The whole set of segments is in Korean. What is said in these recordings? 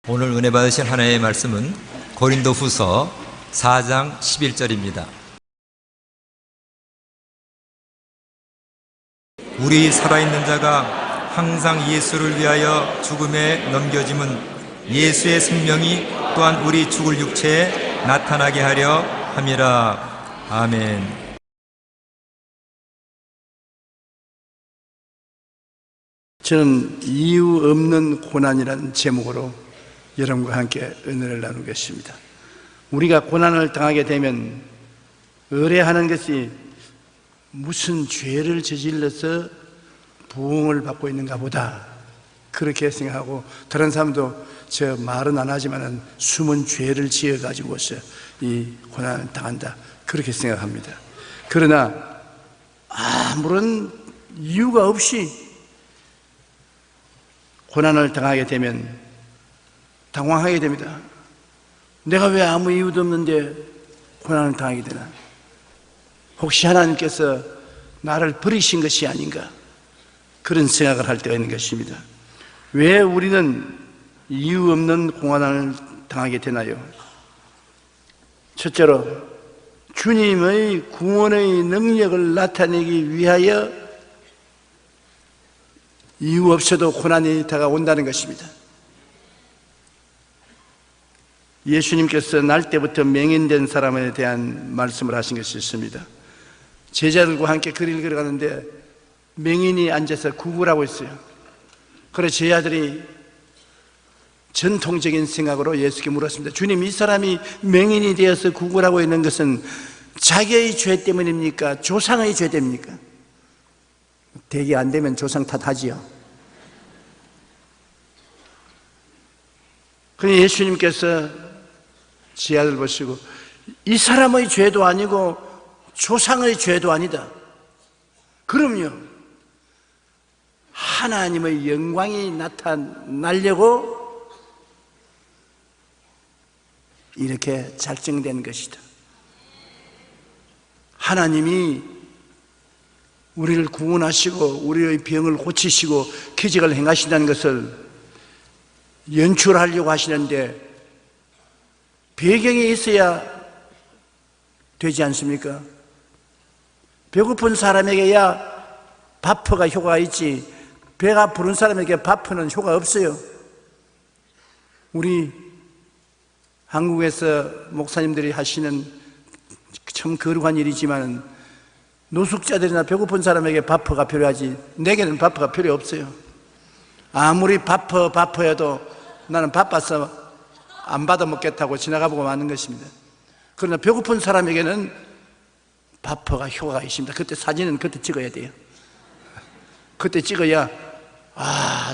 오늘 은혜 받으실 하나님의 말씀은 고린도후서 4장 11절입니다. 우리 살아있는 자가 항상 예수를 위하여 죽음에 넘겨짐은 예수의 생명이 또한 우리 죽을 육체에 나타나게 하려 함이라. 아멘. 저는 이유 없는 고난이라는 제목으로 여러분과 함께 은혜를 나누겠습니다. 우리가 고난을 당하게 되면 의뢰하는 것이 무슨 죄를 저질러서 부흥을 받고 있는가 보다, 그렇게 생각하고, 다른 사람도 저 말은 안 하지만 숨은 죄를 지어가지고서 이 고난을 당한다, 그렇게 생각합니다. 그러나 아무런 이유가 없이 고난을 당하게 되면 당황하게 됩니다. 내가 왜 아무 이유도 없는데 고난을 당하게 되나? 혹시 하나님께서 나를 버리신 것이 아닌가? 그런 생각을 할 때가 있는 것입니다. 왜 우리는 이유 없는 고난을 당하게 되나요? 첫째로, 주님의 구원의 능력을 나타내기 위하여 이유 없어도 고난이 다가온다는 것입니다. 예수님께서 날 때부터 맹인된 사람에 대한 말씀을 하신 것이 있습니다. 제자들과 함께 거리를 걸어가는데 맹인이 앉아서 구걸하고 있어요. 그래서 제자들이 전통적인 생각으로 예수께 물었습니다. 주님, 이 사람이 맹인이 되어서 구걸하고 있는 것은 자기의 죄 때문입니까? 조상의 죄 때문입니까? 대개 안 되면 조상 탓하지요. 그런데 예수님께서 제자들 보시고, 이 사람의 죄도 아니고 조상의 죄도 아니다. 그럼요, 하나님의 영광이 나타나려고 이렇게 작정된 것이다. 하나님이 우리를 구원하시고 우리의 병을 고치시고 기적을 행하신다는 것을 연출하려고 하시는데 배경이 있어야 되지 않습니까? 배고픈 사람에게야 바프가 효과가 있지, 배가 부른 사람에게 바프는 효과가 없어요. 우리 한국에서 목사님들이 하시는 참 거룩한 일이지만 노숙자들이나 배고픈 사람에게 바프가 필요하지, 내게는 바프가 필요 없어요. 아무리 바프여도 나는 바빠서 안 받아 먹겠다고 지나가보고 마는 것입니다. 그러나 배고픈 사람에게는 바프가 효과가 있습니다. 그때 사진은 그때 찍어야 돼요. 그때 찍어야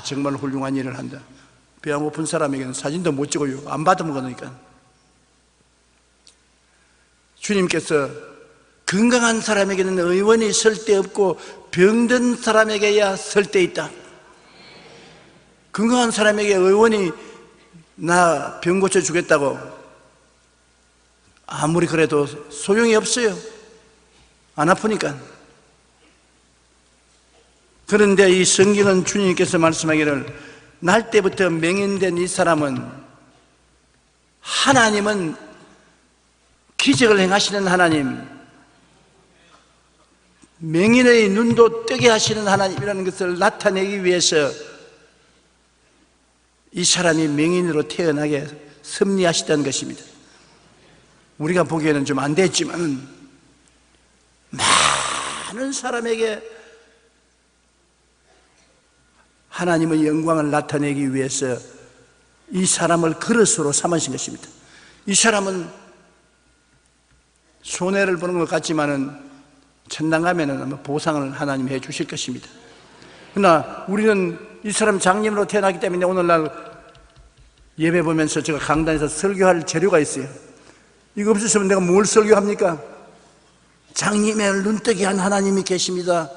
정말 훌륭한 일을 한다. 배 안 고픈 사람에게는 사진도 못 찍어요. 안 받아 먹으니까. 주님께서 건강한 사람에게는 의원이 쓸데없고 병든 사람에게야 쓸데있다. 건강한 사람에게 의원이 나 병 고쳐주겠다고 아무리 그래도 소용이 없어요. 안 아프니까. 그런데 이 성경은 주님께서 말씀하기를, 날 때부터 맹인된 이 사람은, 하나님은 기적을 행하시는 하나님, 맹인의 눈도 뜨게 하시는 하나님이라는 것을 나타내기 위해서 이 사람이 맹인으로 태어나게 섭리하시다는 것입니다. 우리가 보기에는 좀 안 됐지만 많은 사람에게 하나님의 영광을 나타내기 위해서 이 사람을 그릇으로 삼으신 것입니다. 이 사람은 손해를 보는 것 같지만은 천당 가면은 아마 보상을 하나님이 해 주실 것입니다. 그러나 우리는 이 사람 장님으로 태어났기 때문에 오늘날 예배 보면서 제가 강단에서 설교할 재료가 있어요. 이거 없으시면 내가 뭘 설교합니까? 장님의 눈뜨게 한 하나님이 계십니다.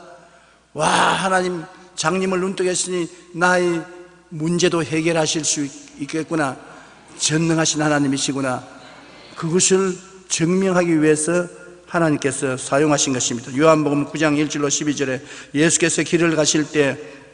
와, 하나님 장님을 눈뜨게 했으니 나의 문제도 해결하실 수 있겠구나, 전능하신 하나님이시구나, 그것을 증명하기 위해서 하나님께서 사용하신 것입니다. 요한복음 9장 1절로 12절에 예수께서 길을 가실 때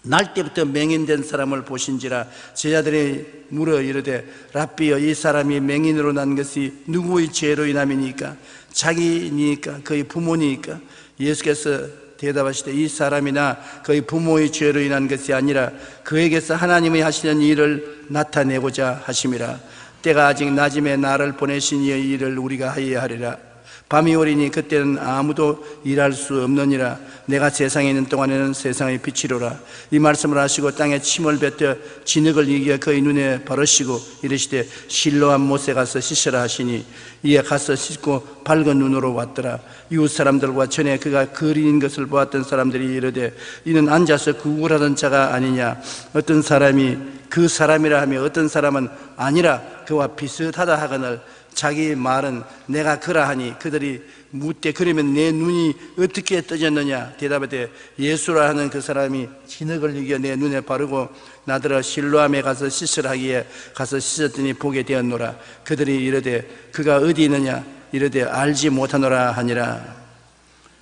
날 때부터 맹인된 사람을 보신지라 제자들이 물어 이르되 랍비여 이 사람이 맹인으로 난 것이 누구의 죄로 인함이니까 자기니까 그의 부모니까 예수께서 대답하시되 이 사람이나 그의 부모의 죄로 인한 것이 아니라 그에게서 하나님이 하시는 일을 나타내고자 하심이라. 때가 아직 낮음에 나를 보내신 이의 일을 우리가 하여야 하리라. 밤이 오리니 그때는 아무도 일할 수 없느니라. 내가 세상에 있는 동안에는 세상의 빛이로라. 이 말씀을 하시고 땅에 침을 뱉어 진흙을 이겨 그의 눈에 바르시고 이르시되 실로암 못에 가서 씻으라 하시니 이에 가서 씻고 밝은 눈으로 왔더라. 이웃 사람들과 전에 그가 거리는 것을 보았던 사람들이 이르되 이는 앉아서 구걸하던 자가 아니냐. 어떤 사람이 그 사람이라 하며 어떤 사람은 아니라 그와 비슷하다 하거늘 자기 말은 내가 그러하니 그들이 묻되 그러면 내 눈이 어떻게 떠졌느냐. 대답하되 예수라 하는 그 사람이 진흙을 이겨 내 눈에 바르고 나더러 실로암에 가서 씻으라 하기에 가서 씻었더니 보게 되었노라. 그들이 이르되 그가 어디 있느냐. 이르되 알지 못하노라 하니라.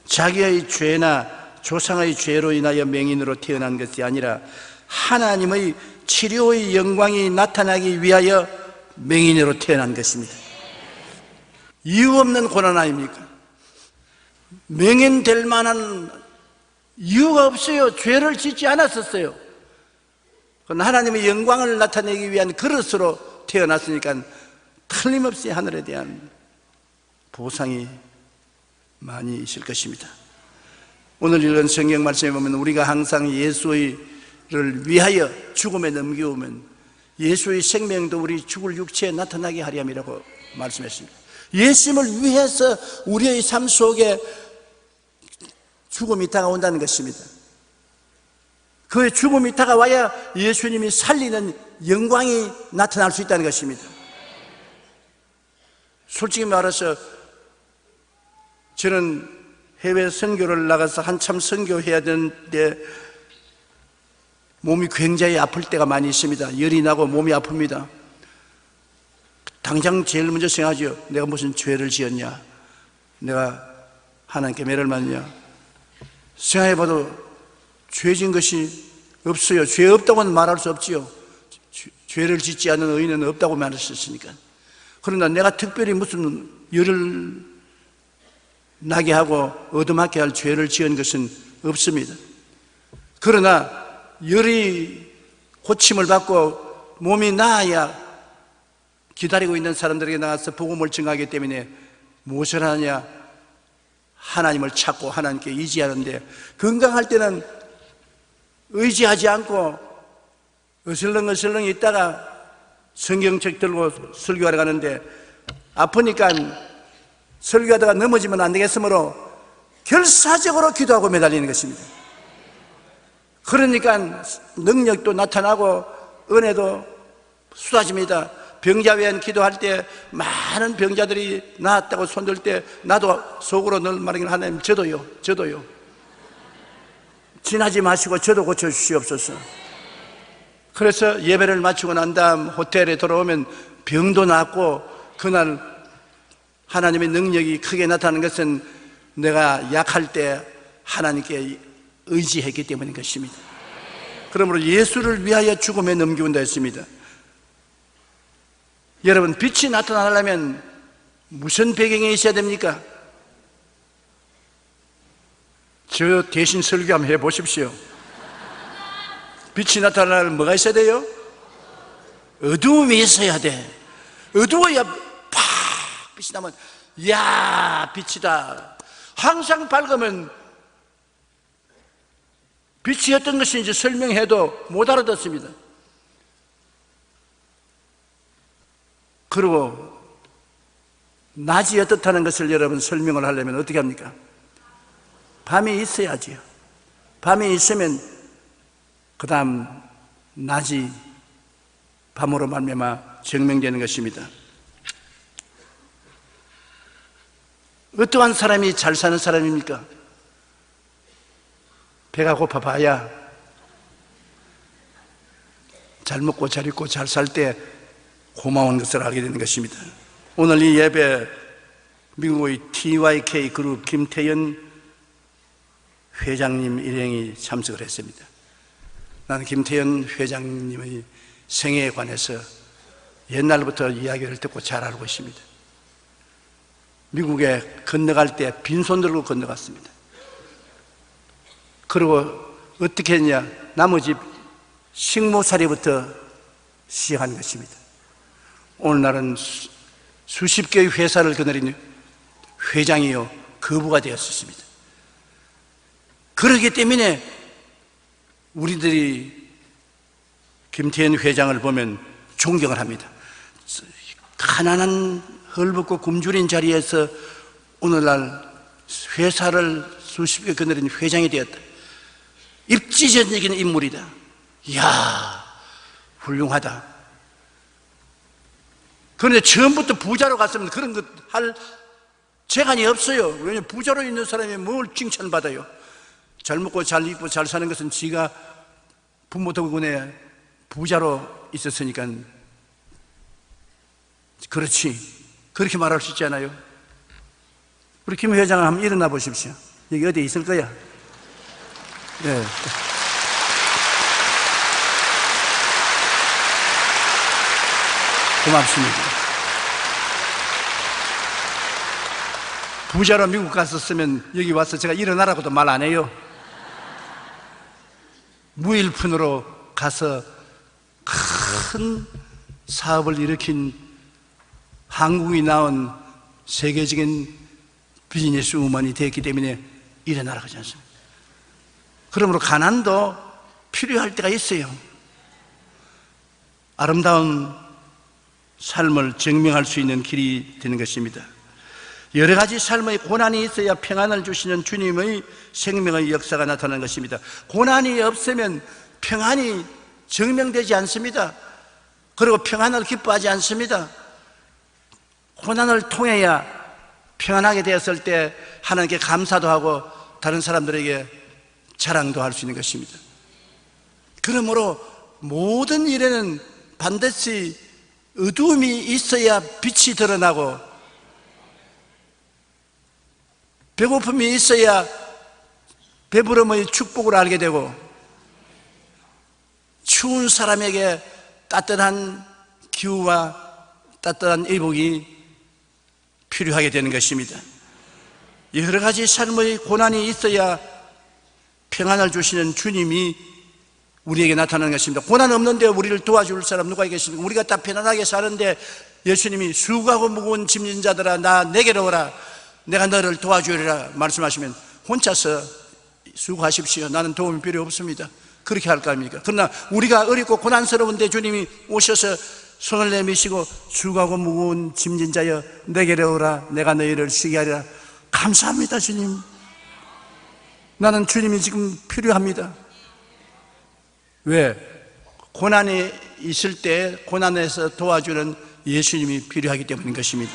자기의 죄나 조상의 죄로 인하여 맹인으로 태어난 것이 아니라 하나님의 치료의 영광이 나타나기 위하여 맹인으로 태어난 것입니다. 이유 없는 고난 아닙니까? 맹인될 만한 이유가 없어요. 죄를 짓지 않았었어요. 하나님의 영광을 나타내기 위한 그릇으로 태어났으니까 틀림없이 하늘에 대한 보상이 많이 있을 것입니다. 오늘 읽은 성경 말씀에 보면 우리가 항상 예수를 위하여 죽음에 넘겨오면 예수의 생명도 우리 죽을 육체에 나타나게 하려 함이라고 말씀했습니다. 예수님을 위해서 우리의 삶 속에 죽음이 다가온다는 것입니다. 그 죽음이 다가와야 예수님이 살리는 영광이 나타날 수 있다는 것입니다. 솔직히 말해서 저는 해외 선교를 나가서 한참 선교해야 되는데 몸이 굉장히 아플 때가 많이 있습니다. 열이 나고 몸이 아픕니다. 당장 제일 먼저 생각하죠. 내가 무슨 죄를 지었냐, 내가 하나님께 매를 맞냐. 생각해봐도 죄 진 것이 없어요. 죄 없다고는 말할 수 없지요. 죄를 짓지 않는 의인은 없다고 말할 수 있으니까. 그러나 내가 특별히 무슨 열을 나게 하고 얻어맞게 할 죄를 지은 것은 없습니다. 그러나 열이 고침을 받고 몸이 나아야 기다리고 있는 사람들에게 나가서 복음을 증하기 때문에 무엇을 하느냐? 하나님을 찾고 하나님께 의지하는데, 건강할 때는 의지하지 않고 어슬렁어슬렁 있다가 성경책 들고 설교하러 가는데, 아프니까 설교하다가 넘어지면 안 되겠으므로 결사적으로 기도하고 매달리는 것입니다. 그러니까 능력도 나타나고 은혜도 쏟아집니다. 병자 외엔 기도할 때 많은 병자들이 나았다고 손들 때 나도 속으로 늘 말하기를 하나님 저도요 지나지 마시고 저도 고쳐주시옵소서. 그래서 예배를 마치고 난 다음 호텔에 돌아오면 병도 낫고, 그날 하나님의 능력이 크게 나타나는 것은 내가 약할 때 하나님께 의지했기 때문인 것입니다. 그러므로 예수를 위하여 죽음에 넘겨온다 했습니다. 여러분, 빛이 나타나려면 무슨 배경이 있어야 됩니까? 저 대신 설교 한번 해보십시오. 빛이 나타나려면 뭐가 있어야 돼요? 어두움이 있어야 돼. 어두워야 팍 빛이 나면 야 빛이다. 항상 밝으면 빛이 어떤 것인지 설명해도 못 알아듣습니다. 그리고 낮이 어떻다는 것을 여러분 설명을 하려면 어떻게 합니까? 밤이 있어야지요. 밤이 있으면 그 다음 낮이 밤으로 말미암아 증명되는 것입니다. 어떠한 사람이 잘 사는 사람입니까? 배가 고파봐야 잘 먹고 잘 입고 잘 살 때 고마운 것을 알게 되는 것입니다. 오늘 이 예배 미국의 TYK 그룹 김태현 회장님 일행이 참석을 했습니다. 나는 김태현 회장님의 생애에 관해서 옛날부터 이야기를 듣고 잘 알고 있습니다. 미국에 건너갈 때 빈손 들고 건너갔습니다. 그리고 어떻게 했냐, 나머지 식모살이부터 시작한 것입니다. 오늘날은 수십 개의 회사를 거느린 회장이요 거부가 되었습니다. 그렇기 때문에 우리들이 김태현 회장을 보면 존경을 합니다. 가난한 헐벗고 굶주린 자리에서 오늘날 회사를 수십 개 거느린 회장이 되었다. 입지전적인 인물이다. 이야, 훌륭하다. 그런데 처음부터 부자로 갔으면 그런 것 할 재간이 없어요. 왜냐하면 부자로 있는 사람이 뭘 칭찬받아요. 잘 먹고 잘 입고 잘 사는 것은 지가 부모 덕분에 부자로 있었으니까 그렇지, 그렇게 말할 수 있잖아요. 우리 김 회장을 한번 일어나 보십시오. 여기 어디 있을 거야. 네. 고맙습니다. 부자로 미국 갔었으면 여기 와서 제가 일어나라고도 말 안 해요. 무일푼으로 가서 큰 사업을 일으킨 한국이 낳은 세계적인 비즈니스 우먼이 됐기 때문에 일어나라고 하지 않습니까? 그러므로 가난도 필요할 때가 있어요. 아름다운 삶을 증명할 수 있는 길이 되는 것입니다. 여러 가지 삶의 고난이 있어야 평안을 주시는 주님의 생명의 역사가 나타나는 것입니다. 고난이 없으면 평안이 증명되지 않습니다. 그리고 평안을 기뻐하지 않습니다. 고난을 통해야 평안하게 되었을 때 하나님께 감사도 하고 다른 사람들에게 자랑도 할 수 있는 것입니다. 그러므로 모든 일에는 반드시 어두움이 있어야 빛이 드러나고 배고픔이 있어야 배부름의 축복을 알게 되고 추운 사람에게 따뜻한 기후와 따뜻한 의복이 필요하게 되는 것입니다. 여러 가지 삶의 고난이 있어야 평안을 주시는 주님이 우리에게 나타나는 것입니다. 고난 없는데 우리를 도와줄 사람 누가 계십니까? 우리가 다 편안하게 사는데 예수님이 수고하고 무거운 짐진 자들아 나 내게로 오라 내가 너를 도와주리라 말씀하시면 혼자서 수고하십시오. 나는 도움이 필요 없습니다. 그렇게 할까 합니까? 그러나 우리가 어렵고 고난스러운데 주님이 오셔서 손을 내미시고 수고하고 무거운 짐진 자여 내게로 오라 내가 너희를 쉬게 하리라. 감사합니다. 주님, 나는 주님이 지금 필요합니다. 왜? 고난이 있을 때 고난에서 도와주는 예수님이 필요하기 때문인 것입니다.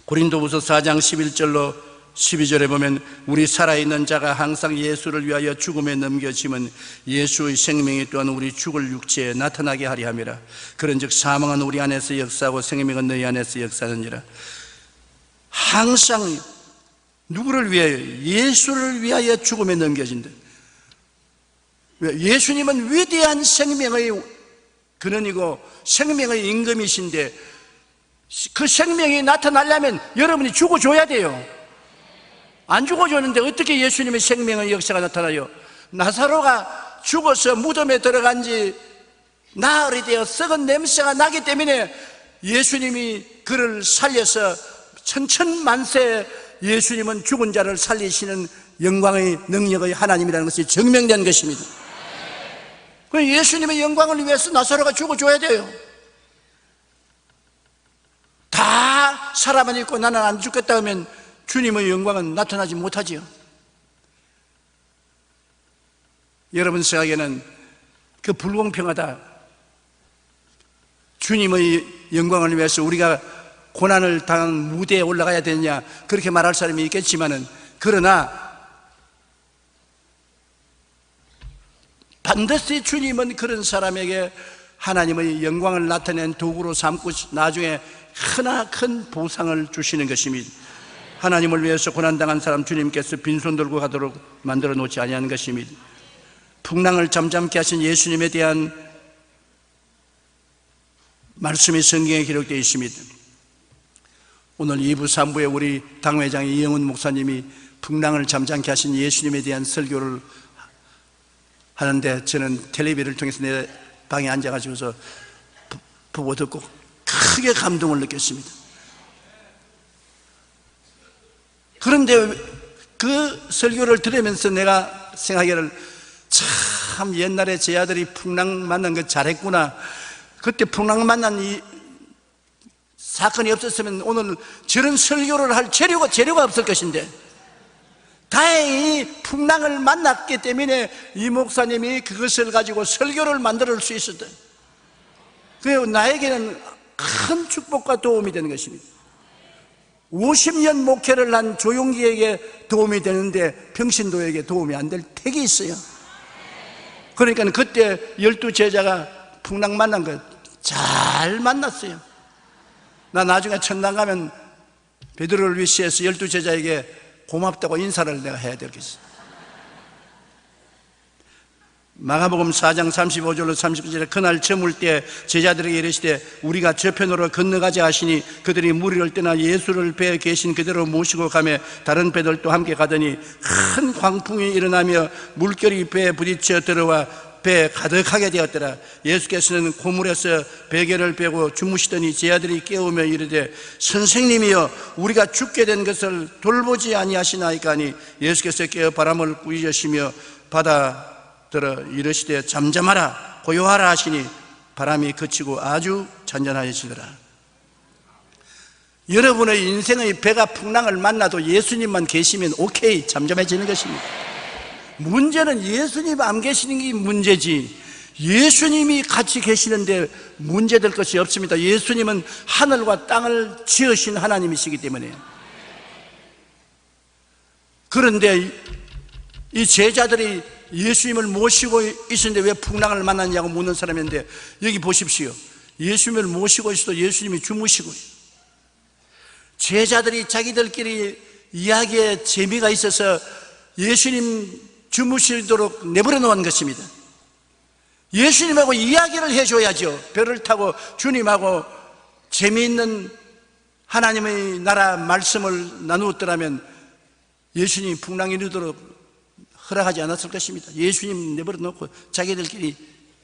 고린도후서 4장 11절로 12절에 보면 우리 살아있는 자가 항상 예수를 위하여 죽음에 넘겨짐은 예수의 생명이 또한 우리 죽을 육체에 나타나게 하리 함이라. 그런즉 사망은 우리 안에서 역사하고 생명은 너희 안에서 역사하느니라. 항상 누구를 위하여? 예수를 위하여 죽음에 넘겨진다. 예수님은 위대한 생명의 근원이고 생명의 임금이신데 그 생명이 나타나려면 여러분이 죽어줘야 돼요. 안 죽어줬는데 어떻게 예수님의 생명의 역사가 나타나요? 나사로가 죽어서 무덤에 들어간 지 나흘이 되어 썩은 냄새가 나기 때문에 예수님이 그를 살려서 천천만세 예수님은 죽은 자를 살리시는 영광의 능력의 하나님이라는 것이 증명된 것입니다. 예수님의 영광을 위해서 나사로가 죽어줘야 돼요. 다 사람은 있고 나는 안 죽겠다 하면 주님의 영광은 나타나지 못하지요. 여러분 생각에는 그 불공평하다. 주님의 영광을 위해서 우리가 고난을 당한 무대에 올라가야 되느냐 그렇게 말할 사람이 있겠지만은 그러나 반드시 주님은 그런 사람에게 하나님의 영광을 나타낸 도구로 삼고 나중에 크나큰 보상을 주시는 것입니다. 하나님을 위해서 고난당한 사람 주님께서 빈손 들고 가도록 만들어 놓지 아니하는 것입니다. 풍랑을 잠잠케 하신 예수님에 대한 말씀이 성경에 기록되어 있습니다. 오늘 2부 3부에 우리 당회장 이영훈 목사님이 풍랑을 잠잠케 하신 예수님에 대한 설교를 하는데, 저는 텔레비를 통해서 내 방에 앉아가지고서 보고 듣고 크게 감동을 느꼈습니다. 그런데 그 설교를 들으면서 내가 생각하기를, 참 옛날에 제 아들이 풍랑 만난 거 잘했구나. 그때 풍랑 만난 이 사건이 없었으면 오늘 저런 설교를 할 재료가 없을 것인데, 다행히 풍랑을 만났기 때문에 이 목사님이 그것을 가지고 설교를 만들 수 있었다. 그리고 나에게는 큰 축복과 도움이 되는 것입니다. 50년 목회를 한 조용기에게 도움이 되는데 평신도에게 도움이 안 될 택이 있어요. 그러니까 그때 12제자가 풍랑 만난 거 잘 만났어요. 나 나중에 천당 가면 베드로를 위시해서 12제자에게 고맙다고 인사를 내가 해야 되겠어. 마가복음 4장 35절로 37절에 그날 저물 때 제자들에게 이르시되 우리가 저편으로 건너가자 하시니 그들이 무리를 떠나 예수를 배에 계신 그대로 모시고 가며 다른 배들도 함께 가더니 큰 광풍이 일어나며 물결이 배에 부딪혀 들어와 배에 가득하게 되었더라. 예수께서는 고물에서 베개를 빼고 주무시더니 제자들이 깨우며 이르되 선생님이여 우리가 죽게 된 것을 돌보지 아니하시나이까 하니 예수께서 깨어 바람을 꾸짖으시며 바다 들어 이르시되 잠잠하라 고요하라 하시니 바람이 그치고 아주 잔잔하여지더라. 여러분의 인생의 배가 풍랑을 만나도 예수님만 계시면 오케이, 잠잠해지는 것입니다. 문제는 예수님 안 계시는 게 문제지, 예수님이 같이 계시는데 문제될 것이 없습니다. 예수님은 하늘과 땅을 지으신 하나님이시기 때문에. 그런데 이 제자들이 예수님을 모시고 있었는데 왜 풍랑을 만났냐고 묻는 사람인데, 여기 보십시오. 예수님을 모시고 있어도 예수님이 주무시고, 제자들이 자기들끼리 이야기에 재미가 있어서 예수님 주무시도록 내버려 놓은 것입니다. 예수님하고 이야기를 해줘야죠. 배를 타고 주님하고 재미있는 하나님의 나라 말씀을 나누었더라면 예수님이 풍랑이 이르도록 허락하지 않았을 것입니다. 예수님 내버려 놓고 자기들끼리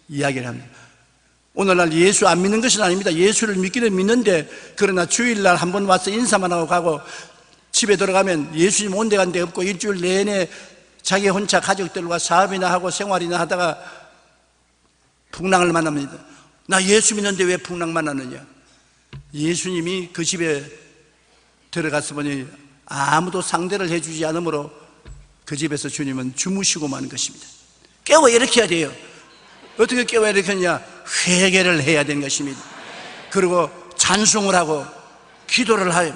이야기를 합니다. 오늘날 예수 안 믿는 것은 아닙니다. 예수를 믿기는 믿는데, 그러나 주일날 한번 와서 인사만 하고 가고 집에 들어가면 예수님 온 데 간 데 없고 일주일 내내 자기 혼자 가족들과 사업이나 하고 생활이나 하다가 풍랑을 만납니다. 나 예수 믿는데 왜 풍랑 만나느냐? 예수님이 그 집에 들어가서 보니 아무도 상대를 해주지 않으므로 그 집에서 주님은 주무시고 마는 것입니다. 깨워 일으켜야 돼요. 어떻게 깨워 일으켰냐? 회개를 해야 되는 것입니다. 그리고 찬송을 하고 기도를 하여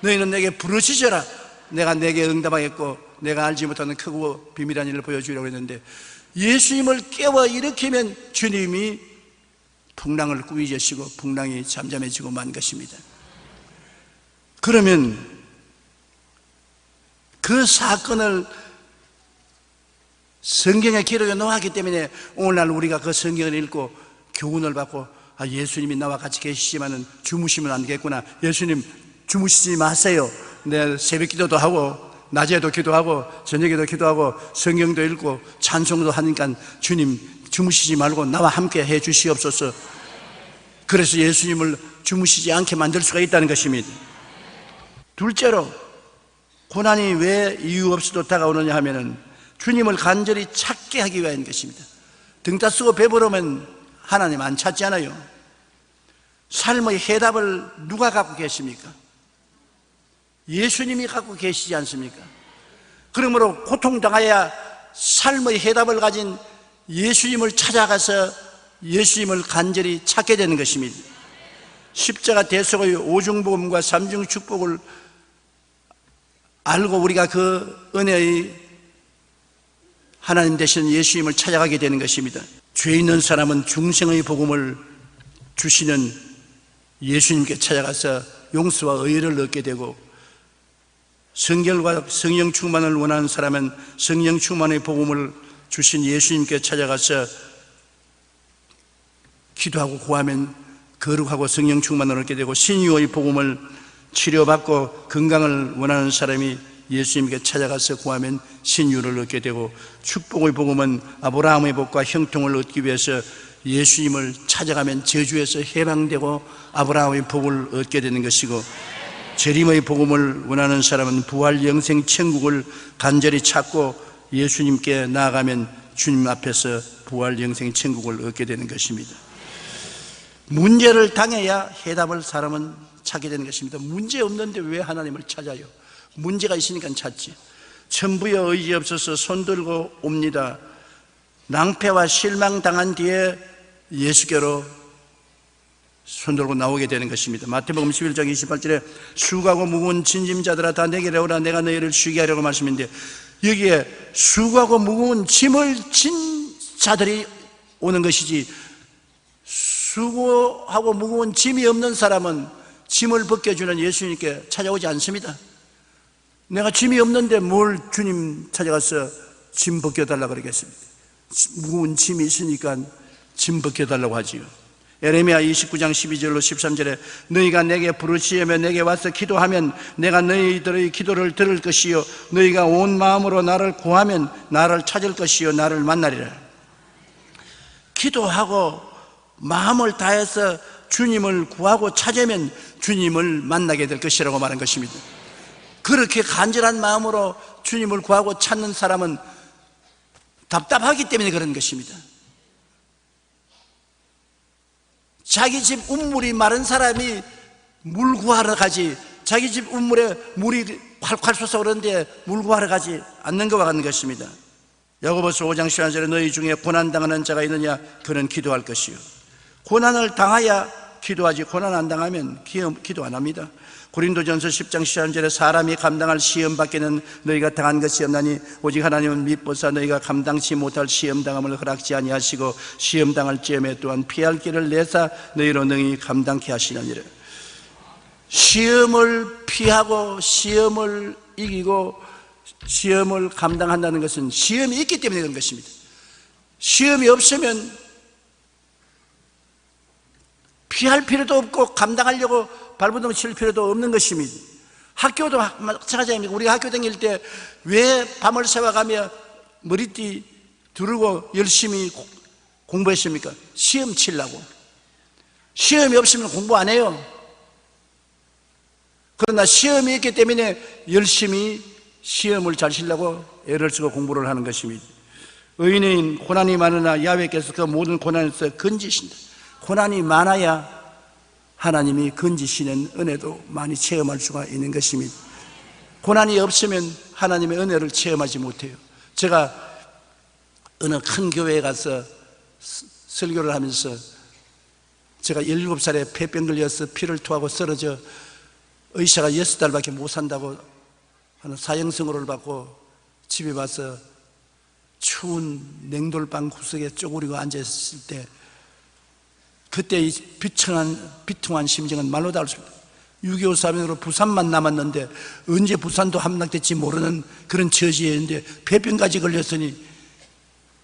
너희는 내게 부르짖어라. 내가 내게 응답하겠고 내가 알지 못하는 크고 비밀한 일을 보여주려고 했는데, 예수님을 깨워 일으키면 주님이 풍랑을 꾸짖으시고 풍랑이 잠잠해지고 만 것입니다. 그러면 그 사건을 성경에 기록해 놓았기 때문에 오늘날 우리가 그 성경을 읽고 교훈을 받고, 아, 예수님이 나와 같이 계시지만은 주무시면 안 되겠구나. 예수님 주무시지 마세요. 내 새벽 기도도 하고 낮에도 기도하고 저녁에도 기도하고 성경도 읽고 찬송도 하니까 주님 주무시지 말고 나와 함께 해 주시옵소서. 그래서 예수님을 주무시지 않게 만들 수가 있다는 것입니다. 둘째로, 고난이 왜 이유 없이도 다가오느냐 하면은 주님을 간절히 찾게 하기 위한 것입니다. 등 따쓰고 배부르면 하나님 안 찾잖아요. 삶의 해답을 누가 갖고 계십니까? 예수님이 갖고 계시지 않습니까? 그러므로 고통당하여 삶의 해답을 가진 예수님을 찾아가서 예수님을 간절히 찾게 되는 것입니다. 십자가 대속의 오중복음과 삼중축복을 알고 우리가 그 은혜의 하나님 되시는 예수님을 찾아가게 되는 것입니다. 죄 있는 사람은 중생의 복음을 주시는 예수님께 찾아가서 용서와 의를 얻게 되고, 성결과 성령 충만을 원하는 사람은 성령 충만의 복음을 주신 예수님께 찾아가서 기도하고 구하면 거룩하고 성령 충만을 얻게 되고, 신유의 복음을 치료받고 건강을 원하는 사람이 예수님께 찾아가서 구하면 신유를 얻게 되고, 축복의 복음은 아브라함의 복과 형통을 얻기 위해서 예수님을 찾아가면 저주에서 해방되고 아브라함의 복을 얻게 되는 것이고, 재림의 복음을 원하는 사람은 부활 영생 천국을 간절히 찾고 예수님께 나아가면 주님 앞에서 부활 영생 천국을 얻게 되는 것입니다. 문제를 당해야 해답을 사람은 찾게 되는 것입니다. 문제 없는데 왜 하나님을 찾아요? 문제가 있으니까 찾지. 천부여 의지 없어서 손들고 옵니다. 낭패와 실망당한 뒤에 예수께로 손들고 나오게 되는 것입니다. 마태복음 11장 28절에 수고하고 무거운 짐자들아 다 내게로 오라 내가 너희를 쉬게 하려고 말씀인데, 여기에 수고하고 무거운 짐을 진 자들이 오는 것이지, 수고하고 무거운 짐이 없는 사람은 짐을 벗겨주는 예수님께 찾아오지 않습니다. 내가 짐이 없는데 뭘 주님 찾아가서 짐 벗겨달라고 그러겠습니까? 무거운 짐이 있으니까 짐 벗겨달라고 하지요. 에레미야 29장 12절로 13절에 너희가 내게 부르시며 내게 와서 기도하면 내가 너희들의 기도를 들을 것이요 너희가 온 마음으로 나를 구하면 나를 찾을 것이요 나를 만나리라. 기도하고 마음을 다해서 주님을 구하고 찾으면 주님을 만나게 될 것이라고 말한 것입니다. 그렇게 간절한 마음으로 주님을 구하고 찾는 사람은 답답하기 때문에 그런 것입니다. 자기 집 우물이 마른 사람이 물 구하러 가지, 자기 집 우물에 물이 콸콸 솟아오르는데 물 구하러 가지 않는 것과 같은 것입니다. 야고보서 5장 11절에 너희 중에 고난당하는 자가 있느냐? 그는 기도할 것이요. 고난을 당하야 기도하지, 고난 안 당하면 기도 안 합니다. 고린도전서 10장 13절에 사람이 감당할 시험 밖에는 너희가 당한 것이 없나니 오직 하나님은 미쁘사 너희가 감당치 못할 시험 당함을 허락지 아니하시고 시험 당할 즈음에 또한 피할 길을 내사 너희로 능히 감당케 하시느니라. 시험을 피하고 시험을 이기고 시험을 감당한다는 것은 시험이 있기 때문에 그런 것입니다. 시험이 없으면 피할 필요도 없고 감당하려고 발버둥 칠 필요도 없는 것입니다. 학교도 마찬가지입니다. 우리가 학교 다닐 때 왜 밤을 새워가며 머리띠 두르고 열심히 공부했습니까? 시험 치려고. 시험이 없으면 공부 안 해요. 그러나 시험이 있기 때문에 열심히 시험을 잘 치려고 애를 쓰고 공부를 하는 것입니다. 의인은 고난이 많으나 야훼께서 그 모든 고난에서 건지신다. 고난이 많아야 하나님이 건지시는 은혜도 많이 체험할 수가 있는 것입니다. 고난이 없으면 하나님의 은혜를 체험하지 못해요. 제가 어느 큰 교회에 가서 설교를 하면서 제가 17살에 폐병 걸려서 피를 토하고 쓰러져 의사가 6달밖에 못 산다고 하는 사형선고를 받고 집에 와서 추운 냉돌방 구석에 쪼그리고 앉아있을 때 그때 이 비통한 심정은 말로 다를 수 없습니다. 6.25 사변으로 부산만 남았는데 언제 부산도 함락될지 모르는 그런 처지였는데 폐병까지 걸렸으니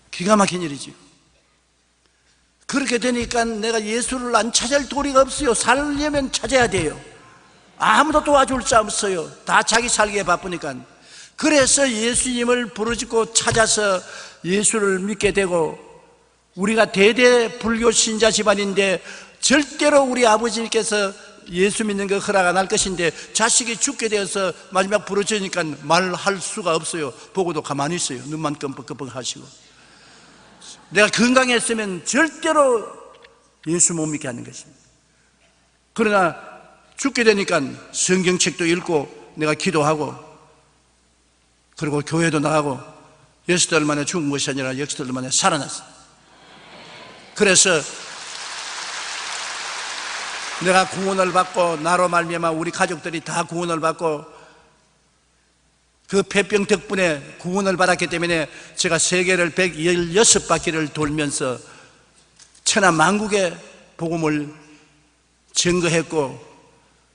기가 막힌 일이지. 그렇게 되니까 내가 예수를 안 찾을 도리가 없어요. 살려면 찾아야 돼요. 아무도 도와줄 수 없어요. 다 자기 살기에 바쁘니까. 그래서 예수님을 부르짖고 찾아서 예수를 믿게 되고, 우리가 대대 불교 신자 집안인데 절대로 우리 아버지께서 예수 믿는 거 허락 안 할 것인데 자식이 죽게 되어서 마지막 부르짖으니까 말할 수가 없어요. 보고도 가만히 있어요. 눈만 끔뻑끔뻑 하시고. 내가 건강했으면 절대로 예수 못 믿게 하는 것입니다. 그러나 죽게 되니까 성경책도 읽고 내가 기도하고 그리고 교회도 나가고 6달 만에 죽은 것이 아니라 6달 만에 살아났어요. 그래서 내가 구원을 받고 나로 말미암아 우리 가족들이 다 구원을 받고 그 폐병 덕분에 구원을 받았기 때문에 제가 세계를 116바퀴를 돌면서 천하 만국의 복음을 증거했고,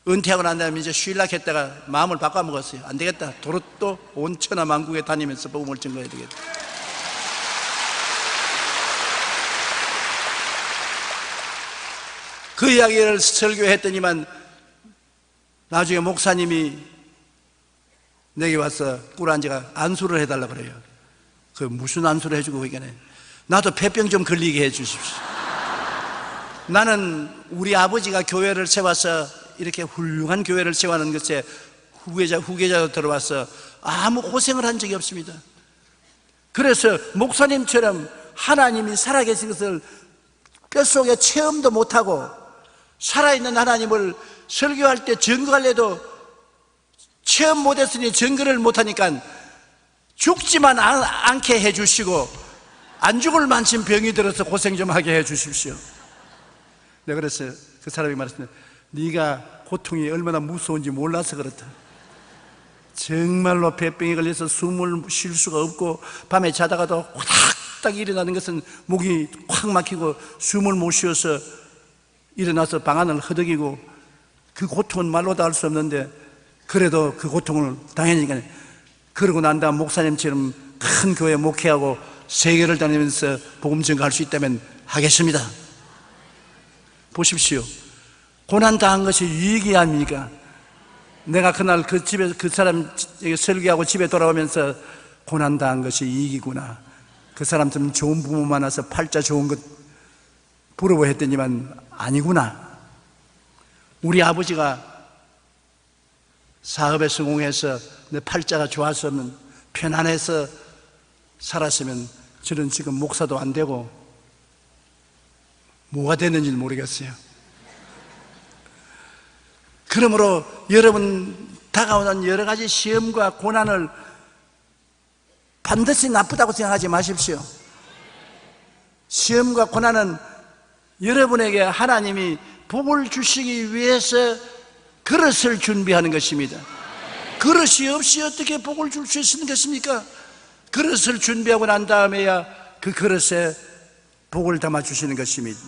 은퇴하고 난 다음에 이제 쉬려고 했다가 마음을 바꿔먹었어요. 안 되겠다. 도로 또 온 천하 만국에 다니면서 복음을 증거해야 되겠다. 그 이야기를 설교했더니만 나중에 목사님이 내게 와서 꿀안지가 안수를 해달라고 그래요. 그 무슨 안수를 해주고 그러겠네. 나도 폐병 좀 걸리게 해주십시오. 나는 우리 아버지가 교회를 세워서 이렇게 훌륭한 교회를 세워하는 것에 후계자로 들어와서 아무 고생을 한 적이 없습니다. 그래서 목사님처럼 하나님이 살아계신 것을 뼛속에 체험도 못하고 살아있는 하나님을 설교할 때 증거할래도 체험 못했으니 증거를 못하니까 죽지만 않게 해주시고 안 죽을 만큼 병이 들어서 고생 좀 하게 해주십시오. 내가 그랬어요. 그 사람이 말했습니다. 네가 고통이 얼마나 무서운지 몰라서 그렇다. 정말로 폐병에 걸려서 숨을 쉴 수가 없고 밤에 자다가도 후닥닥 일어나는 것은 목이 확 막히고 숨을 못 쉬어서 일어나서 방안을 허덕이고 그 고통은 말로도 할 수 없는데 그래도 그 고통을 당하니까 그러고 난 다음 목사님처럼 큰 교회 목회하고 세계를 다니면서 복음 전가할 수 있다면 하겠습니다. 보십시오. 고난 당한 것이 유익이 아닙니까? 내가 그날 그 집에 그 사람에게 설교하고 집에 돌아오면서 고난 당한 것이 이익이구나. 그 사람 좀 좋은 부모 만나서 팔자 좋은 것 부러워했더니만 아니구나. 우리 아버지가 사업에 성공해서 내 팔자가 좋았으면 편안해서 살았으면 저는 지금 목사도 안 되고 뭐가 됐는지 모르겠어요. 그러므로 여러분 다가오는 여러 가지 시험과 고난을 반드시 나쁘다고 생각하지 마십시오. 시험과 고난은 여러분에게 하나님이 복을 주시기 위해서 그릇을 준비하는 것입니다. 그릇이 없이 어떻게 복을 줄 수 있는 것입니까? 그릇을 준비하고 난 다음에야 그 그릇에 복을 담아 주시는 것입니다.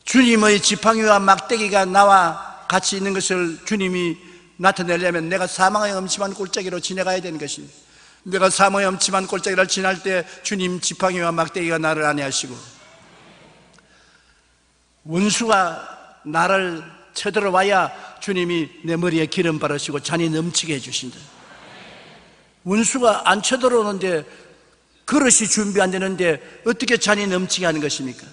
주님의 지팡이와 막대기가 나와 같이 있는 것을 주님이 나타내려면 내가 사망의 엄침한 골짜기로 지나가야 되는 것입니다. 내가 사망의 엄침한 골짜기를 지날 때 주님 지팡이와 막대기가 나를 안위하시고 원수가 나를 쳐들어와야 주님이 내 머리에 기름 바르시고 잔이 넘치게 해주신다. 원수가 안 쳐들어오는데 그릇이 준비 안 되는데 어떻게 잔이 넘치게 하는 것입니까?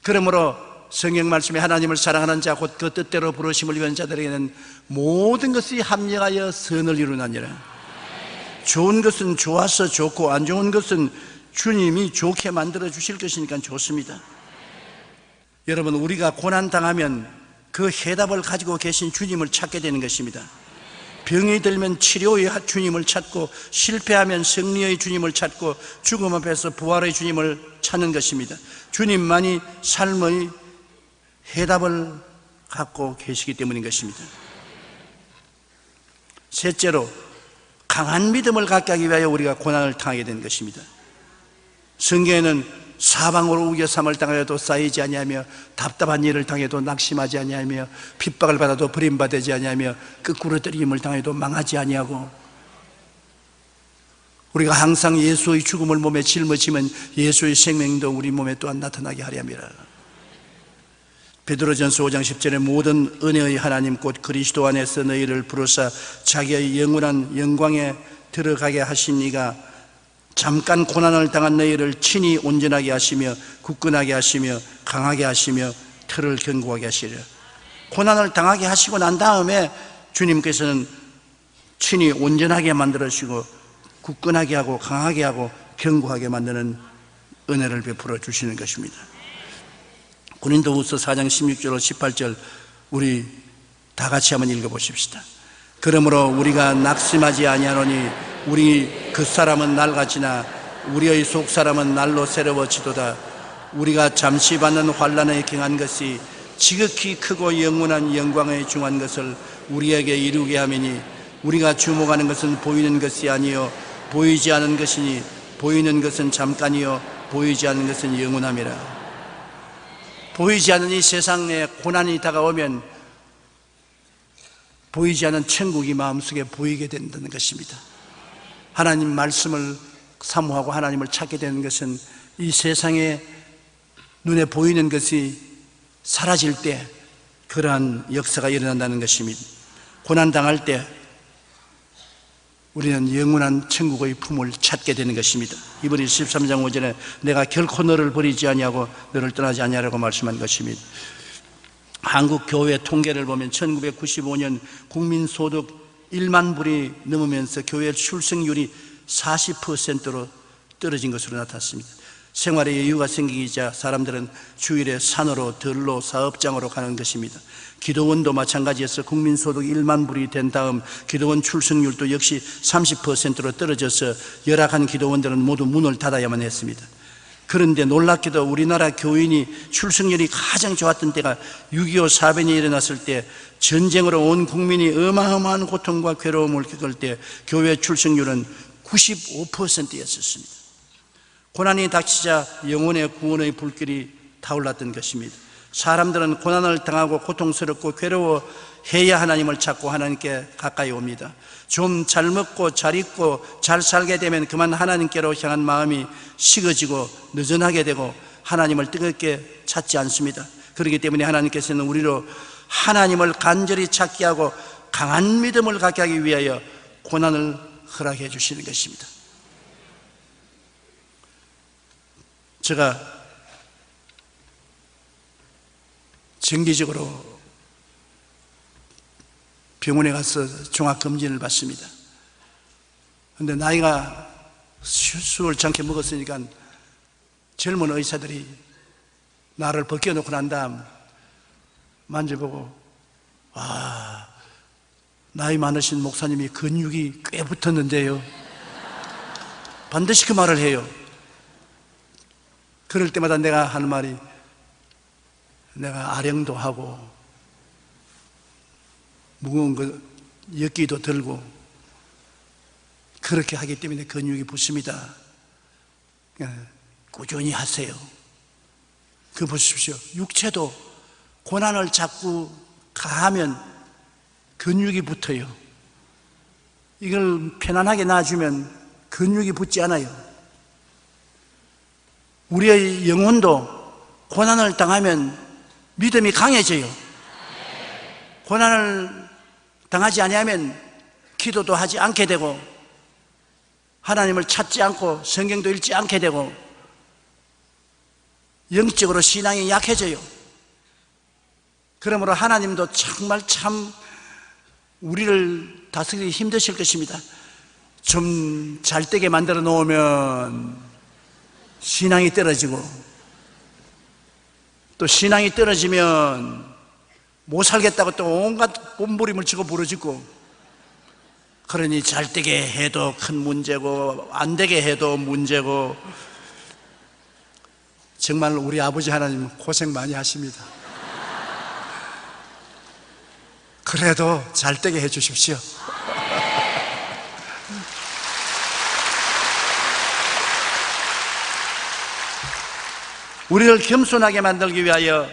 그러므로 성경 말씀에 하나님을 사랑하는 자 곧 그 뜻대로 부르심을 위한 자들에게는 모든 것이 합력하여 선을 이루나니라. 좋은 것은 좋아서 좋고 안 좋은 것은 주님이 좋게 만들어 주실 것이니까 좋습니다. 여러분, 우리가 고난당하면 그 해답을 가지고 계신 주님을 찾게 되는 것입니다. 병이 들면 치료의 주님을 찾고 실패하면 승리의 주님을 찾고 죽음 앞에서 부활의 주님을 찾는 것입니다. 주님만이 삶의 해답을 갖고 계시기 때문인 것입니다. 셋째로, 강한 믿음을 갖게 하기 위하여 우리가 고난을 당하게 되는 것입니다. 성경에는 사방으로 우겨삼을 당하여도 쌓이지 아니하며 답답한 일을 당해도 낙심하지 아니하며 핍박을 받아도 버림받지 아니하며 거꾸로 때림을 당해도 망하지 아니하고 우리가 항상 예수의 죽음을 몸에 짊어지면 예수의 생명도 우리 몸에 또한 나타나게 하려 함이라. 베드로전서 5장 10절에 모든 은혜의 하나님 곧 그리스도 안에서 너희를 부르사 자기의 영원한 영광에 들어가게 하신 이가 잠깐 고난을 당한 너희를 친히 온전하게 하시며 굳건하게 하시며 강하게 하시며 틀을 견고하게 하시리라. 고난을 당하게 하시고 난 다음에 주님께서는 친히 온전하게 만들어주시고 굳건하게 하고 강하게 하고 견고하게 만드는 은혜를 베풀어 주시는 것입니다. 고린도후서 4장 16절로 18절 우리 다 같이 한번 읽어보십시다. 그러므로 우리가 낙심하지 아니하노니 우리 그 사람은 낡아지나 우리의 속 사람은 날로 새로워지도다. 우리가 잠시 받는 환난에 경한 것이 지극히 크고 영원한 영광에 중한 것을 우리에게 이루게 하매니 우리가 주목하는 것은 보이는 것이 아니요 보이지 않은 것이니 보이는 것은 잠깐이요 보이지 않는 것은 영원함이라. 보이지 않는 이 세상에 고난이 다가오면 보이지 않는 천국이 마음속에 보이게 된다는 것입니다. 하나님 말씀을 사모하고 하나님을 찾게 되는 것은 이 세상에 눈에 보이는 것이 사라질 때 그러한 역사가 일어난다는 것입니다. 고난당할 때 우리는 영원한 천국의 품을 찾게 되는 것입니다. 이번에 13장 5절에 내가 결코 너를 버리지 아니하고 너를 떠나지 아니하라고 말씀한 것입니다. 한국 교회 통계를 보면 1995년 국민소득 1만 불이 넘으면서 교회 출석률이 40%로 떨어진 것으로 나타났습니다. 생활에 여유가 생기자 사람들은 주일에 산으로 들로 사업장으로 가는 것입니다. 기도원도 마찬가지였어. 국민소득 1만 불이 된 다음 기도원 출석률도 역시 30%로 떨어져서 열악한 기도원들은 모두 문을 닫아야만 했습니다. 그런데 놀랍게도 우리나라 교인이 출석률이 가장 좋았던 때가 6.25 사변이 일어났을 때 전쟁으로 온 국민이 어마어마한 고통과 괴로움을 겪을 때 교회 출석률은 95%였었습니다. 고난이 닥치자 영혼의 구원의 불길이 타올랐던 것입니다. 사람들은 고난을 당하고 고통스럽고 괴로워해야 하나님을 찾고 하나님께 가까이 옵니다. 좀 잘 먹고 잘 입고 잘 살게 되면 그만 하나님께로 향한 마음이 식어지고 느슨하게 되고 하나님을 뜨겁게 찾지 않습니다. 그렇기 때문에 하나님께서는 우리로 하나님을 간절히 찾게 하고 강한 믿음을 갖게 하기 위하여 고난을 허락해 주시는 것입니다. 제가 정기적으로 병원에 가서 종합검진을 받습니다. 그런데 나이가 수월치 않게 먹었으니까 젊은 의사들이 나를 벗겨놓고 난 다음 만져보고 와, 나이 많으신 목사님이 근육이 꽤 붙었는데요. 반드시 그 말을 해요. 그럴 때마다 내가 하는 말이 내가 아령도 하고 무거운 거 엮기도 들고 그렇게 하기 때문에 근육이 붙습니다. 꾸준히 하세요. 그 보십시오. 육체도 고난을 자꾸 가하면 근육이 붙어요. 이걸 편안하게 놔주면 근육이 붙지 않아요. 우리의 영혼도 고난을 당하면 믿음이 강해져요. 고난을 당하지 아니하면 기도도 하지 않게 되고 하나님을 찾지 않고 성경도 읽지 않게 되고 영적으로 신앙이 약해져요. 그러므로 하나님도 정말 참 우리를 다스리기 힘드실 것입니다. 좀 잘되게 만들어 놓으면 신앙이 떨어지고 또 신앙이 떨어지면 못 살겠다고 또 온갖 몸부림을 치고 부르짖고 그러니 잘되게 해도 큰 문제고 안 되게 해도 문제고 정말 우리 아버지 하나님 고생 많이 하십니다. 그래도 잘되게 해 주십시오. 우리를 겸손하게 만들기 위하여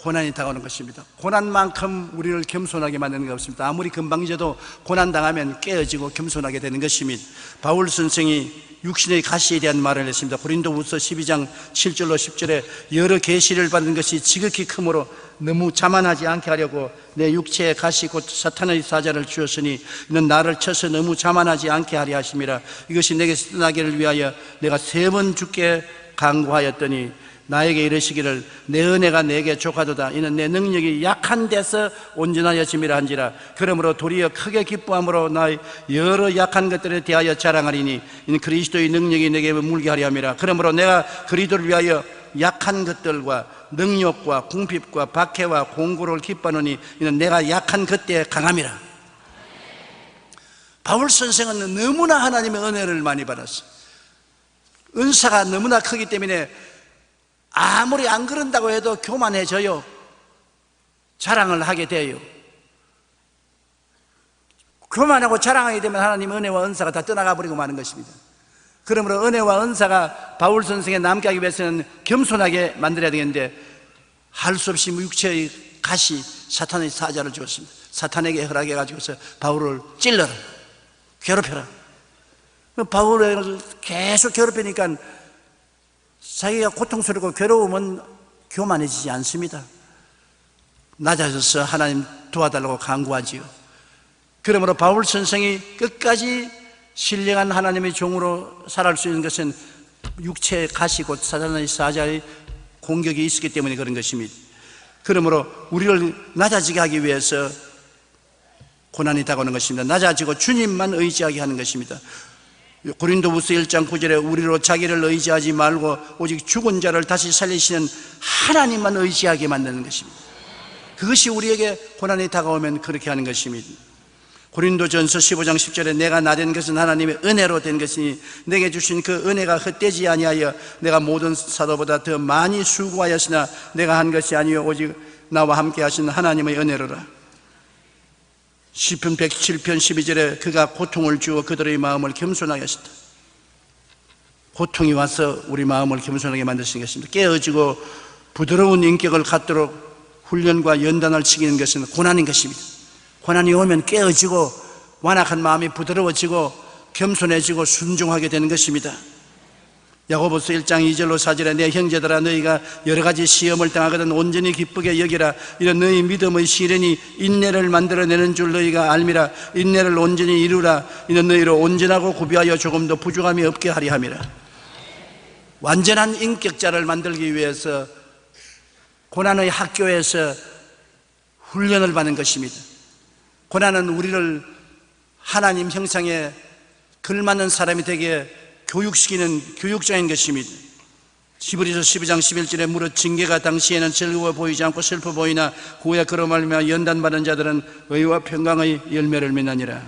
고난이 다가오는 것입니다. 고난만큼 우리를 겸손하게 만드는 게 없습니다. 아무리 금방져도 고난 당하면 깨어지고 겸손하게 되는 것입니다. 바울 선생이 육신의 가시에 대한 말을 했습니다. 고린도후서 12장 7절로 10절에 여러 계시를 받은 것이 지극히 크므로 너무 자만하지 않게 하려고 내 육체의 가시 곧 사탄의 사자를 주었으니 이는 나를 쳐서 너무 자만하지 않게 하려 하심이라. 이것이 내게서 떠나기를 위하여 내가 3번 주께 간구하였더니 나에게 이르시기를 내 은혜가 내게 족하도다. 이는 내 능력이 약한 데서 온전하여짐이라 한지라. 그러므로 도리어 크게 기뻐함으로 나의 여러 약한 것들에 대하여 자랑하리니 이는 그리스도의 능력이 내게 물게 하려 함이라. 그러므로 내가 그리스도를 위하여 약한 것들과 능력과 궁핍과 박해와 공고를 기뻐하노니 이는 내가 약한 그때에 강함이라. 바울 선생은 너무나 하나님의 은혜를 많이 받았어요. 은사가 너무나 크기 때문에 아무리 안 그런다고 해도 교만해져요. 자랑을 하게 돼요. 교만하고 자랑하게 되면 하나님의 은혜와 은사가 다 떠나가 버리고 마는 것입니다. 그러므로 은혜와 은사가 바울 선생의 남게 하기 위해서는 겸손하게 만들어야 되겠는데, 할 수 없이 육체의 가시, 사탄의 사자를 주었습니다. 사탄에게 허락해가지고서 바울을 찔러라, 괴롭혀라. 바울을 계속 괴롭히니까 자기가 고통스럽고 괴로우면 교만해지지 않습니다. 낮아져서 하나님 도와달라고 간구하지요. 그러므로 바울 선생이 끝까지 신령한 하나님의 종으로 살아갈 수 있는 것은 육체의 가시 곧 사탄의 사자의 공격이 있었기 때문에 그런 것입니다. 그러므로 우리를 낮아지게 하기 위해서 고난이 다가오는 것입니다. 낮아지고 주님만 의지하게 하는 것입니다. 고린도후서 1장 9절에 우리로 자기를 의지하지 말고 오직 죽은 자를 다시 살리시는 하나님만 의지하게 만드는 것입니다. 그것이 우리에게 고난이 다가오면 그렇게 하는 것입니다. 고린도전서 15장 10절에 내가 나된 것은 하나님의 은혜로 된 것이니 내게 주신 그 은혜가 헛되지 아니하여 내가 모든 사도보다 더 많이 수고하였으나 내가 한 것이 아니요 오직 나와 함께 하신 하나님의 은혜로라. 시편 107편 12절에 그가 고통을 주어 그들의 마음을 겸손하게 하셨다. 고통이 와서 우리 마음을 겸손하게 만드시는 것입니다. 깨어지고 부드러운 인격을 갖도록 훈련과 연단을 지키는 것은 고난인 것입니다. 고난이 오면 깨어지고 완악한 마음이 부드러워지고 겸손해지고 순종하게 되는 것입니다. 야고보서 1장 2절로 4절에 내 형제들아 너희가 여러 가지 시험을 당하거든 온전히 기쁘게 여기라. 이런 너희 믿음의 시련이 인내를 만들어내는 줄 너희가 알미라. 인내를 온전히 이루라. 이는 너희로 온전하고 구비하여 조금도 부족함이 없게 하리 함이라. 완전한 인격자를 만들기 위해서 고난의 학교에서 훈련을 받는 것입니다. 고난은 우리를 하나님 형상에 걸맞는 사람이 되게 교육시키는 교육장인 것입니다. 히브리서 12장 11절에 무릇 징계가 당시에는 즐거워 보이지 않고 슬퍼 보이나 후에 그로 말미암아 연단받은 자들은 의와 평강의 열매를 맺느니라.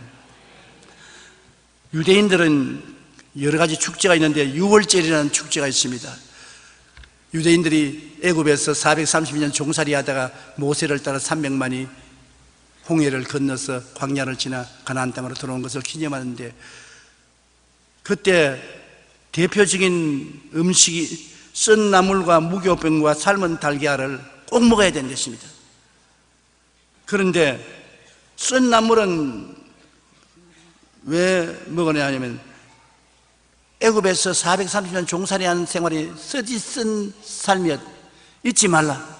유대인들은 여러 가지 축제가 있는데 유월절이라는 축제가 있습니다. 유대인들이 애굽에서 430년 종살이 하다가 모세를 따라 300만이 홍해를 건너서 광야를 지나 가나안 땅으로 들어온 것을 기념하는데, 그때 대표적인 음식이 쓴 나물과 무교병과 삶은 달걀을 꼭 먹어야 되는 것입니다. 그런데 쓴 나물은 왜 먹어야 하냐면 애굽에서 430년 종살이하는 생활이 쓰디쓴 삶이었. 잊지 말라.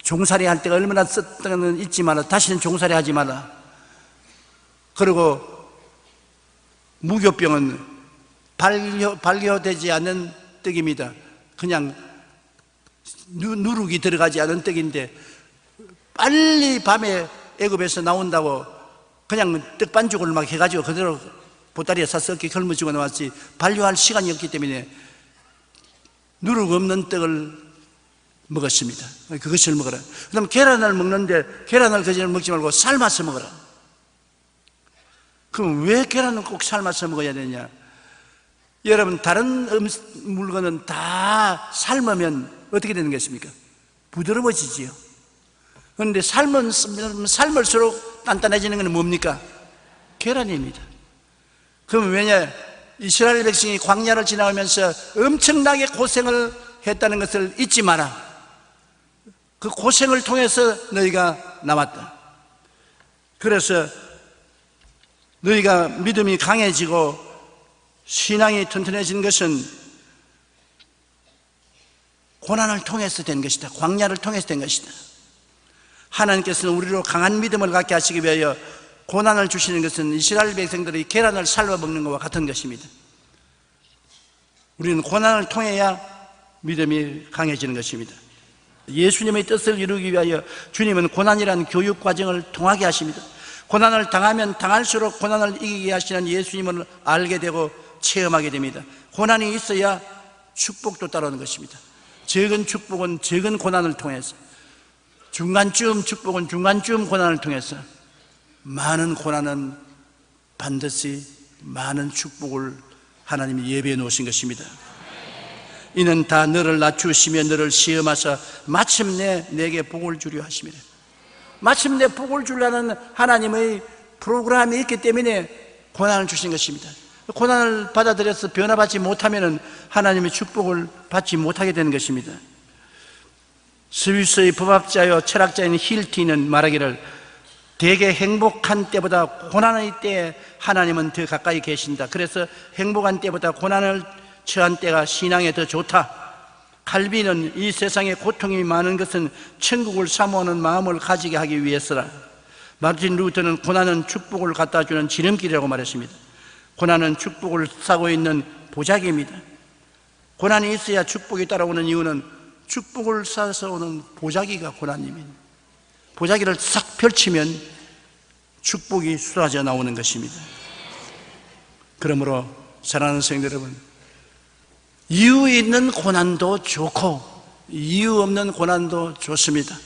종살이 할 때가 얼마나 썼다는 잊지 말라. 다시는 종살이 하지 말라. 그리고 무교병은 발효되지 않는 떡입니다. 그냥 누룩이 들어가지 않은 떡인데 빨리 밤에 애굽에서 나온다고 그냥 떡반죽을 막 해가지고 그대로 보따리에 싸서 이렇게 걸머쥐고 나왔지 발효할 시간이 없기 때문에 누룩 없는 떡을 먹었습니다. 그것을 먹어라. 그 다음 계란을 먹는데 계란을 그저 먹지 말고 삶아서 먹어라. 그럼 왜 계란은 꼭 삶아서 먹어야 되냐? 여러분, 다른 물건은 다 삶으면 어떻게 되는 것입니까? 부드러워지지요. 그런데 삶을수록 단단해지는 것은 뭡니까? 계란입니다. 그럼 왜냐? 이스라엘 백성이 광야를 지나오면서 엄청나게 고생을 했다는 것을 잊지 마라. 그 고생을 통해서 너희가 남았다. 그래서 너희가 믿음이 강해지고 신앙이 튼튼해진 것은 고난을 통해서 된 것이다. 광야를 통해서 된 것이다. 하나님께서는 우리로 강한 믿음을 갖게 하시기 위하여 고난을 주시는 것은 이스라엘 백성들이 계란을 삶아 먹는 것과 같은 것입니다. 우리는 고난을 통해야 믿음이 강해지는 것입니다. 예수님의 뜻을 이루기 위하여 주님은 고난이라는 교육 과정을 통하게 하십니다. 고난을 당하면 당할수록 고난을 이기게 하시는 예수님을 알게 되고 체험하게 됩니다. 고난이 있어야 축복도 따라오는 것입니다. 적은 축복은 적은 고난을 통해서, 중간쯤 축복은 중간쯤 고난을 통해서, 많은 고난은 반드시 많은 축복을 하나님이 예배해 놓으신 것입니다. 이는 다 너를 낮추시며 너를 시험하사 마침내 내게 복을 주려 하심이라. 마침내 복을 주려는 하나님의 프로그램이 있기 때문에 고난을 주신 것입니다. 고난을 받아들여서 변화받지 못하면 하나님의 축복을 받지 못하게 되는 것입니다. 스위스의 법학자요 철학자인 힐티는 말하기를 대개 행복한 때보다 고난의 때에 하나님은 더 가까이 계신다. 그래서 행복한 때보다 고난을 처한 때가 신앙에 더 좋다. 칼빈은 이 세상에 고통이 많은 것은 천국을 사모하는 마음을 가지게 하기 위해서라. 마르틴 루터는 고난은 축복을 갖다 주는 지름길이라고 말했습니다. 고난은 축복을 싸고 있는 보자기입니다. 고난이 있어야 축복이 따라오는 이유는 축복을 싸서 오는 보자기가 고난입니다. 보자기를 싹 펼치면 축복이 쏟아져 나오는 것입니다. 그러므로 사랑하는 성도 여러분, 이유 있는 고난도 좋고 이유 없는 고난도 좋습니다.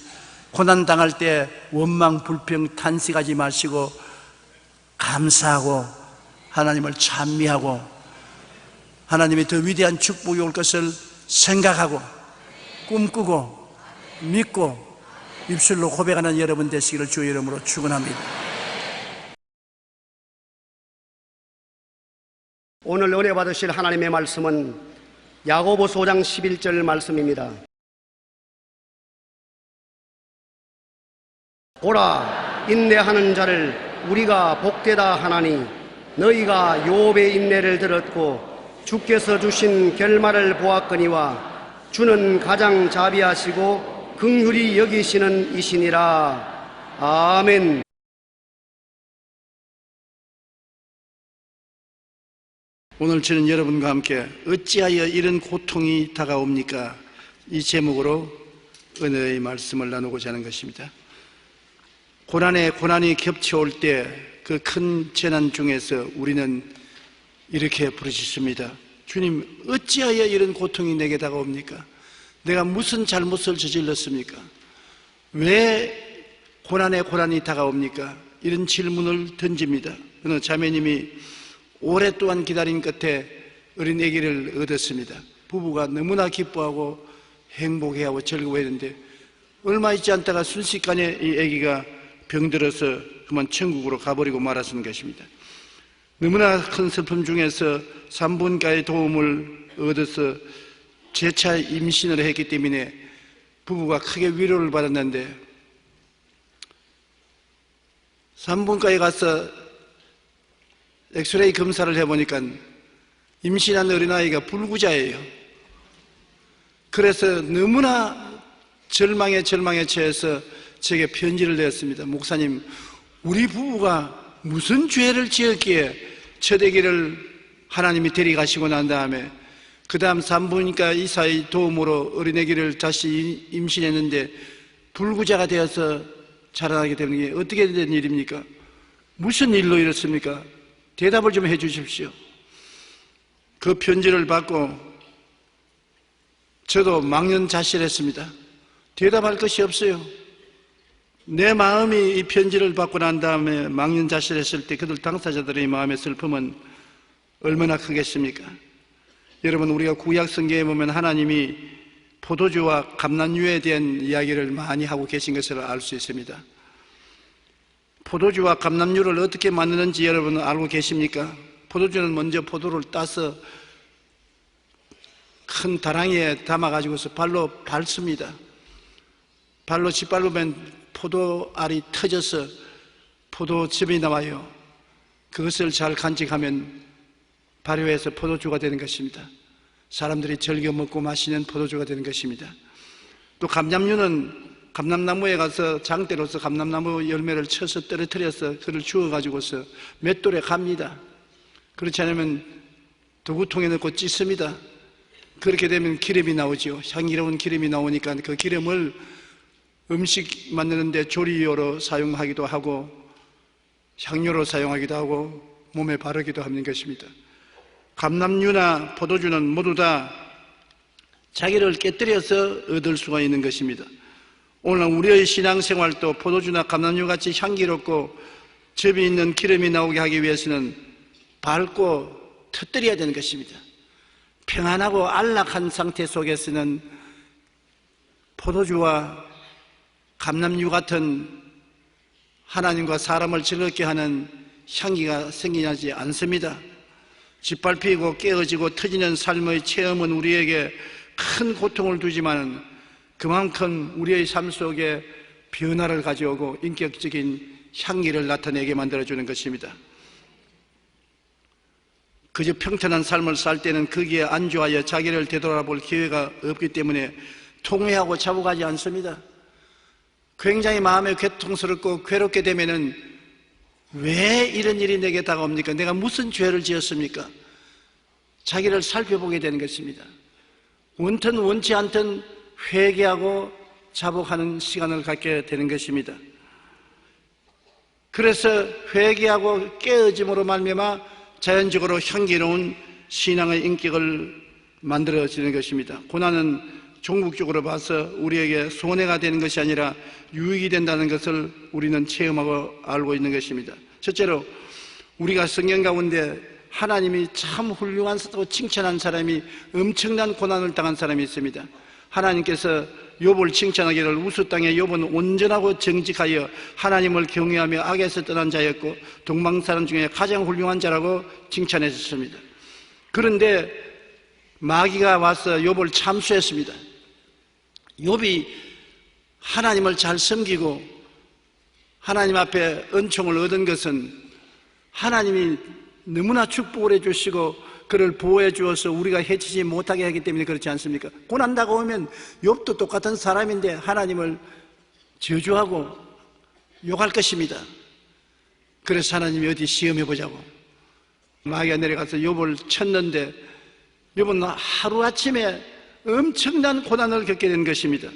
고난 당할 때 원망, 불평, 탄식하지 마시고 감사하고 하나님을 찬미하고 하나님의 더 위대한 축복이 올 것을 생각하고 꿈꾸고 믿고 입술로 고백하는 여러분 되시기를 주의 이름으로 축원합니다. 오늘 은혜 받으실 하나님의 말씀은 야고보서 5장 11절 말씀입니다. 보라, 인내하는 자를 우리가 복되다 하나니 너희가 욥의 인내를 들었고 주께서 주신 결말을 보았거니와 주는 가장 자비하시고 긍휼히 여기시는 이시니라. 아멘. 오늘 저는 여러분과 함께 어찌하여 이런 고통이 다가옵니까? 이 제목으로 은혜의 말씀을 나누고자 하는 것입니다. 고난에 고난이 겹쳐올 때 그 큰 재난 중에서 우리는 이렇게 부르짖습니다. 주님, 어찌하여 이런 고통이 내게 다가옵니까? 내가 무슨 잘못을 저질렀습니까? 왜 고난에 고난이 다가옵니까? 이런 질문을 던집니다. 어느 자매님이 오랫동안 기다린 끝에 어린 아기를 얻었습니다. 부부가 너무나 기뻐하고 행복해하고 즐거워했는데 얼마 있지 않다가 순식간에 이 아기가 병들어서 그만 천국으로 가버리고 말았던 것입니다. 너무나 큰 슬픔 중에서 산부인과의 도움을 얻어서 재차 임신을 했기 때문에 부부가 크게 위로를 받았는데 산부인과에 가서 엑스레이 검사를 해보니까 임신한 어린아이가 불구자예요. 그래서 너무나 절망에 처해서 제게 편지를 냈습니다. 목사님, 우리 부부가 무슨 죄를 지었기에 첫 아기를 하나님이 데려가시고 난 다음에 그 다음 산부인과 의사의 도움으로 어린아기를 다시 임신했는데 불구자가 되어서 자라나게 되는 게 어떻게 된 일입니까? 무슨 일로 이렇습니까? 대답을 좀 해 주십시오. 그 편지를 받고 저도 망연자실했습니다. 대답할 것이 없어요. 내 마음이 이 편지를 받고 난 다음에 망연자실했을 때 그들 당사자들의 마음의 슬픔은 얼마나 크겠습니까? 여러분, 우리가 구약 성경에 보면 하나님이 포도주와 감람유에 대한 이야기를 많이 하고 계신 것을 알 수 있습니다. 포도주와 감람유를 어떻게 만드는지 여러분 알고 계십니까? 포도주는 먼저 포도를 따서 큰 다랑이에 담아가지고서 발로 밟습니다. 발로 짓밟으면 포도알이 터져서 포도즙이 나와요. 그것을 잘 간직하면 발효해서 포도주가 되는 것입니다. 사람들이 즐겨 먹고 마시는 포도주가 되는 것입니다. 또 감람유는 감람나무에 가서 장대로서 감람나무 열매를 쳐서 떨어뜨려서 그를 주워가지고서 맷돌에 갑니다. 그렇지 않으면 도구통에 넣고 찢습니다. 그렇게 되면 기름이 나오죠. 향기로운 기름이 나오니까 그 기름을 음식 만드는데 조리요로 사용하기도 하고 향료로 사용하기도 하고 몸에 바르기도 하는 것입니다. 감람유나 포도주는 모두 다 자기를 깨뜨려서 얻을 수가 있는 것입니다. 오늘 우리의 신앙생활도 포도주나 감람유같이 향기롭고 즙이 있는 기름이 나오게 하기 위해서는 밟고 터뜨려야 되는 것입니다. 평안하고 안락한 상태 속에서는 포도주와 감람유 같은 하나님과 사람을 즐겁게 하는 향기가 생기지 않습니다. 짓밟히고 깨어지고 터지는 삶의 체험은 우리에게 큰 고통을 주지만 그만큼 우리의 삶 속에 변화를 가져오고 인격적인 향기를 나타내게 만들어주는 것입니다. 그저 평탄한 삶을 살 때는 거기에 안주하여 자기를 되돌아볼 기회가 없기 때문에 통회하고 자복하지 않습니다. 굉장히 마음이 괴통스럽고 괴롭게 되면은 왜 이런 일이 내게 다가옵니까? 내가 무슨 죄를 지었습니까? 자기를 살펴보게 되는 것입니다. 원튼 원치 않든 회개하고 자복하는 시간을 갖게 되는 것입니다. 그래서 회개하고 깨어짐으로 말미암아 자연적으로 향기로운 신앙의 인격을 만들어지는 것입니다. 고난은 종국적으로 봐서 우리에게 손해가 되는 것이 아니라 유익이 된다는 것을 우리는 체험하고 알고 있는 것입니다. 첫째로 우리가 성경 가운데 하나님이 참 훌륭하다고 칭찬한 사람이 엄청난 고난을 당한 사람이 있습니다. 하나님께서 욥을 칭찬하기를 우수 땅에 욥은 온전하고 정직하여 하나님을 경외하며 악에서 떠난 자였고 동방사람 중에 가장 훌륭한 자라고 칭찬했습니다. 그런데 마귀가 와서 욥을 참수했습니다. 욥이 하나님을 잘 섬기고 하나님 앞에 은총을 얻은 것은 하나님이 너무나 축복을 해주시고 그를 보호해 주어서 우리가 해치지 못하게 하기 때문에 그렇지 않습니까? 고난 다가오면 욥도 똑같은 사람인데 하나님을 저주하고 욕할 것입니다. 그래서 하나님이 어디 시험해 보자고 마귀가 내려가서 욥을 쳤는데 욥은 하루아침에 엄청난 고난을 겪게 된 것입니다.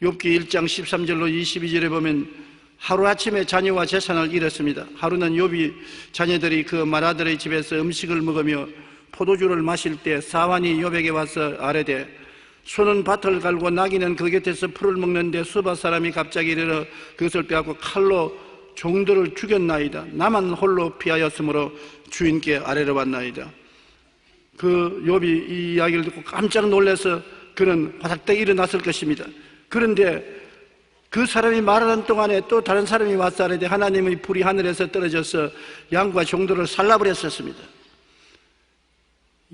욥기 1장 13절로 22절에 보면 하루아침에 자녀와 재산을 잃었습니다. 하루는 욥이 자녀들이 그 마라들의 집에서 음식을 먹으며 포도주를 마실 때 사환이 욥에게 와서 아뢰되 소는 밭을 갈고 나귀는 그 곁에서 풀을 먹는데 수바 사람이 갑자기 이르러 그것을 빼앗고 칼로 종들을 죽였나이다. 나만 홀로 피하였으므로 주인께 아뢰러 왔나이다. 그 욥이 이 이야기를 듣고 깜짝 놀라서 그는 화닥 일어났을 것입니다. 그런데 그 사람이 말하는 동안에 또 다른 사람이 와서 아뢰되 하나님의 불이 하늘에서 떨어져서 양과 종들을 살라버렸었습니다.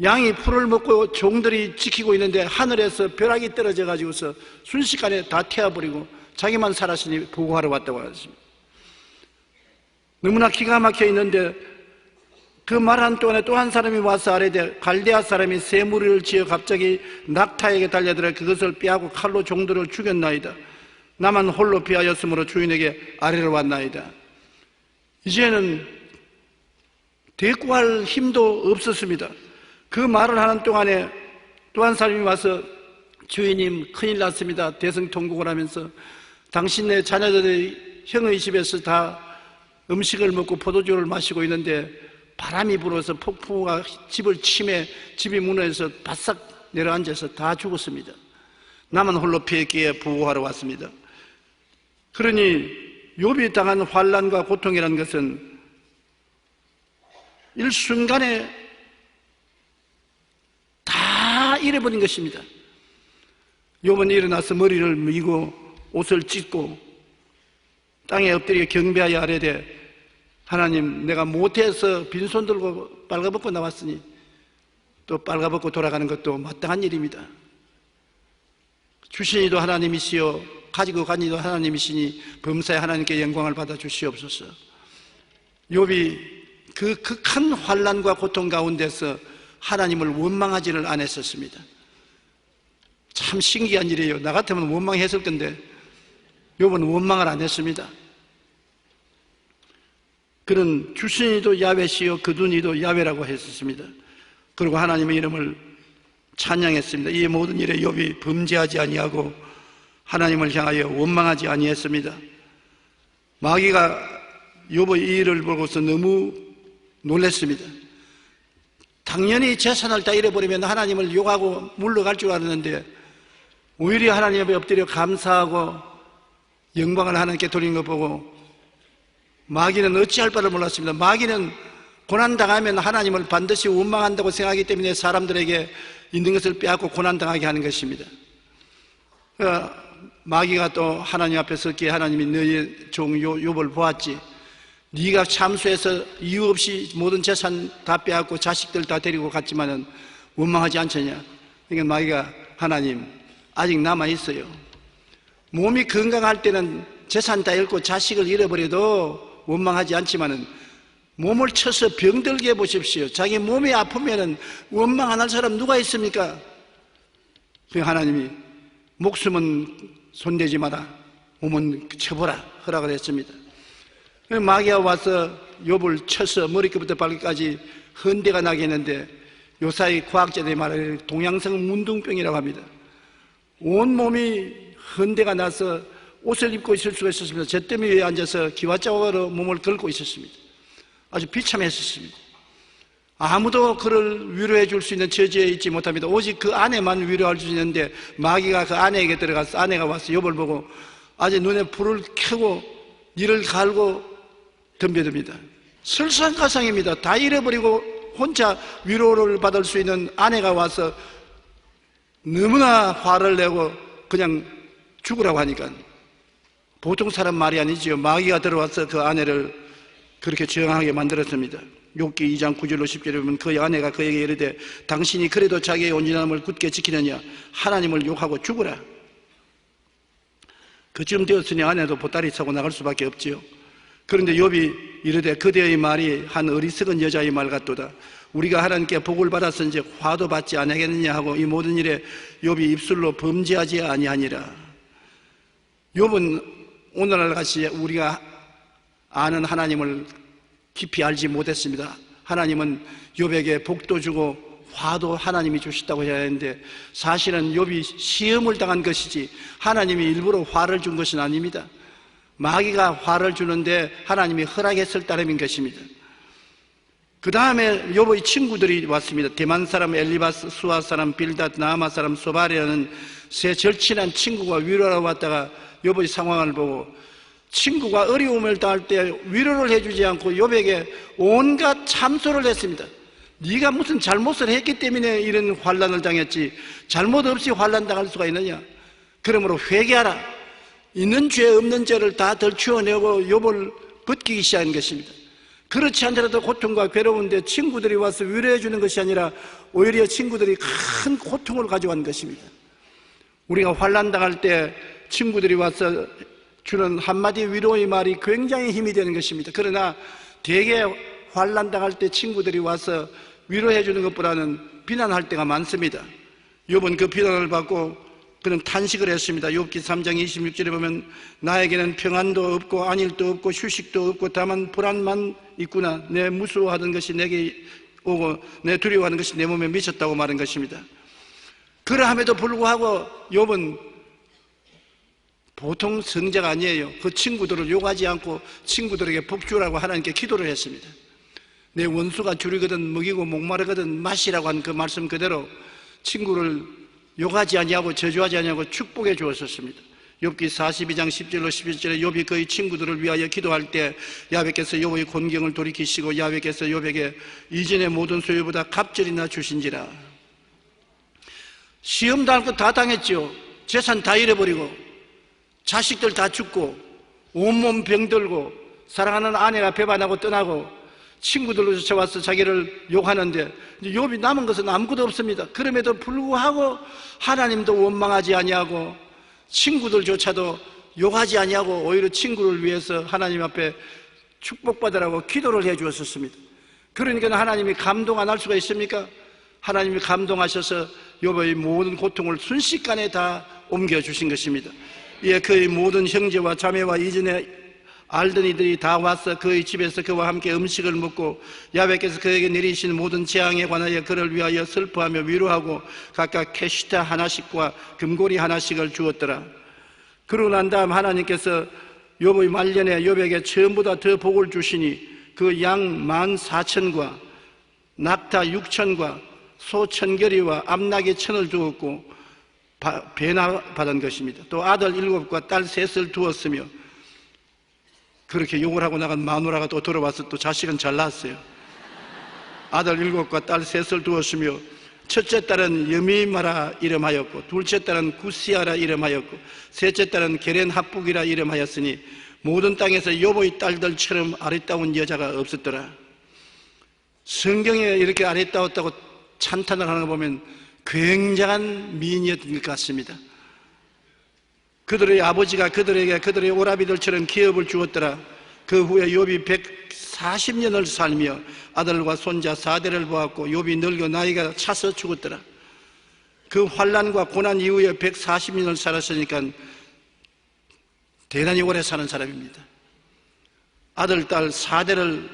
양이 풀을 먹고 종들이 지키고 있는데 하늘에서 벼락이 떨어져 가지고서 순식간에 다 태워버리고 자기만 살았으니 보고하러 왔다고 하셨습니다. 너무나 기가 막혀 있는데 그 말하는 동안에 또 한 사람이 와서 아뢰되 갈대아 사람이 새 무리를 지어 갑자기 낙타에게 달려들어 그것을 빼앗고 칼로 종들을 죽였나이다. 나만 홀로 피하였으므로 주인에게 아뢰러 왔나이다. 이제는 대꾸할 힘도 없었습니다. 그 말을 하는 동안에 또 한 사람이 와서 주인님 큰일 났습니다. 대성통곡을 하면서 당신네 자녀들의 형의 집에서 다 음식을 먹고 포도주를 마시고 있는데 바람이 불어서 폭풍우가 집을 침해 집이 무너져서 바싹 내려앉아서 다 죽었습니다. 나만 홀로 피했기에 부호하러 왔습니다. 그러니 욥이 당한 환난과 고통이라는 것은 일순간에 다 잃어버린 것입니다. 욥은 일어나서 머리를 밀고 옷을 찢고 땅에 엎드려 경배하여 아뢰되 하나님 내가 못해서 빈손 들고 빨가벗고 나왔으니 또 빨가벗고 돌아가는 것도 마땅한 일입니다. 주신 이도 하나님이시요 가지고 간 이도 하나님이시니 범사에 하나님께 영광을 받아 주시옵소서. 욥이 그 극한 환난과 고통 가운데서 하나님을 원망하지를 않았었습니다. 참 신기한 일이에요. 나 같으면 원망했을 건데 욥은 원망을 안 했습니다. 그는 주신 이도 야훼시요 거둔 이도 야훼라고 했었습니다. 그리고 하나님의 이름을 찬양했습니다. 이 모든 일에 욥이 범죄하지 아니하고 하나님을 향하여 원망하지 아니했습니다. 마귀가 욥의 이 일을 보고서 너무 놀랐습니다. 당연히 재산을 다 잃어버리면 하나님을 욕하고 물러갈 줄 알았는데 오히려 하나님 앞에 엎드려 감사하고 영광을 하나님께 돌린 것 보고 마귀는 어찌할 바를 몰랐습니다. 마귀는 고난당하면 하나님을 반드시 원망한다고 생각하기 때문에 사람들에게 있는 것을 빼앗고 고난당하게 하는 것입니다. 마귀가 또 하나님 앞에 섰기에 하나님이 너희의 종 욥을 보았지. 네가 참수해서 이유 없이 모든 재산 다 빼앗고 자식들 다 데리고 갔지만은 원망하지 않느냐. 그러니까 마귀가 하나님 아직 남아있어요. 몸이 건강할 때는 재산 다 잃고 자식을 잃어버려도 원망하지 않지만은 몸을 쳐서 병들게 해보십시오. 자기 몸이 아프면은 원망 안 할 사람 누가 있습니까? 그 하나님이 목숨은 손대지 마라, 몸은 쳐보라 허락을 했습니다. 마귀가 와서 욥을 쳐서 머리끝부터 발끝까지 헌대가 나게 했는데 요사이 과학자들이 말하는 동양성 문둥병이라고 합니다. 온몸이 헌대가 나서 옷을 입고 있을 수가 있었습니다. 잿더미 위에 앉아서 기와자국으로 몸을 긁고 있었습니다. 아주 비참했었습니다. 아무도 그를 위로해 줄 수 있는 처지에 있지 못합니다. 오직 그 아내만 위로할 수 있는데 마귀가 그 아내에게 들어가서 아내가 와서 욥을 보고 아주 눈에 불을 켜고 이를 갈고 덤벼듭니다. 설상가상입니다. 다 잃어버리고 혼자 위로를 받을 수 있는 아내가 와서 너무나 화를 내고 그냥 죽으라고 하니까 보통 사람 말이 아니지요. 마귀가 들어와서 그 아내를 그렇게 저항하게 만들었습니다. 욥기 2장 9절로 10절에 보면 그 아내가 그에게 이르되 당신이 그래도 자기의 온전함을 굳게 지키느냐 하나님을 욕하고 죽으라. 그쯤 되었으니 아내도 보따리 차고 나갈 수밖에 없지요. 그런데 욥이 이르되 그대의 말이 한 어리석은 여자의 말 같도다. 우리가 하나님께 복을 받았은지 화도 받지 아니하겠느냐 하고 이 모든 일에 욥이 입술로 범죄하지 아니하니라. 욥은 오늘날 같이 우리가 아는 하나님을 깊이 알지 못했습니다. 하나님은 욥에게 복도 주고 화도 하나님이 주셨다고 해야 하는데 사실은 욥이 시험을 당한 것이지 하나님이 일부러 화를 준 것은 아닙니다. 마귀가 화를 주는데 하나님이 허락했을 따름인 것입니다. 그 다음에 욥의 친구들이 왔습니다. 대만 사람 엘리바스, 수아 사람 빌닷, 나아마 사람 소발이라는 세 절친한 친구가 위로하러 왔다가 욥의 상황을 보고 친구가 어려움을 당할 때 위로를 해주지 않고 욥에게 온갖 참소를 했습니다. 네가 무슨 잘못을 했기 때문에 이런 환난을 당했지 잘못 없이 환난 당할 수가 있느냐. 그러므로 회개하라. 있는 죄 없는 죄를 다 덜치워내고 욥을 벗기기 시작한 것입니다. 그렇지 않더라도 고통과 괴로운데 친구들이 와서 위로해 주는 것이 아니라 오히려 친구들이 큰 고통을 가져간 것입니다. 우리가 환난 당할 때 친구들이 와서 주는 한마디 위로의 말이 굉장히 힘이 되는 것입니다. 그러나 대개 환난 당할 때 친구들이 와서 위로해 주는 것보다는 비난할 때가 많습니다. 욥은 그 비난을 받고 그는 탄식을 했습니다. 욥기 3장 26절에 보면 나에게는 평안도 없고 안일도 없고 휴식도 없고 다만 불안만 있구나. 내 무서워하던 것이 내게 오고 내 두려워하는 것이 내 몸에 미쳤다고 말한 것입니다. 그러함에도 불구하고 욥은 보통 성자가 아니에요. 그 친구들을 욕하지 않고 친구들에게 복주라고 하나님께 기도를 했습니다. 내 원수가 줄이거든 먹이고 목마르거든 마시라고 한 그 말씀 그대로 친구를 욕하지 아니하고 저주하지 아니하고 축복해 주었었습니다. 욥기 42장 10절로 11절에 욥이 그의 친구들을 위하여 기도할 때 야훼께서 욥의 곤경을 돌이키시고 야훼께서 욥에게 이전의 모든 소유보다 갑절이나 주신지라. 시험 당할 것 다 당했죠. 재산 다 잃어버리고 자식들 다 죽고 온몸 병들고 사랑하는 아내가 배반하고 떠나고 친구들로 쫓아와서 자기를 욕하는데 욥이 남은 것은 아무것도 없습니다. 그럼에도 불구하고 하나님도 원망하지 아니하고 친구들조차도 욕하지 아니하고 오히려 친구를 위해서 하나님 앞에 축복받으라고 기도를 해 주었습니다. 그러니까 하나님이 감동 안 할 수가 있습니까? 하나님이 감동하셔서 욥의 모든 고통을 순식간에 다 옮겨주신 것입니다. 예, 그의 모든 형제와 자매와 이전에 알던 이들이 다 와서 그의 집에서 그와 함께 음식을 먹고 야훼께서 그에게 내리신 모든 재앙에 관하여 그를 위하여 슬퍼하며 위로하고 각각 캐시타 하나씩과 금고리 하나씩을 주었더라. 그러고 난 다음 하나님께서 욥의 말년에 욥에게 처음보다 더 복을 주시니 그 양 14,000과 낙타 6,000과 소 1,000결이와 암나귀 1,000을 주었고 배나 받은 것입니다. 또 아들 7과 딸 3을 두었으며 그렇게 욕을 하고 나간 마누라가 또 들어와서 또 자식은 잘 낳았어요. 아들 7과 딸 3을 두었으며 첫째 딸은 여미마라 이름하였고 둘째 딸은 구시아라 이름하였고 셋째 딸은 게렌 합북이라 이름하였으니 모든 땅에서 욥의 딸들처럼 아리따운 여자가 없었더라. 성경에 이렇게 아리따웠다고 찬탄을 하는 거 보면 굉장한 미인이었던 것 같습니다. 그들의 아버지가 그들에게 그들의 오라비들처럼 기업을 주었더라. 그 후에 욥이 140년을 살며 아들과 손자 4대를 보았고 욥이 늙어 나이가 차서 죽었더라. 그 환난과 고난 이후에 140년을 살았으니까 대단히 오래 사는 사람입니다. 아들, 딸 4대를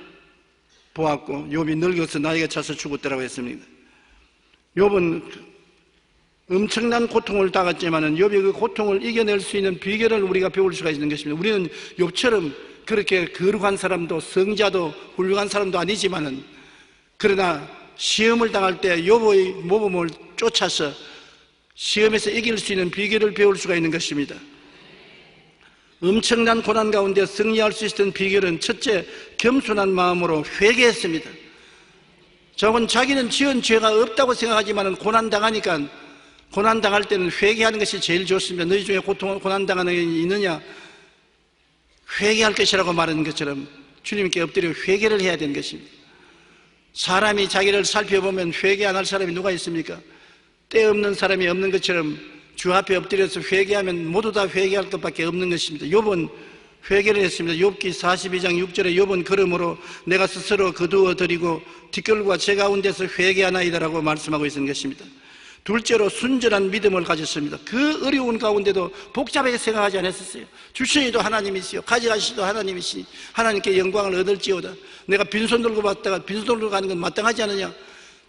보았고 욥이 늙어서 나이가 차서 죽었더라고 했습니다. 욥은 엄청난 고통을 당했지만 욥이 그 고통을 이겨낼 수 있는 비결을 우리가 배울 수가 있는 것입니다. 우리는 욥처럼 그렇게 거룩한 사람도 성자도 훌륭한 사람도 아니지만은 그러나 시험을 당할 때 욥의 모범을 쫓아서 시험에서 이길 수 있는 비결을 배울 수가 있는 것입니다. 엄청난 고난 가운데 승리할 수 있었던 비결은 첫째, 겸손한 마음으로 회개했습니다. 저건 자기는 지은 죄가 없다고 생각하지만 고난당하니까 고난당할 때는 회개하는 것이 제일 좋습니다. 너희 중에 고난당하는 게 있느냐? 회개할 것이라고 말하는 것처럼 주님께 엎드려 회개를 해야 되는 것입니다. 사람이 자기를 살펴보면 회개 안 할 사람이 누가 있습니까? 때 없는 사람이 없는 것처럼 주 앞에 엎드려서 회개하면 모두 다 회개할 것밖에 없는 것입니다. 욥은 회개를 했습니다. 욥기 42장 6절에 욥은 그러므로 내가 스스로 거두어 드리고 뒷걸과 제 가운데서 회개하나이다라고 말씀하고 있는 것입니다. 둘째로 순전한 믿음을 가졌습니다. 그 어려운 가운데도 복잡하게 생각하지 않았었어요. 주시니도 하나님이시요 가져가시도 하나님이시니 하나님께 영광을 얻을지어다. 내가 빈손 들고 왔다가 빈손 들고 가는 건 마땅하지 않느냐.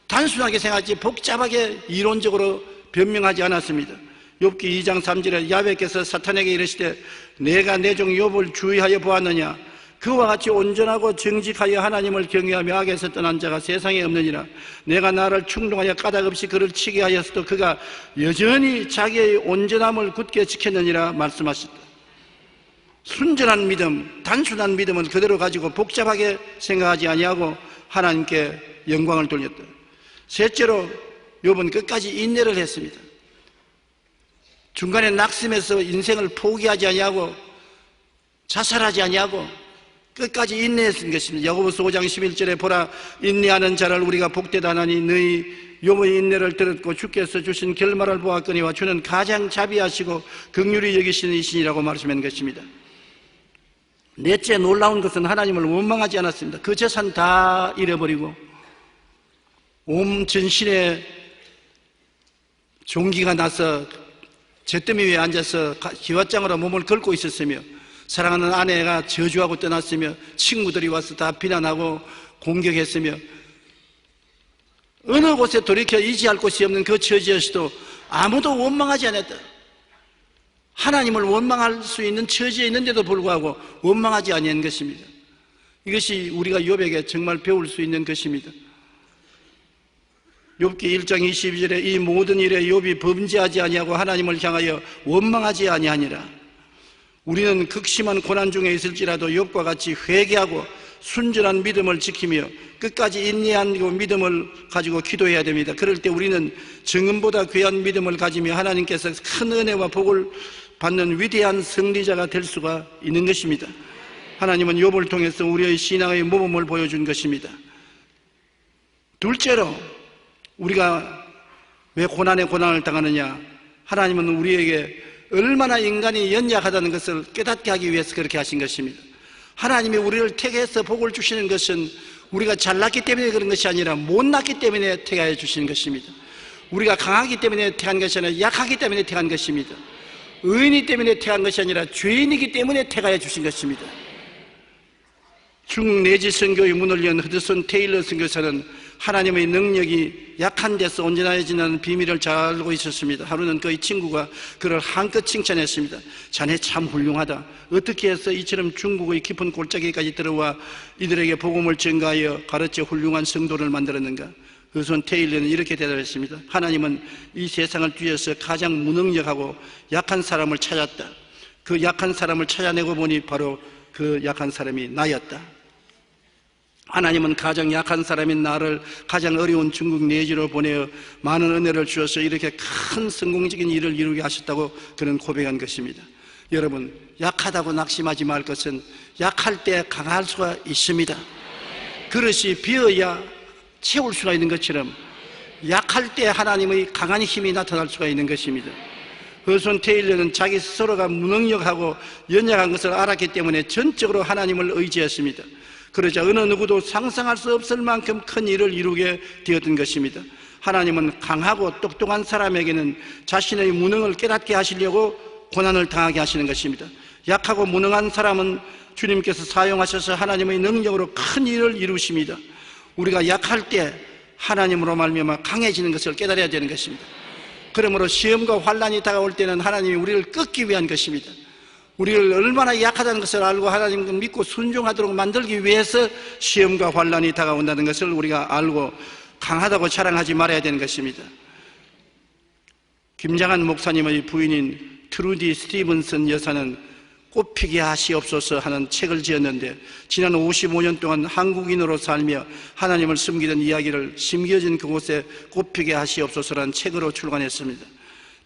단순하게 생각하지 복잡하게 이론적으로 변명하지 않았습니다. 욥기 2장 3절에 야훼께서 사탄에게 이르시되 내가 내 종 욥을 주의하여 보았느냐. 그와 같이 온전하고 정직하여 하나님을 경외하며 악에서 떠난 자가 세상에 없느니라. 내가 나를 충동하여 까닭없이 그를 치게 하였어도 그가 여전히 자기의 온전함을 굳게 지켰느니라 말씀하셨다. 순전한 믿음, 단순한 믿음은 그대로 가지고 복잡하게 생각하지 아니하고 하나님께 영광을 돌렸다. 셋째로 욥은 끝까지 인내를 했습니다. 중간에 낙심해서 인생을 포기하지 아니하고 자살하지 아니하고 끝까지 인내했던 것입니다. 야고보서 5장 11절에 보라 인내하는 자를 우리가 복되다 하나니 너희 욥의 인내를 들었고 주께서 주신 결말을 보았거니와 주는 가장 자비하시고 긍휼히 여기시는 이신이라고 말씀한 것입니다. 넷째 놀라운 것은 하나님을 원망하지 않았습니다. 그 재산 다 잃어버리고 온 전신에 종기가 나서 잿더미 위에 앉아서 기왓장으로 몸을 긁고 있었으며 사랑하는 아내가 저주하고 떠났으며 친구들이 와서 다 비난하고 공격했으며 어느 곳에 돌이켜 의지할 곳이 없는 그 처지였어도 아무도 원망하지 않았다. 하나님을 원망할 수 있는 처지에 있는데도 불구하고 원망하지 아니한 것입니다. 이것이 우리가 욥에게 정말 배울 수 있는 것입니다. 욥기 1장 22절에 이 모든 일에 욥이 범죄하지 아니하고 하나님을 향하여 원망하지 아니하니라. 우리는 극심한 고난 중에 있을지라도 욥과 같이 회개하고 순전한 믿음을 지키며 끝까지 인내한 믿음을 가지고 기도해야 됩니다. 그럴 때 우리는 정금보다 귀한 믿음을 가지며 하나님께서 큰 은혜와 복을 받는 위대한 승리자가 될 수가 있는 것입니다. 하나님은 욥을 통해서 우리의 신앙의 모범을 보여준 것입니다. 둘째로 우리가 왜 고난에 고난을 당하느냐? 하나님은 우리에게 얼마나 인간이 연약하다는 것을 깨닫게 하기 위해서 그렇게 하신 것입니다. 하나님이 우리를 택해서 복을 주시는 것은 우리가 잘났기 때문에 그런 것이 아니라 못났기 때문에 택하여 주시는 것입니다. 우리가 강하기 때문에 택한 것이 아니라 약하기 때문에 택한 것입니다. 의인이 때문에 택한 것이 아니라 죄인이기 때문에 택하여 주신 것입니다. 중국 내지 선교의 문을 연 허드슨 테일러 선교사는 하나님의 능력이 약한 데서 온전해지는 비밀을 잘 알고 있었습니다. 하루는 그의 친구가 그를 한껏 칭찬했습니다. 자네 참 훌륭하다. 어떻게 해서 이처럼 중국의 깊은 골짜기까지 들어와 이들에게 복음을 전가하여 가르쳐 훌륭한 성도를 만들었는가? 허드슨 테일러는 이렇게 대답했습니다. 하나님은 이 세상을 뒤에서 가장 무능력하고 약한 사람을 찾았다. 그 약한 사람을 찾아내고 보니 바로 그 약한 사람이 나였다. 하나님은 가장 약한 사람인 나를 가장 어려운 중국 내지로 보내어 많은 은혜를 주어서 이렇게 큰 성공적인 일을 이루게 하셨다고 그는 고백한 것입니다. 여러분, 약하다고 낙심하지 말 것은 약할 때 강할 수가 있습니다. 그릇이 비어야 채울 수가 있는 것처럼 약할 때 하나님의 강한 힘이 나타날 수가 있는 것입니다. 허손 테일러는 자기 스스로가 무능력하고 연약한 것을 알았기 때문에 전적으로 하나님을 의지했습니다. 그러자 어느 누구도 상상할 수 없을 만큼 큰 일을 이루게 되었던 것입니다. 하나님은 강하고 똑똑한 사람에게는 자신의 무능을 깨닫게 하시려고 고난을 당하게 하시는 것입니다. 약하고 무능한 사람은 주님께서 사용하셔서 하나님의 능력으로 큰 일을 이루십니다. 우리가 약할 때 하나님으로 말미암아 강해지는 것을 깨달아야 되는 것입니다. 그러므로 시험과 환난이 다가올 때는 하나님이 우리를 꺾기 위한 것입니다. 우리를 얼마나 약하다는 것을 알고 하나님을 믿고 순종하도록 만들기 위해서 시험과 환난이 다가온다는 것을 우리가 알고 강하다고 자랑하지 말아야 되는 것입니다. 김장한 목사님의 부인인 트루디 스티븐슨 여사는 꽃피게 하시옵소서 하는 책을 지었는데 지난 55년 동안 한국인으로 살며 하나님을 숨기던 이야기를 심겨진 그곳에 꽃피게 하시옵소서라는 책으로 출간했습니다.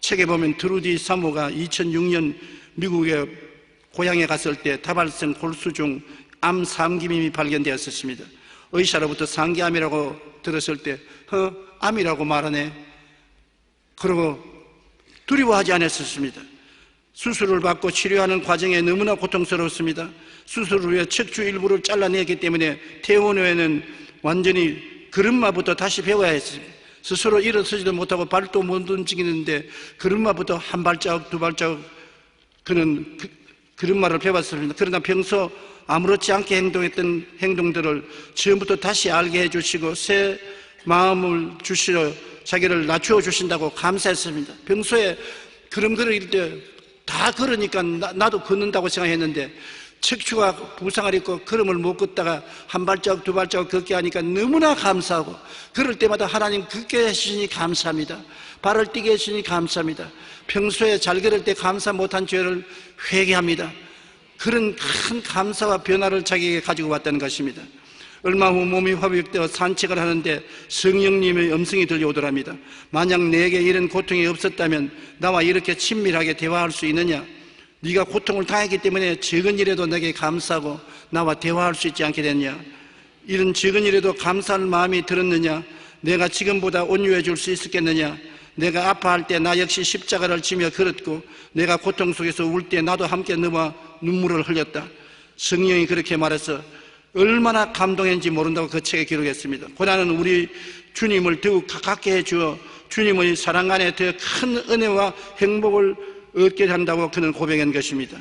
책에 보면 트루디 사모가 2006년 미국의 고향에 갔을 때 다발성 골수 중 암 상기임이 발견되었습니다. 의사로부터 상기암이라고 들었을 때 암이라고 말하네. 그러고 두려워하지 않았었습니다. 수술을 받고 치료하는 과정에 너무나 고통스러웠습니다. 수술 후에 척추 일부를 잘라냈기 때문에 퇴원 후에는 완전히 걸음마부터 다시 배워야 했습니다. 스스로 일어서지도 못하고 발도 못 움직이는데 걸음마부터 한 발자국 두 발자국 그는 걸음마를 배웠습니다. 그러나 평소 아무렇지 않게 행동했던 행동들을 처음부터 다시 알게 해주시고 새 마음을 주시러 자기를 낮추어 주신다고 감사했습니다. 평소에 걸음걸을 때 다 걸으니까 나도 걷는다고 생각했는데 척추가 부상을 입고 걸음을 못 걷다가 한 발자국 두 발자국 걷게 하니까 너무나 감사하고 그럴 때마다 하나님 걷게 해주시니 감사합니다. 발을 뛰게 해주시니 감사합니다. 평소에 잘 걸을 때 감사 못한 죄를 회개합니다. 그런 큰 감사와 변화를 자기에게 가지고 왔다는 것입니다. 얼마 후 몸이 회복되어 산책을 하는데 성령님의 음성이 들려오더랍니다. 만약 내게 이런 고통이 없었다면 나와 이렇게 친밀하게 대화할 수 있느냐? 네가 고통을 당했기 때문에 적은 일에도 내게 감사하고 나와 대화할 수 있지 않게 됐냐? 이런 적은 일에도 감사할 마음이 들었느냐? 내가 지금보다 온유해 줄 수 있었겠느냐? 내가 아파할 때 나 역시 십자가를 지며 걸었고 내가 고통 속에서 울 때 나도 함께 너와 눈물을 흘렸다. 성령이 그렇게 말해서 얼마나 감동했는지 모른다고 그 책에 기록했습니다. 고난은 우리 주님을 더욱 가깝게 해주어 주님의 사랑 안에 더 큰 은혜와 행복을 얻게 한다고 그는 고백한 것입니다.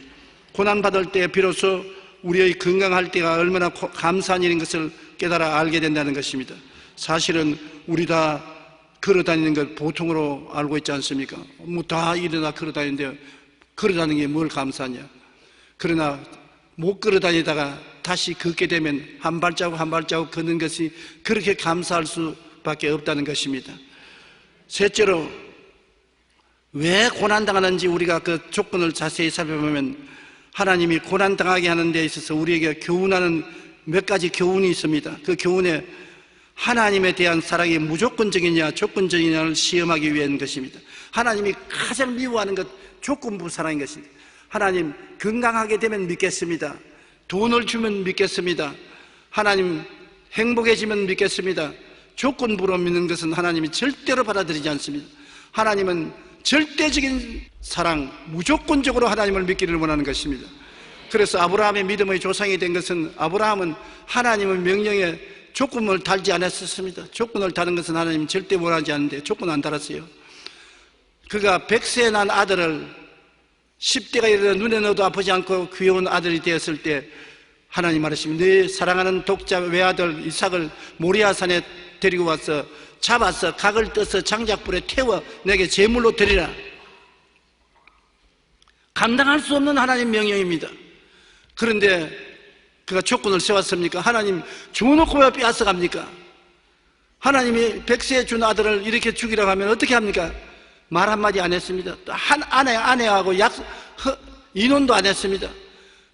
고난받을 때 비로소 우리의 건강할 때가 얼마나 감사한 일인 것을 깨달아 알게 된다는 것입니다. 사실은 우리 다 걸어다니는 걸 보통으로 알고 있지 않습니까? 뭐 다 일어나 걸어다니는데 걸어다니는 게 뭘 감사하냐? 그러나 못 걸어다니다가 다시 걷게 되면 한 발자국 한 발자국 걷는 것이 그렇게 감사할 수밖에 없다는 것입니다. 셋째로 왜 고난당하는지 우리가 그 조건을 자세히 살펴보면 하나님이 고난당하게 하는 데 있어서 우리에게 교훈하는 몇 가지 교훈이 있습니다. 그 교훈에 하나님에 대한 사랑이 무조건적이냐 조건적이냐를 시험하기 위한 것입니다. 하나님이 가장 미워하는 것 조건부 사랑인 것입니다. 하나님 건강하게 되면 믿겠습니다. 돈을 주면 믿겠습니다. 하나님 행복해지면 믿겠습니다. 조건부로 믿는 것은 하나님이 절대로 받아들이지 않습니다. 하나님은 절대적인 사랑, 무조건적으로 하나님을 믿기를 원하는 것입니다. 그래서 아브라함의 믿음의 조상이 된 것은 아브라함은 하나님의 명령에 조건을 달지 않았었습니다. 조건을 다른 것은 하나님 절대 원하지 않는데 조건 안 달았어요. 그가 100세에 난 아들을 10대가 이르러 눈에 넣어도 아프지 않고 귀여운 아들이 되었을 때 하나님 말하십니다. 네 사랑하는 독자 외아들 이삭을 모리아산에 데리고 와서 잡아서 각을 떠서 장작불에 태워 내게 제물로 드리라. 감당할 수 없는 하나님 명령입니다. 그런데 그가 조건을 세웠습니까? 하나님 줘놓고 왜 빼앗아 갑니까? 하나님이 100세에 준 아들을 이렇게 죽이라고 하면 어떻게 합니까? 말 한마디 안 했습니다. 한 아내하고 인원도 안 했습니다.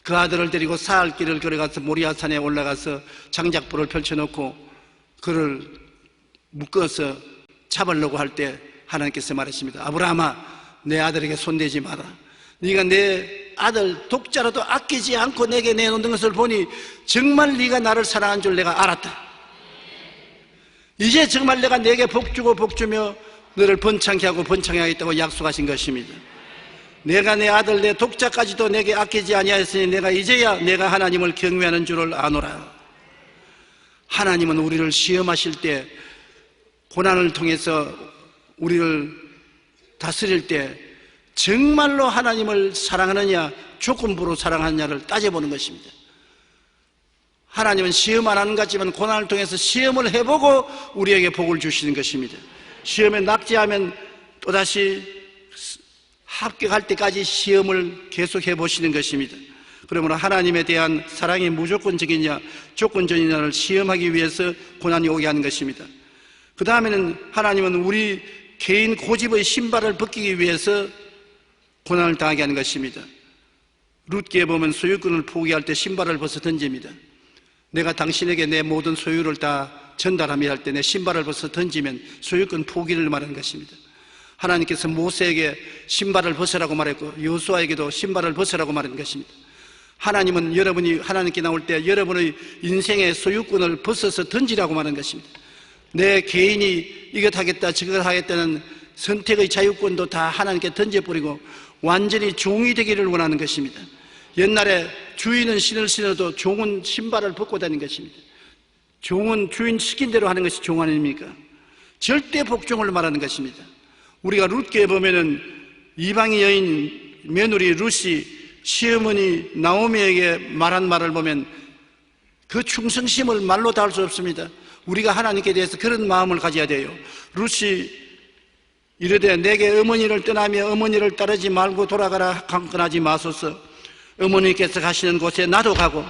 그 아들을 데리고 사흘 길을 걸어가서 모리아산에 올라가서 장작불을 펼쳐놓고 그를 묶어서 잡으려고 할 때 하나님께서 말했습니다. 아브라함아, 내 아들에게 손대지 마라. 네가 내 아들 독자라도 아끼지 않고 내게 내놓는 것을 보니 정말 네가 나를 사랑한 줄 내가 알았다. 이제 정말 내가 내게 복주고 복주며 너를 번창케 하고 번창케 하겠다고 약속하신 것입니다. 내가 내 아들 내 독자까지도 내게 아끼지 아니하였으니 내가 이제야 내가 하나님을 경외하는 줄을 아노라. 하나님은 우리를 시험하실 때, 고난을 통해서 우리를 다스릴 때 정말로 하나님을 사랑하느냐 조건부로 사랑하느냐를 따져보는 것입니다. 하나님은 시험 안 하는 것 같지만 고난을 통해서 시험을 해보고 우리에게 복을 주시는 것입니다. 시험에 낙제하면 또다시 합격할 때까지 시험을 계속 해보시는 것입니다. 그러므로 하나님에 대한 사랑이 무조건적이냐 조건적이냐를 시험하기 위해서 고난이 오게 하는 것입니다. 그 다음에는 하나님은 우리 개인 고집의 신발을 벗기기 위해서 고난을 당하게 하는 것입니다. 룻기에 보면 소유권을 포기할 때 신발을 벗어 던집니다. 내가 당신에게 내 모든 소유를 다 전달하며 할 때 내 신발을 벗어 던지면 소유권 포기를 말하는 것입니다. 하나님께서 모세에게 신발을 벗으라고 말했고 여호수아에게도 신발을 벗으라고 말하는 것입니다. 하나님은 여러분이 하나님께 나올 때 여러분의 인생의 소유권을 벗어서 던지라고 말하는 것입니다. 내 개인이 이것 하겠다 저것 하겠다는 선택의 자유권도 다 하나님께 던져버리고 완전히 종이 되기를 원하는 것입니다. 옛날에 주인은 신을 신어도 종은 신발을 벗고 다니는 것입니다. 종은 주인 시킨 대로 하는 것이 종 아닙니까? 절대 복종을 말하는 것입니다. 우리가 룻기에 보면은 이방인 여인 며느리 룻이 시어머니 나오미에게 말한 말을 보면 그 충성심을 말로 다 할 수 없습니다. 우리가 하나님께 대해서 그런 마음을 가져야 돼요. 룻이 이르되 내게 어머니를 떠나며 어머니를 따르지 말고 돌아가라 강권하지 마소서. 어머니께서 가시는 곳에 나도 가고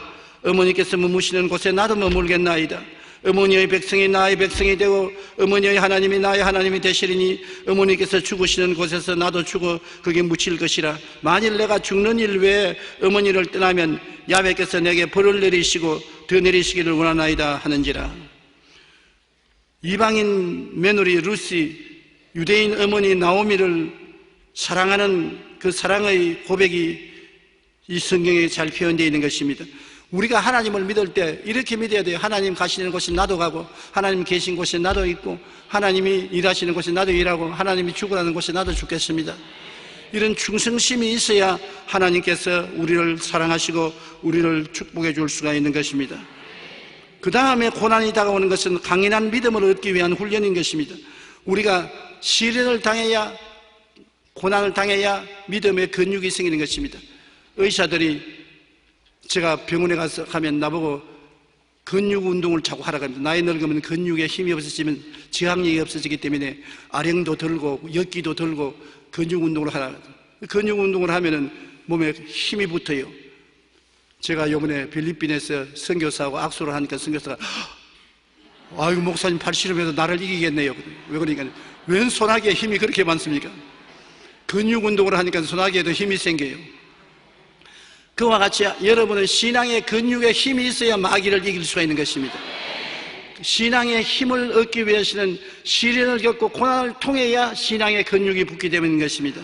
어머니께서 머무시는 곳에 나도 머물겠나이다. 어머니의 백성이 나의 백성이 되고 어머니의 하나님이 나의 하나님이 되시리니 어머니께서 죽으시는 곳에서 나도 죽어 거기 묻힐 것이라. 만일 내가 죽는 일 외에 어머니를 떠나면 야훼께서 내게 벌을 내리시고 더 내리시기를 원하나이다 하는지라. 이방인 며느리 룻이 유대인 어머니 나오미를 사랑하는 그 사랑의 고백이 이 성경에 잘 표현되어 있는 것입니다. 우리가 하나님을 믿을 때 이렇게 믿어야 돼요. 하나님 가시는 곳에 나도 가고 하나님 계신 곳에 나도 있고 하나님이 일하시는 곳에 나도 일하고 하나님이 죽으라는 곳에 나도 죽겠습니다. 이런 충성심이 있어야 하나님께서 우리를 사랑하시고 우리를 축복해 줄 수가 있는 것입니다. 그 다음에 고난이 다가오는 것은 강인한 믿음을 얻기 위한 훈련인 것입니다. 우리가 시련을 당해야, 고난을 당해야 믿음의 근육이 생기는 것입니다. 의사들이 제가 병원에 가면 나보고 근육 운동을 자꾸 하라고 합니다. 나이 늙으면 근육에 힘이 없어지면 지압력이 없어지기 때문에 아령도 들고 역기도 들고 근육 운동을 하라고 합니다. 근육 운동을 하면은 몸에 힘이 붙어요. 제가 이번에 필리핀에서 선교사하고 악수를 하니까 선교사가 아이고 목사님 팔씨름해도 나를 이기겠네요. 왜 그러니까 웬 소나기에 힘이 그렇게 많습니까? 근육 운동을 하니까 소나기에도 힘이 생겨요. 그와 같이 여러분의 신앙의 근육에 힘이 있어야 마귀를 이길 수가 있는 것입니다. 신앙의 힘을 얻기 위해서는 시련을 겪고 고난을 통해야 신앙의 근육이 붙기 때문인 것입니다.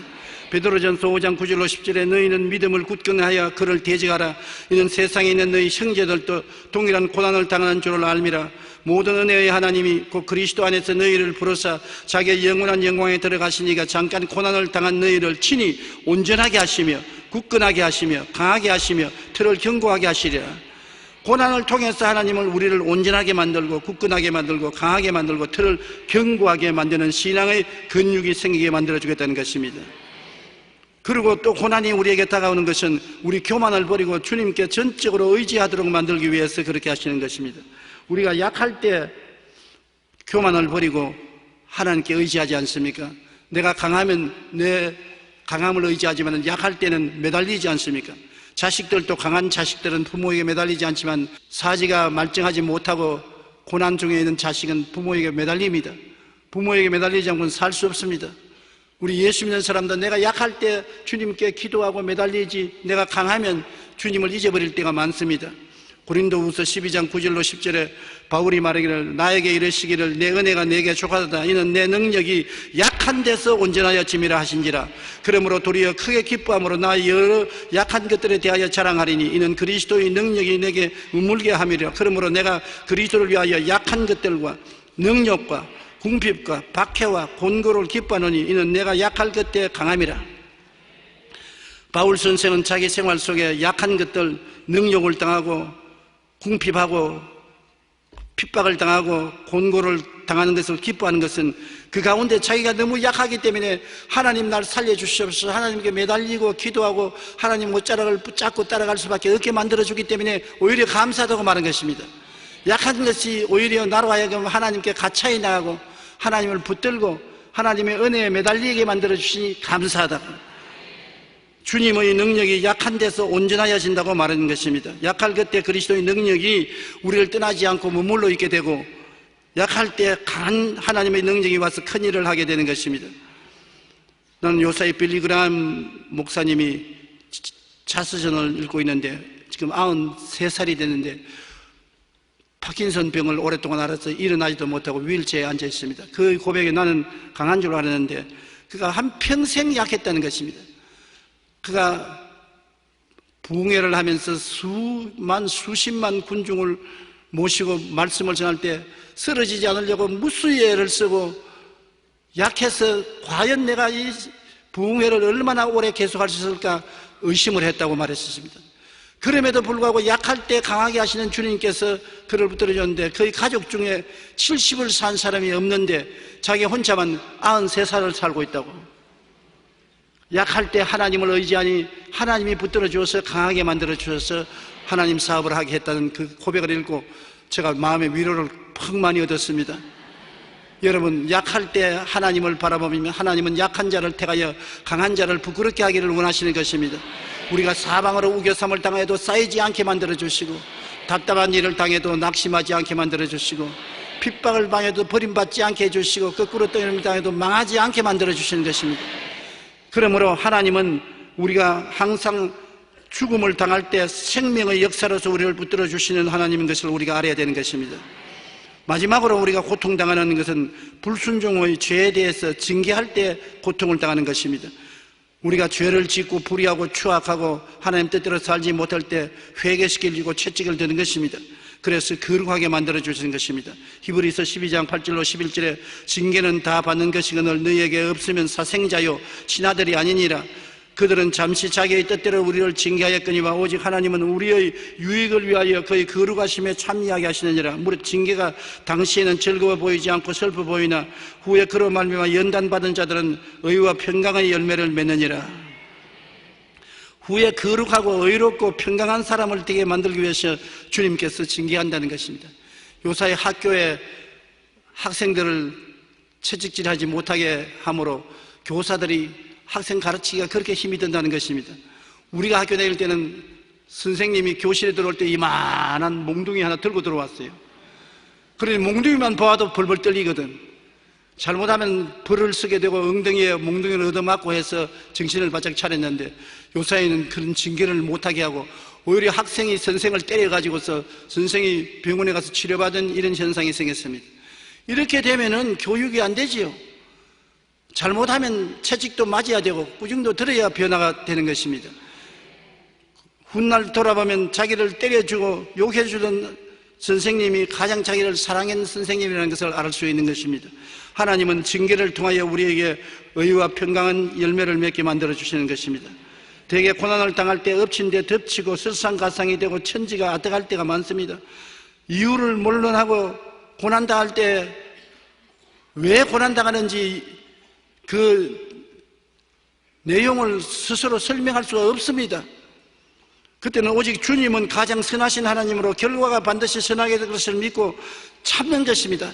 베드로전서 5장 9절로 10절에 너희는 믿음을 굳건하여 그를 대적하라. 이는 세상에 있는 너희 형제들도 동일한 고난을 당하는 줄을 알미라. 모든 은혜의 하나님이 곧 그리스도 안에서 너희를 부르사 자기의 영원한 영광에 들어가시니가 잠깐 고난을 당한 너희를 친히 온전하게 하시며 굳건하게 하시며 강하게 하시며 틀을 견고하게 하시리라. 고난을 통해서 하나님을 우리를 온전하게 만들고 굳건하게 만들고 강하게 만들고 틀을 견고하게 만드는 신앙의 근육이 생기게 만들어주겠다는 것입니다. 그리고 또 고난이 우리에게 다가오는 것은 우리 교만을 버리고 주님께 전적으로 의지하도록 만들기 위해서 그렇게 하시는 것입니다. 우리가 약할 때 교만을 버리고 하나님께 의지하지 않습니까? 내가 강하면 내 강함을 의지하지만 약할 때는 매달리지 않습니까? 자식들도 강한 자식들은 부모에게 매달리지 않지만 사지가 말짱하지 못하고 고난 중에 있는 자식은 부모에게 매달립니다. 부모에게 매달리지 않고는 살 수 없습니다. 우리 예수 믿는 사람도 내가 약할 때 주님께 기도하고 매달리지 내가 강하면 주님을 잊어버릴 때가 많습니다. 고린도후서 12장 9절로 10절에 바울이 말하기를 나에게 이르시기를 내 은혜가 내게 족하다 이는 내 능력이 약한 데서 온전하여 짐이라 하신지라. 그러므로 도리어 크게 기뻐함으로 나 여러 약한 것들에 대하여 자랑하리니 이는 그리스도의 능력이 내게 머물게 함이라. 그러므로 내가 그리스도를 위하여 약한 것들과 능력과 궁핍과 박해와 곤고를 기뻐하노니 이는 내가 약할 그때에 강함이라. 바울 선생은 자기 생활 속에 약한 것들, 능욕을 당하고 궁핍하고 핍박을 당하고 곤고를 당하는 것을 기뻐하는 것은 그 가운데 자기가 너무 약하기 때문에 하나님 날 살려주시옵소서 하나님께 매달리고 기도하고 하나님 못자락을 붙잡고 따라갈 수밖에 없게 만들어주기 때문에 오히려 감사하다고 말한 것입니다. 약한 것이 오히려 나로 하여금 하나님께 가차히 나가고 하나님을 붙들고 하나님의 은혜에 매달리게 만들어주시니 감사하다고. 주님의 능력이 약한 데서 온전하여진다고 말하는 것입니다. 약할 그때 그리스도의 능력이 우리를 떠나지 않고 머물러 있게 되고 약할 때 강한 하나님의 능력이 와서 큰 일을 하게 되는 것입니다. 나는 요사이 빌리그람 목사님이 자서전을 읽고 있는데 지금 93살이 됐는데 파킨슨 병을 오랫동안 앓아서 일어나지도 못하고 휠체어에 앉아 있습니다. 그 고백에 나는 강한 줄 알았는데 그가 한평생 약했다는 것입니다. 그가 부흥회를 하면서 수십만 군중을 모시고 말씀을 전할 때 쓰러지지 않으려고 무수히 애를 쓰고 약해서 과연 내가 이 부흥회를 얼마나 오래 계속할 수 있을까 의심을 했다고 말했습니다. 그럼에도 불구하고 약할 때 강하게 하시는 주님께서 그를 붙들어줬는데 그의 가족 중에 70을 산 사람이 없는데 자기 혼자만 93살을 살고 있다고. 약할 때 하나님을 의지하니 하나님이 붙들어 주어서 강하게 만들어 주셔서 하나님 사업을 하게 했다는 그 고백을 읽고 제가 마음의 위로를 퍽 많이 얻었습니다. 여러분, 약할 때 하나님을 바라보면 하나님은 약한 자를 택하여 강한 자를 부끄럽게 하기를 원하시는 것입니다. 우리가 사방으로 우겨삼을 당해도 쌓이지 않게 만들어 주시고 답답한 일을 당해도 낙심하지 않게 만들어 주시고 핍박을 당해도 버림받지 않게 해주시고 거꾸로 떠임을 당해도 망하지 않게 만들어 주시는 것입니다. 그러므로 하나님은 우리가 항상 죽음을 당할 때 생명의 역사로서 우리를 붙들어 주시는 하나님인 것을 우리가 알아야 되는 것입니다. 마지막으로 우리가 고통당하는 것은 불순종의 죄에 대해서 징계할 때 고통을 당하는 것입니다. 우리가 죄를 짓고 불의하고 추악하고 하나님 뜻대로 살지 못할 때 회개시키고 채찍을 드는 것입니다. 그래서 거룩하게 만들어 주시는 것입니다. 히브리서 12장 8절로 11절에 징계는 다 받는 것이거늘 너희에게 없으면 사생자요 친아들이 아니니라. 그들은 잠시 자기의 뜻대로 우리를 징계하였거니와 오직 하나님은 우리의 유익을 위하여 그의 거룩하심에 참여하게 하시느니라. 무릇 징계가 당시에는 즐거워 보이지 않고 슬퍼 보이나 후에 그로 말미암아 연단받은 자들은 의와 평강의 열매를 맺느니라. 후에 거룩하고 의롭고 평강한 사람을 되게 만들기 위해서 주님께서 징계한다는 것입니다. 요사이 학교에 학생들을 채찍질하지 못하게 함으로 교사들이 학생 가르치기가 그렇게 힘이 든다는 것입니다. 우리가 학교 다닐 때는 선생님이 교실에 들어올 때 이만한 몽둥이 하나 들고 들어왔어요. 그러니 몽둥이만 봐도 벌벌 떨리거든. 잘못하면 벌을 쓰게 되고 엉덩이에 몽둥이를 얻어맞고 해서 정신을 바짝 차렸는데 요사이는 그런 징계를 못하게 하고 오히려 학생이 선생을 때려가지고서 선생이 병원에 가서 치료받은 이런 현상이 생겼습니다. 이렇게 되면은 교육이 안 되지요. 잘못하면 채찍도 맞아야 되고 꾸중도 들어야 변화가 되는 것입니다. 훗날 돌아보면 자기를 때려주고 욕해주던 선생님이 가장 자기를 사랑하는 선생님이라는 것을 알 수 있는 것입니다. 하나님은 징계를 통하여 우리에게 의와 평강한 열매를 맺게 만들어 주시는 것입니다. 대개 고난을 당할 때 엎친 데 덮치고 설상가상이 되고 천지가 아득할 때가 많습니다. 이유를 몰론하고 고난당할 때 왜 고난당하는지 그 내용을 스스로 설명할 수가 없습니다. 그때는 오직 주님은 가장 선하신 하나님으로 결과가 반드시 선하게 될 것을 믿고 참는 것입니다.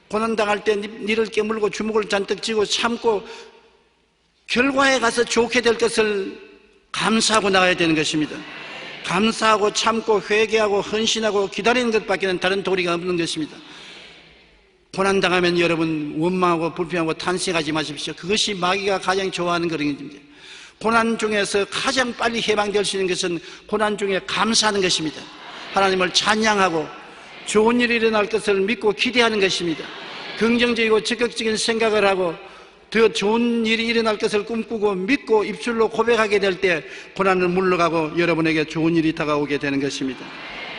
고난당할 때 니를 깨물고 주먹을 잔뜩 쥐고 참고 결과에 가서 좋게 될 것을 감사하고 나가야 되는 것입니다. 감사하고 참고 회개하고 헌신하고 기다리는 것밖에는 다른 도리가 없는 것입니다. 고난당하면 여러분 원망하고 불평하고 탄식하지 마십시오. 그것이 마귀가 가장 좋아하는 그런 것입니다. 고난 중에서 가장 빨리 해방될 수 있는 것은 고난 중에 감사하는 것입니다. 하나님을 찬양하고 좋은 일이 일어날 것을 믿고 기대하는 것입니다. 긍정적이고 적극적인 생각을 하고 더 좋은 일이 일어날 것을 꿈꾸고 믿고 입술로 고백하게 될 때 고난은 물러가고 여러분에게 좋은 일이 다가오게 되는 것입니다.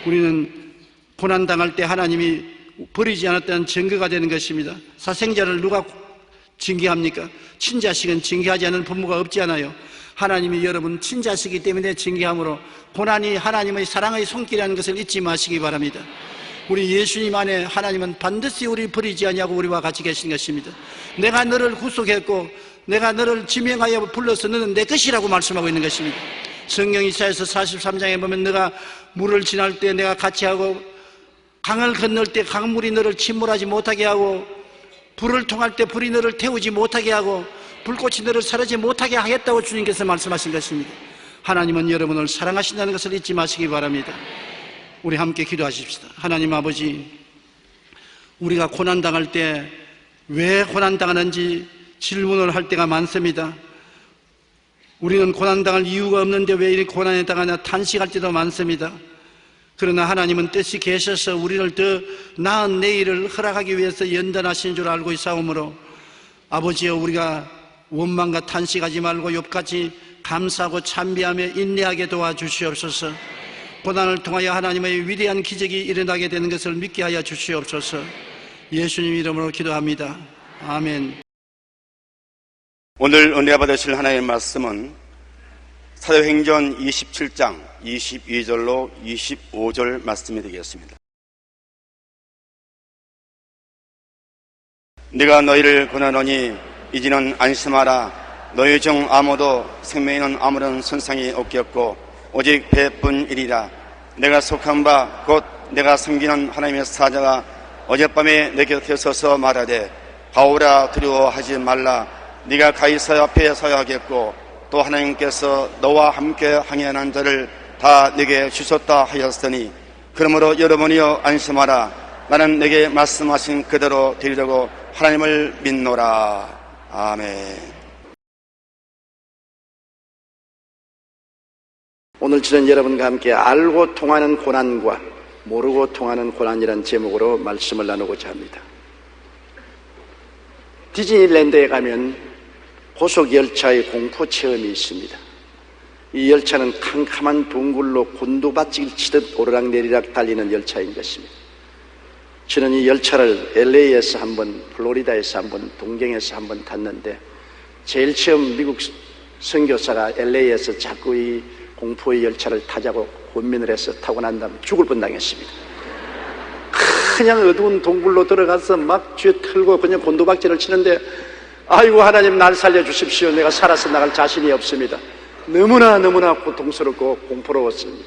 우리는 고난당할 때 하나님이 버리지 않았다는 증거가 되는 것입니다. 사생자를 누가 징계합니까? 친자식은 징계하지 않는 부모가 없지 않아요. 하나님이 여러분 친자식이기 때문에 징계함으로 고난이 하나님의 사랑의 손길이라는 것을 잊지 마시기 바랍니다. 우리 예수님 안에 하나님은 반드시 우리 버리지 아니하고 우리와 같이 계신 것입니다. 내가 너를 구속했고 내가 너를 지명하여 불러서 너는 내 것이라고 말씀하고 있는 것입니다. 성경 이사야서 43장에 보면 너가 물을 지날 때 내가 같이 하고 강을 건널 때 강물이 너를 침몰하지 못하게 하고 불을 통할 때 불이 너를 태우지 못하게 하고 불꽃이 너를 사르지 못하게 하겠다고 주님께서 말씀하신 것입니다. 하나님은 여러분을 사랑하신다는 것을 잊지 마시기 바랍니다. 우리 함께 기도하십시다. 하나님 아버지, 우리가 고난당할 때 왜 고난당하는지 질문을 할 때가 많습니다. 우리는 고난당할 이유가 없는데 왜 이렇게 고난에 당하냐 탄식할 때도 많습니다. 그러나 하나님은 뜻이 계셔서 우리를 더 나은 내일을 허락하기 위해서 연단하신 줄 알고 있사오므로 아버지여, 우리가 원망과 탄식하지 말고 욥같이 감사하고 찬미하며 인내하게 도와주시옵소서. 고난을 통하여 하나님의 위대한 기적이 일어나게 되는 것을 믿게 하여 주시옵소서. 예수님 이름으로 기도합니다. 아멘. 오늘 은혜 받으실 하나님의 말씀은 사도행전 27장 22절로 25절 말씀이 되겠습니다. 네가 너희를 권하노니 이제는 안심하라. 너희 중 아무도 생명에는 아무런 손상이 없겠고 오직 배뿐이리라. 내가 속한 바 곧 내가 섬기는 하나님의 사자가 어젯밤에 내 곁에 서서 말하되 바오라, 두려워하지 말라. 네가 가이사 앞에 서야 하겠고 또 하나님께서 너와 함께 항해하는 자를 다 내게 주셨다 하였으니 그러므로 여러분이여 안심하라. 나는 내게 말씀하신 그대로 되리려고 하나님을 믿노라. 아멘. 오늘 저는 여러분과 함께 알고 통하는 고난과 모르고 통하는 고난이라는 제목으로 말씀을 나누고자 합니다. 디즈니랜드에 가면 고속열차의 공포 체험이 있습니다. 이 열차는 캄캄한 둥글로 곤두박질 치듯 오르락내리락 달리는 열차인 것입니다. 저는 이 열차를 LA에서 한번, 플로리다에서 한번, 동경에서 한번 탔는데 제일 처음 미국 선교사가 LA에서 자꾸 이 공포의 열차를 타자고 고민을 해서 타고 난 다음에 죽을 뻔당했습니다. 그냥 어두운 동굴로 들어가서 막 쥐어 털고 그냥 곤두박질을 치는데 아이고 하나님 날 살려주십시오. 내가 살아서 나갈 자신이 없습니다. 너무나 고통스럽고 공포로웠습니다.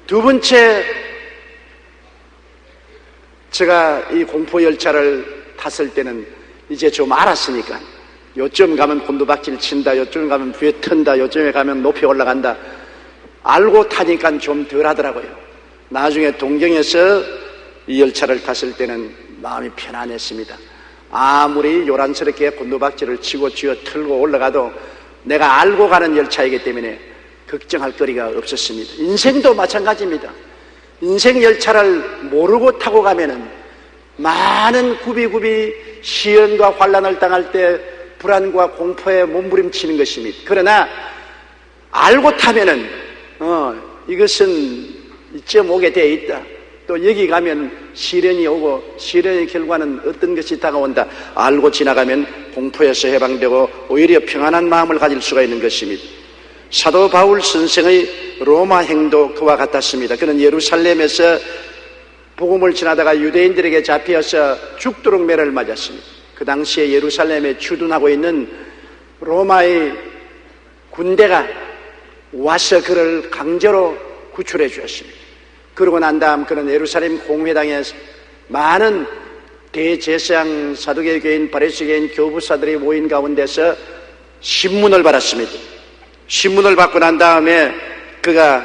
두 번째, 제가 이 공포열차를 탔을 때는 이제 좀 알았으니까 요점 가면 곤두박질 친다, 요점 가면 뷰에 턴다, 요점에 가면 높이 올라간다 알고 타니까 좀 덜 하더라고요. 나중에 동경에서 이 열차를 탔을 때는 마음이 편안했습니다. 아무리 요란스럽게 곤두박질을 치고 쥐어 털고 올라가도 내가 알고 가는 열차이기 때문에 걱정할 거리가 없었습니다. 인생도 마찬가지입니다. 인생 열차를 모르고 타고 가면은 많은 구비구비 시련과 환난을 당할 때 불안과 공포에 몸부림치는 것입니다. 그러나 알고 타면은 이것은 이쯤 오게 되어 있다. 또 여기 가면 시련이 오고 시련의 결과는 어떤 것이 다가온다. 알고 지나가면 공포에서 해방되고 오히려 평안한 마음을 가질 수가 있는 것입니다. 사도 바울 선생의 로마 행도 그와 같았습니다. 그는 예루살렘에서 복음을 전하다가 유대인들에게 잡혀서 죽도록 매를 맞았습니다. 그 당시에 예루살렘에 주둔하고 있는 로마의 군대가 와서 그를 강제로 구출해 주었습니다. 그러고 난 다음 그는 예루살렘 공회당에 많은 대제사장, 사두개교인, 바리새교인, 교부사들이 모인 가운데서 신문을 받았습니다. 신문을 받고 난 다음에 그가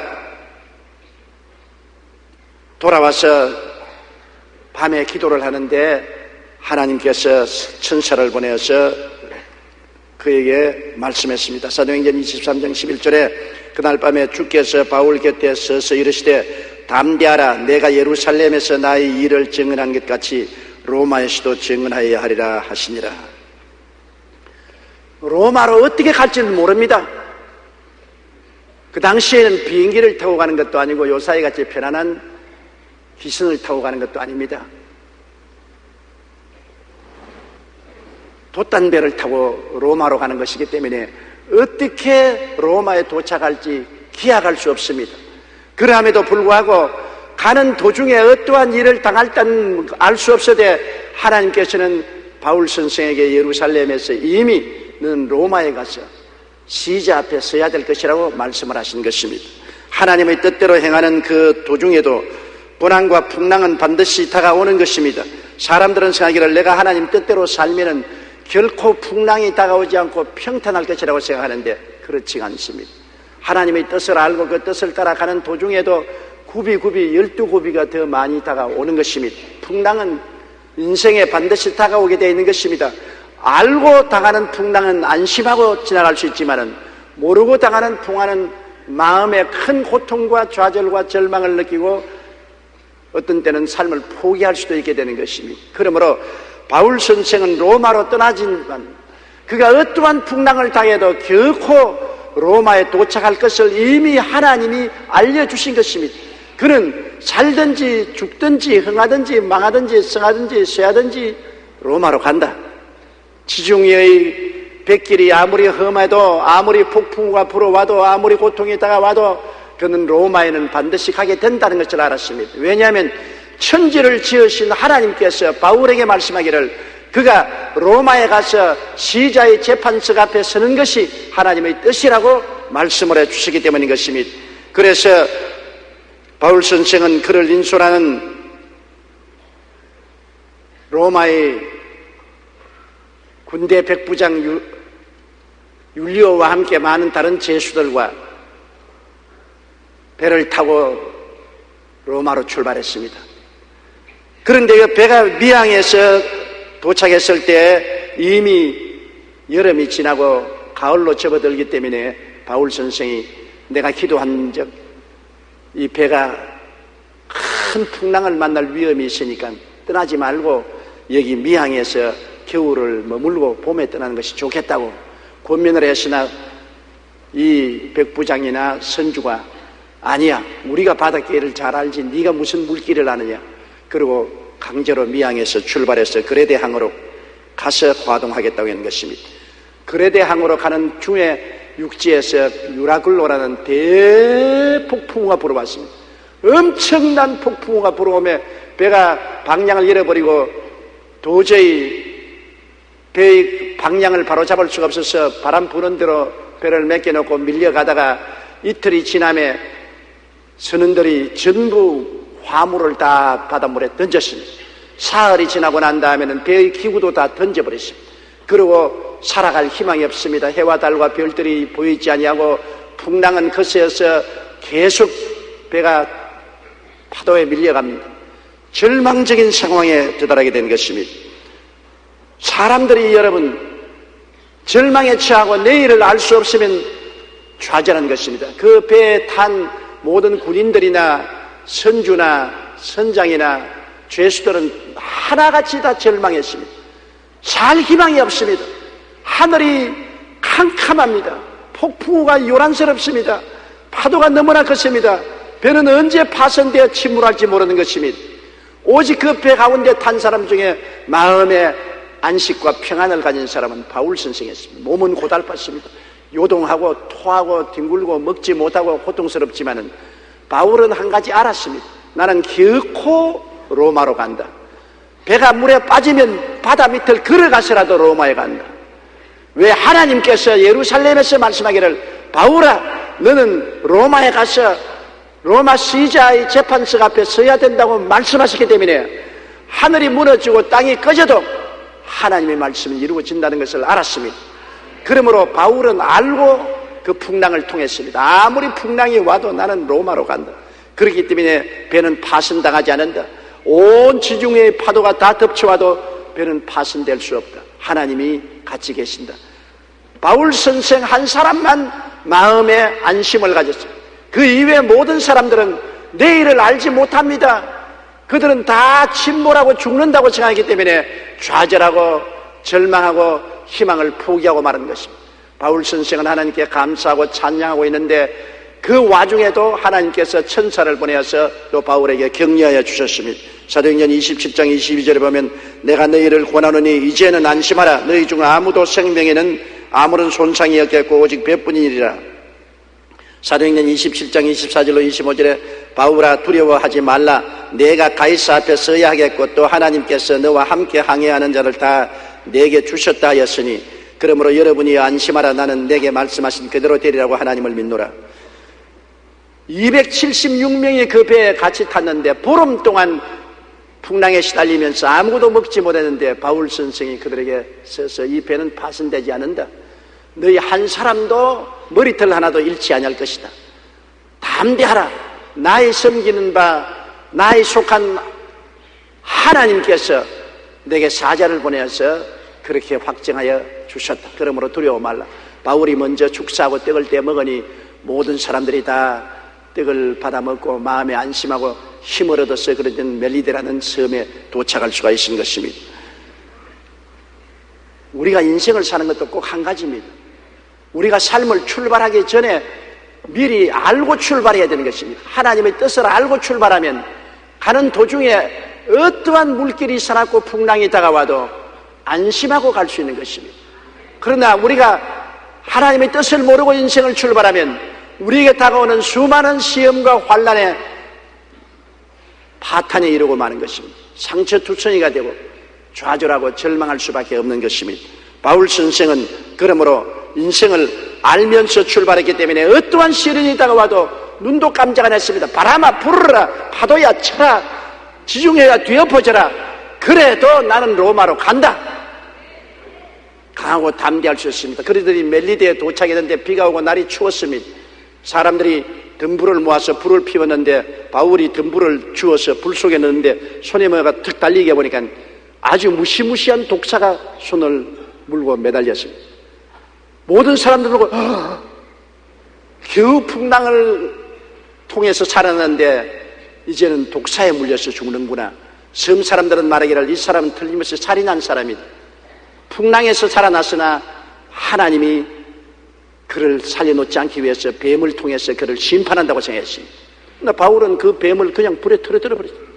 돌아와서 밤에 기도를 하는데 하나님께서 천사를 보내어서 그에게 말씀했습니다. 사도행전 23장 11절에 그날 밤에 주께서 바울 곁에 서서 이르시되 담대하라. 내가 예루살렘에서 나의 일을 증언한 것 같이 로마에서도 증언하여야 하리라 하시니라. 로마로 어떻게 갈지는 모릅니다. 그 당시에는 비행기를 타고 가는 것도 아니고 요사이같이 편안한 기승을 타고 가는 것도 아닙니다. 돛단배를 타고 로마로 가는 것이기 때문에 어떻게 로마에 도착할지 기약할 수 없습니다. 그럼에도 불구하고 가는 도중에 어떠한 일을 당할 때는 알 수 없어되 하나님께서는 바울 선생에게 예루살렘에서 이미 너는 로마에 가서 시자 앞에 서야 될 것이라고 말씀을 하신 것입니다. 하나님의 뜻대로 행하는 그 도중에도 고난과 풍랑은 반드시 다가오는 것입니다. 사람들은 생각하기를 내가 하나님 뜻대로 살면은 결코 풍랑이 다가오지 않고 평탄할 것이라고 생각하는데 그렇지가 않습니다. 하나님의 뜻을 알고 그 뜻을 따라가는 도중에도 굽이 12굽이가 더 많이 다가오는 것입니다. 풍랑은 인생에 반드시 다가오게 되어 있는 것입니다. 알고 당하는 풍랑은 안심하고 지나갈 수 있지만은 모르고 당하는 풍랑은 마음에 큰 고통과 좌절과 절망을 느끼고 어떤 때는 삶을 포기할 수도 있게 되는 것입니다. 그러므로 바울 선생은 로마로 떠나지만 그가 어떠한 풍랑을 당해도 결코 로마에 도착할 것을 이미 하나님이 알려주신 것입니다. 그는 살든지 죽든지 흥하든지 망하든지 성하든지 쇠하든지 로마로 간다. 지중해의 백길이 아무리 험해도 아무리 폭풍우가 불어와도 아무리 고통이 다가와도 그는 로마에는 반드시 가게 된다는 것을 알았습니다. 왜냐하면 천지를 지으신 하나님께서 바울에게 말씀하기를 그가 로마에 가서 시자의 재판석 앞에 서는 것이 하나님의 뜻이라고 말씀을 해주시기 때문인 것입니다. 그래서 바울 선생은 그를 인솔하는 로마의 군대 백부장 율리오와 함께 많은 다른 제수들과 배를 타고 로마로 출발했습니다. 그런데 그 배가 미항에서 도착했을 때 이미 여름이 지나고 가을로 접어들기 때문에 바울 선생이 내가 기도한 적 이 배가 큰 풍랑을 만날 위험이 있으니까 떠나지 말고 여기 미항에서 겨울을 머물고 봄에 떠나는 것이 좋겠다고 권면을 했으나 이 백부장이나 선주가 아니야, 우리가 바닷길을 잘 알지 네가 무슨 물길을 아느냐. 그리고 강제로 미항에서 출발해서 그레데항으로 가서 과동하겠다고 하는 것입니다. 그레데항으로 가는 중에 육지에서 유라글로라는 대폭풍우가 불어왔습니다. 엄청난 폭풍우가 불어오며 배가 방향을 잃어버리고 도저히 배의 방향을 바로잡을 수가 없어서 바람 부는 대로 배를 맡겨놓고 밀려가다가 이틀이 지나며 선원들이 전부 화물을 다 바닷물에 던졌습니다. 사흘이 지나고 난 다음에는 배의 기구도 다 던져버렸습니다. 그리고 살아갈 희망이 없습니다. 해와 달과 별들이 보이지 아니하고 풍랑은 거세어서 계속 배가 파도에 밀려갑니다. 절망적인 상황에 도달하게 된 것입니다. 사람들이 여러분 절망에 처하고 내일을 알 수 없으면 좌절한 것입니다. 그 배에 탄 모든 군인들이나 선주나 선장이나 죄수들은 하나같이 다 절망했습니다. 살 희망이 없습니다. 하늘이 캄캄합니다. 폭풍우가 요란스럽습니다. 파도가 너무나 컸습니다. 배는 언제 파손되어 침몰할지 모르는 것입니다. 오직 그 배 가운데 탄 사람 중에 마음에 안식과 평안을 가진 사람은 바울 선생이었습니다. 몸은 고달팠습니다. 요동하고 토하고 뒹굴고 먹지 못하고 고통스럽지만은 바울은 한 가지 알았습니다. 나는 결코 로마로 간다. 배가 물에 빠지면 바다 밑을 걸어가서라도 로마에 간다. 왜 하나님께서 예루살렘에서 말씀하기를 바울아 너는 로마에 가서 로마 시자의 재판석 앞에 서야 된다고 말씀하셨기 때문에 하늘이 무너지고 땅이 꺼져도 하나님의 말씀은 이루어진다는 것을 알았습니다. 그러므로 바울은 알고 그 풍랑을 통했습니다. 아무리 풍랑이 와도 나는 로마로 간다. 그렇기 때문에 배는 파손당하지 않는다. 온 지중해의 파도가 다 덮쳐와도 배는 파손될 수 없다. 하나님이 같이 계신다. 바울 선생 한 사람만 마음에 안심을 가졌습니다. 그 이외의 모든 사람들은 내일을 알지 못합니다. 그들은 다 침몰하고 죽는다고 생각하기 때문에 좌절하고 절망하고 희망을 포기하고 마는 것입니다. 바울 선생은 하나님께 감사하고 찬양하고 있는데 그 와중에도 하나님께서 천사를 보내어서 또 바울에게 격려하여 주셨습니다. 사도행전 27장 22절에 보면 내가 너희를 권하노니 이제는 안심하라. 너희 중 아무도 생명에는 아무런 손상이 없겠고 오직 배뿐이니라. 사도행전 27장 24절로 25절에 바울아 두려워하지 말라. 내가 가이사 앞에 서야 하겠고 또 하나님께서 너와 함께 항해하는 자를 다 내게 주셨다 하였으니 그러므로 여러분이 안심하라. 나는 내게 말씀하신 그대로 되리라고 하나님을 믿노라. 276명이 그 배에 같이 탔는데 보름 동안 풍랑에 시달리면서 아무것도 먹지 못했는데 바울 선생이 그들에게 서서 이 배는 파손되지 않는다. 너희 한 사람도 머리털 하나도 잃지 아니할 것이다. 담대하라. 나의 섬기는 바 나의 속한 하나님께서 내게 사자를 보내어서 그렇게 확정하여 주셨다. 그러므로 두려워 말라. 바울이 먼저 축사하고 떡을 떼먹으니 모든 사람들이 다 떡을 받아먹고 마음에 안심하고 힘을 얻어서 그런 멜리데라는 섬에 도착할 수가 있는 것입니다. 우리가 인생을 사는 것도 꼭 한 가지입니다. 우리가 삶을 출발하기 전에 미리 알고 출발해야 되는 것입니다. 하나님의 뜻을 알고 출발하면 가는 도중에 어떠한 물길이 사납고 풍랑이 다가와도 안심하고 갈 수 있는 것입니다. 그러나 우리가 하나님의 뜻을 모르고 인생을 출발하면 우리에게 다가오는 수많은 시험과 환난에 파탄에 이르고 마는 것입니다. 상처투성이가 되고 좌절하고 절망할 수밖에 없는 것입니다. 바울 선생은 그러므로 인생을 알면서 출발했기 때문에 어떠한 시련이 다가와도 눈도 깜짝 안 했습니다. 바람아 불어라, 파도야 쳐라, 지중해야 뒤엎어져라, 그래도 나는 로마로 간다. 강하고 담대할 수 있습니다. 그러더니 멜리데에 도착했는데 비가 오고 날이 추웠습니다. 사람들이 등불을 모아서 불을 피웠는데 바울이 등불을 주워서 불 속에 넣는데 손에 뭐가 툭 달리게 보니까 아주 무시무시한 독사가 손을 물고 매달렸습니다. 모든 사람들 보고 겨우 풍랑을 통해서 살아났는데 이제는 독사에 물려서 죽는구나. 섬 사람들은 말하기를 이 사람은 틀림없이 살인한 사람이다. 풍랑에서 살아났으나 하나님이 그를 살려놓지 않기 위해서 뱀을 통해서 그를 심판한다고 생각했습니다. 그러나 바울은 그 뱀을 그냥 불에 틀어뜨려 버렸습니다.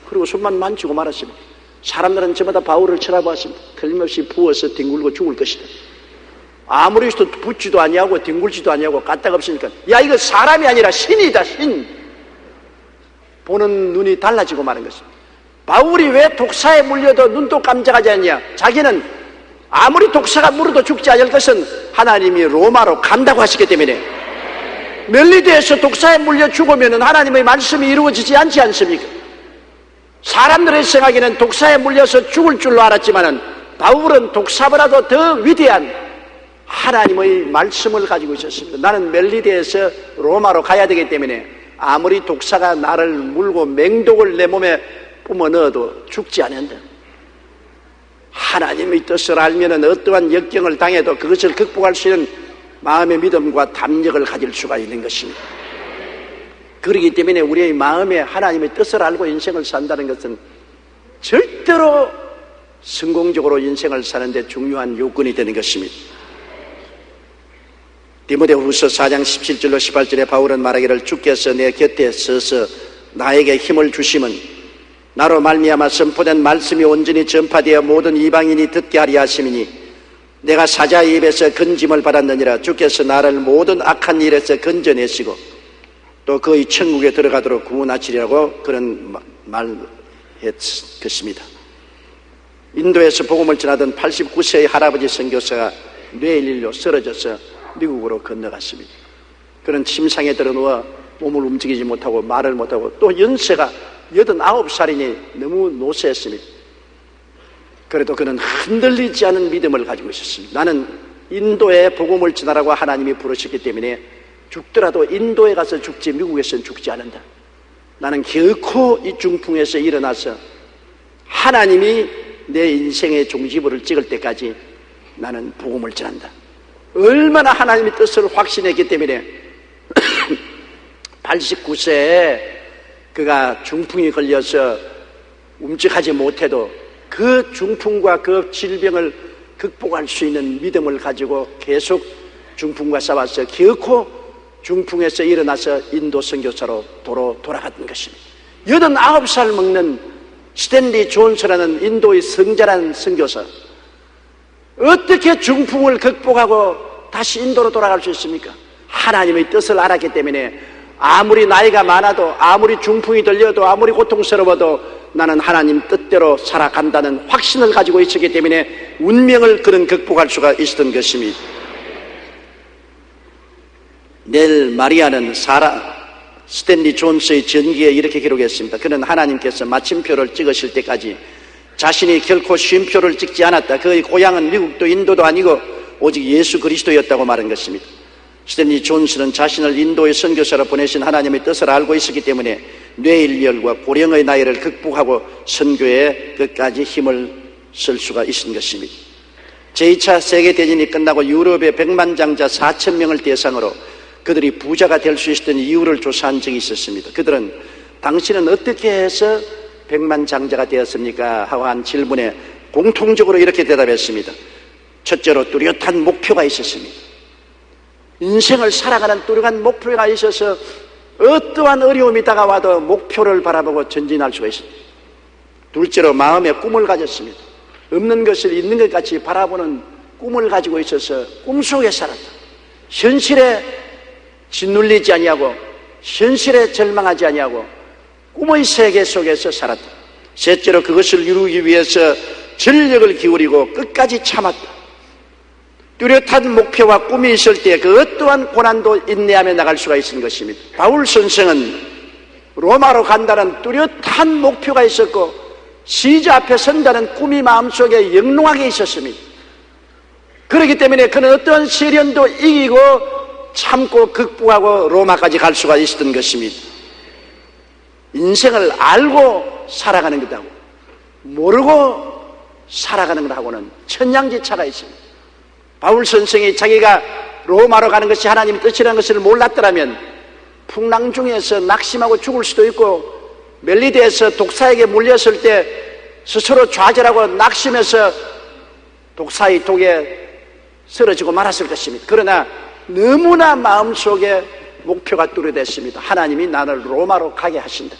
그리고 손만 만지고 말았습니다. 사람들은 저마다 바울을 쳐다보았습니다. 틀림없이 부어서 뒹굴고 죽을 것이다. 아무리 해도 붙지도 아니하고 뒹굴지도 아니하고 까딱 없으니까 야 이거 사람이 아니라 신이다, 신. 보는 눈이 달라지고 마는 것입니다. 바울이 왜 독사에 물려도 눈도 깜짝하지 않냐? 자기는 아무리 독사가 물어도 죽지 않을 것은 하나님이 로마로 간다고 하시기 때문에 멜리데에서 독사에 물려 죽으면 하나님의 말씀이 이루어지지 않지 않습니까? 사람들의 생각에는 독사에 물려서 죽을 줄로 알았지만 바울은 독사보다도 더 위대한 하나님의 말씀을 가지고 있었습니다. 나는 멜리데에서 로마로 가야 되기 때문에 아무리 독사가 나를 물고 맹독을 내 몸에 뿜어 넣어도 죽지 않는다. 하나님의 뜻을 알면 어떠한 역경을 당해도 그것을 극복할 수 있는 마음의 믿음과 담력을 가질 수가 있는 것입니다. 그렇기 때문에 우리의 마음에 하나님의 뜻을 알고 인생을 산다는 것은 절대로 성공적으로 인생을 사는데 중요한 요건이 되는 것입니다. 디모데후서 4장 17절로 18절에 바울은 말하기를 주께서 내 곁에 서서 나에게 힘을 주심은 나로 말미암아 선포된 말씀이 온전히 전파되어 모든 이방인이 듣게 하리 하심이니 내가 사자의 입에서 건짐을 받았느니라. 주께서 나를 모든 악한 일에서 건져내시고 또 그의 천국에 들어가도록 구원하시리라고 그런 말했습니다. 인도에서 복음을 전하던 89세의 할아버지 선교사가 뇌일로 쓰러져서 미국으로 건너갔습니다. 그는 침상에 들어누워 몸을 움직이지 못하고 말을 못하고 또 연세가 89살이니 너무 노쇠했습니다. 그래도 그는 흔들리지 않은 믿음을 가지고 있었습니다. 나는 인도에 복음을 전하라고 하나님이 부르셨기 때문에 죽더라도 인도에 가서 죽지 미국에서는 죽지 않는다. 나는 결코 이 중풍에서 일어나서 하나님이 내 인생의 종지부를 찍을 때까지 나는 복음을 전한다. 얼마나 하나님의 뜻을 확신했기 때문에 89세에 그가 중풍이 걸려서 움직하지 못해도 그 중풍과 그 질병을 극복할 수 있는 믿음을 가지고 계속 중풍과 싸워서 결코 중풍에서 일어나서 인도 선교사로 도로 돌아갔던 것입니다. 89살 먹는 스탠리 존스라는 인도의 성자라는 선교사, 어떻게 중풍을 극복하고 다시 인도로 돌아갈 수 있습니까? 하나님의 뜻을 알았기 때문에 아무리 나이가 많아도, 아무리 중풍이 들려도, 아무리 고통스러워도 나는 하나님 뜻대로 살아간다는 확신을 가지고 있었기 때문에 운명을 그는 극복할 수가 있었던 것입니다. 넬 마리아는 스탠리 존스의 전기에 이렇게 기록했습니다. 그는 하나님께서 마침표를 찍으실 때까지 자신이 결코 쉼표를 찍지 않았다. 그의 고향은 미국도 인도도 아니고 오직 예수 그리스도였다고 말한 것입니다. 스탠리 존스는 자신을 인도의 선교사로 보내신 하나님의 뜻을 알고 있었기 때문에 뇌일열과 고령의 나이를 극복하고 선교에 끝까지 힘을 쓸 수가 있은 것입니다. 제2차 세계대전이 끝나고 유럽의 백만장자 4,000명을 대상으로 그들이 부자가 될 수 있었던 이유를 조사한 적이 있었습니다. 그들은 당신은 어떻게 해서 백만장자가 되었습니까? 하고 한 질문에 공통적으로 이렇게 대답했습니다. 첫째로 뚜렷한 목표가 있었습니다. 인생을 살아가는 뚜렷한 목표가 있어서 어떠한 어려움이 다가와도 목표를 바라보고 전진할 수가 있습니다. 둘째로 마음에 꿈을 가졌습니다. 없는 것을 있는 것 같이 바라보는 꿈을 가지고 있어서 꿈속에 살았다. 현실에 짓눌리지 아니하고 현실에 절망하지 아니하고 꿈의 세계 속에서 살았다. 셋째로 그것을 이루기 위해서 전력을 기울이고 끝까지 참았다. 뚜렷한 목표와 꿈이 있을 때 그 어떠한 고난도 인내하며 나갈 수가 있는 것입니다. 바울 선생은 로마로 간다는 뚜렷한 목표가 있었고 시자 앞에 선다는 꿈이 마음속에 영롱하게 있었습니다. 그렇기 때문에 그는 어떠한 시련도 이기고 참고 극복하고 로마까지 갈 수가 있었던 것입니다. 인생을 알고 살아가는 것하고 모르고 살아가는 것하고는 천양지차가 있습니다. 바울 선생이 자기가 로마로 가는 것이 하나님의 뜻이라는 것을 몰랐더라면 풍랑 중에서 낙심하고 죽을 수도 있고 멜리데에서 독사에게 물렸을 때 스스로 좌절하고 낙심해서 독사의 독에 쓰러지고 말았을 것입니다. 그러나 너무나 마음속에 목표가 뚜렷했습니다. 하나님이 나를 로마로 가게 하신다.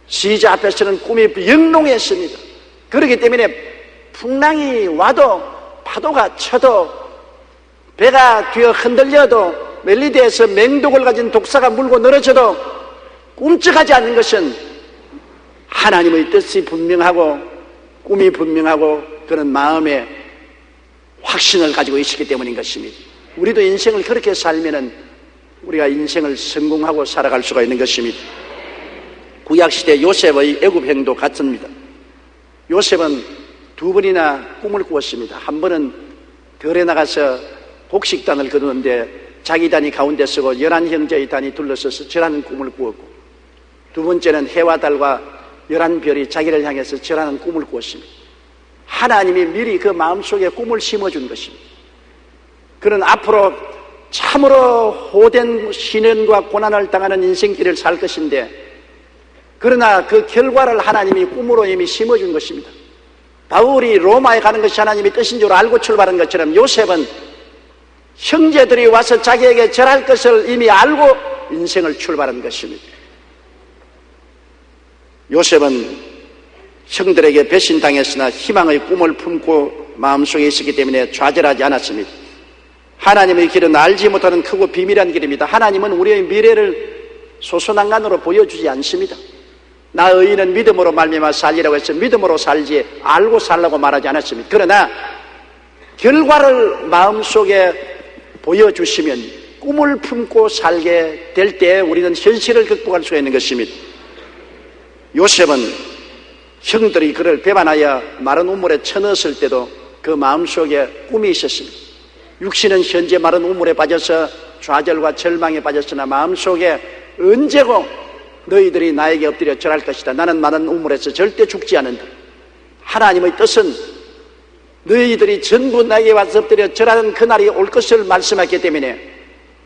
시자 앞에서는 꿈이 영롱했습니다. 그렇기 때문에 풍랑이 와도 파도가 쳐도 배가 뒤어 흔들려도 멜리데에서 맹독을 가진 독사가 물고 늘어져도 꿈쩍하지 않는 것은 하나님의 뜻이 분명하고 꿈이 분명하고 그런 마음에 확신을 가지고 있었기 때문인 것입니다. 우리도 인생을 그렇게 살면은 우리가 인생을 성공하고 살아갈 수가 있는 것입니다. 구약시대 요셉의 애굽행도 같습니다. 요셉은 두 번이나 꿈을 꾸었습니다. 한 번은 들에 나가서 곡식단을 거두는데 자기 단이 가운데 서고 11형제의 단이 둘러서서 절하는 꿈을 꾸었고, 두 번째는 해와 달과 11별이 자기를 향해서 절하는 꿈을 꾸었습니다. 하나님이 미리 그 마음속에 꿈을 심어준 것입니다. 그는 앞으로 참으로 호된 시련과 고난을 당하는 인생길을 살 것인데, 그러나 그 결과를 하나님이 꿈으로 이미 심어준 것입니다. 바울이 로마에 가는 것이 하나님의 뜻인 줄 알고 출발한 것처럼 요셉은 형제들이 와서 자기에게 절할 것을 이미 알고 인생을 출발한 것입니다. 요셉은 형들에게 배신당했으나 희망의 꿈을 품고 마음속에 있었기 때문에 좌절하지 않았습니다. 하나님의 길은 알지 못하는 크고 비밀한 길입니다. 하나님은 우리의 미래를 소소난간으로 보여주지 않습니다. 나 의인은 믿음으로 말미암아 살리라고 해서 믿음으로 살지 알고 살라고 말하지 않았습니다. 그러나 결과를 마음속에 보여주시면 꿈을 품고 살게 될 때 우리는 현실을 극복할 수가 있는 것입니다. 요셉은 형들이 그를 배반하여 마른 우물에 쳐넣었을 때도 그 마음속에 꿈이 있었습니다. 육신은 현재 마른 우물에 빠져서 좌절과 절망에 빠졌으나 마음속에 언제고 너희들이 나에게 엎드려 절할 것이다. 나는 마른 우물에서 절대 죽지 않는다. 하나님의 뜻은 너희들이 전부 나에게 와서 엎드려 절하는 그날이 올 것을 말씀했기 때문에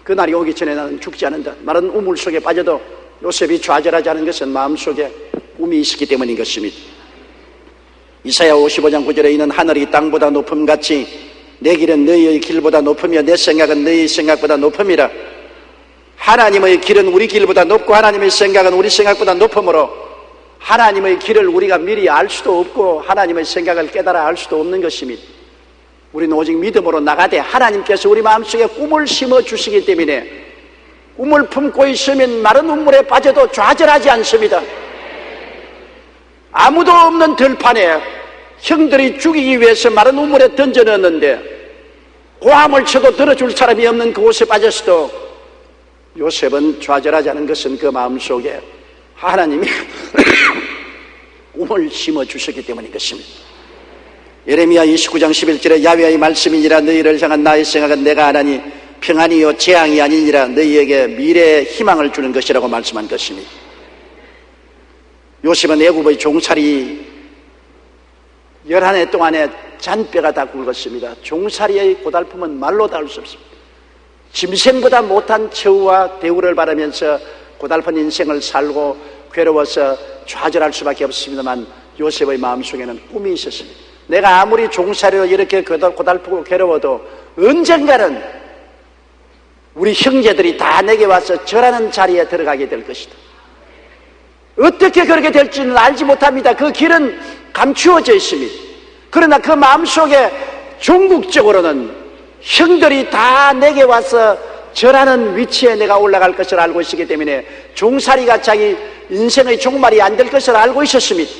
그날이 오기 전에 나는 죽지 않는다. 마른 우물 속에 빠져도 요셉이 좌절하지 않은 것은 마음속에 꿈이 있었기 때문인 것입니다. 이사야 55장 9절에 이는 하늘이 땅보다 높음같이 내 길은 너희의 길보다 높으며 내 생각은 너희의 생각보다 높음이라. 하나님의 길은 우리 길보다 높고 하나님의 생각은 우리 생각보다 높으므로 하나님의 길을 우리가 미리 알 수도 없고 하나님의 생각을 깨달아 알 수도 없는 것입니다. 우리는 오직 믿음으로 나가되 하나님께서 우리 마음속에 꿈을 심어주시기 때문에 꿈을 품고 있으면 마른 우물에 빠져도 좌절하지 않습니다. 아무도 없는 들판에 형들이 죽이기 위해서 마른 우물에 던져넣었는데 고함을 쳐도 들어줄 사람이 없는 그곳에 빠졌어도 요셉은 좌절하지 않은 것은 그 마음속에 하나님이 꿈을 심어주셨기 때문인 것입니다. 예레미야 29장 11절에 야훼의 말씀이니라 너희를 향한 나의 생각은 내가 하나니 평안이요 재앙이 아니니라 너희에게 미래의 희망을 주는 것이라고 말씀한 것입니다. 요셉은 애굽의 종살이 11해 동안에 잔뼈가 다 굵었습니다. 종살이의 고달픔은 말로 닿을 수 없습니다. 짐승보다 못한 처우와 대우를 받으면서 고달픈 인생을 살고 괴로워서 좌절할 수밖에 없습니다만 요셉의 마음속에는 꿈이 있었습니다. 내가 아무리 종살이로 이렇게 고달프고 괴로워도 언젠가는 우리 형제들이 다 내게 와서 절하는 자리에 들어가게 될 것이다. 어떻게 그렇게 될지는 알지 못합니다. 그 길은 감추어져 있습니다. 그러나 그 마음속에 종국적으로는 형들이 다 내게 와서 절하는 위치에 내가 올라갈 것을 알고 있었기 때문에 종살이가 자기 인생의 종말이 안 될 것을 알고 있었습니다.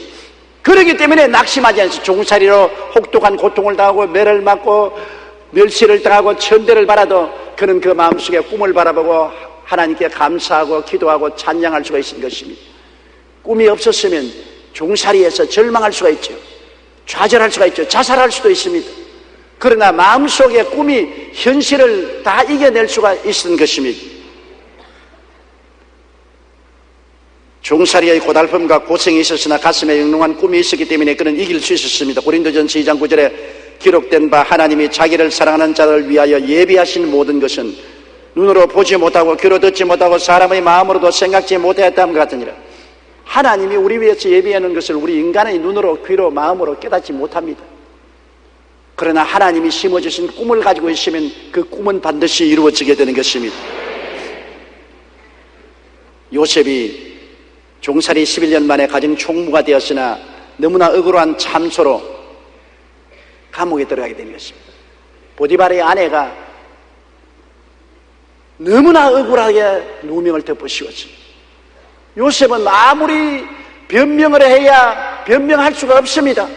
그렇기 때문에 낙심하지 않습니다. 종살이로 혹독한 고통을 당하고 매를 맞고 멸시를 당하고 천대를 받아도 그는 그 마음속에 꿈을 바라보고 하나님께 감사하고 기도하고 찬양할 수가 있는 것입니다. 꿈이 없었으면 종살이에서 절망할 수가 있죠. 좌절할 수가 있죠. 자살할 수도 있습니다. 그러나 마음속에 꿈이 현실을 다 이겨낼 수가 있는 것입니다. 종살이의 고달픔과 고생이 있었으나 가슴에 영롱한 꿈이 있었기 때문에 그는 이길 수 있었습니다. 고린도전서 2장 9절에 기록된 바 하나님이 자기를 사랑하는 자를 위하여 예비하신 모든 것은 눈으로 보지 못하고 귀로 듣지 못하고 사람의 마음으로도 생각지 못하였다함 같으니라. 하나님이 우리 위해서 예비하는 것을 우리 인간의 눈으로 귀로 마음으로 깨닫지 못합니다. 그러나 하나님이 심어주신 꿈을 가지고 있으면 그 꿈은 반드시 이루어지게 되는 것입니다. 요셉이 종살이 11년 만에 가정 총무가 되었으나 너무나 억울한 참소로 감옥에 들어가게 되는 것입니다. 보디발의 아내가 너무나 억울하게 누명을 덮어씌웠습니다. 요셉은 아무리 변명을 해야 변명할 수가 없습니다.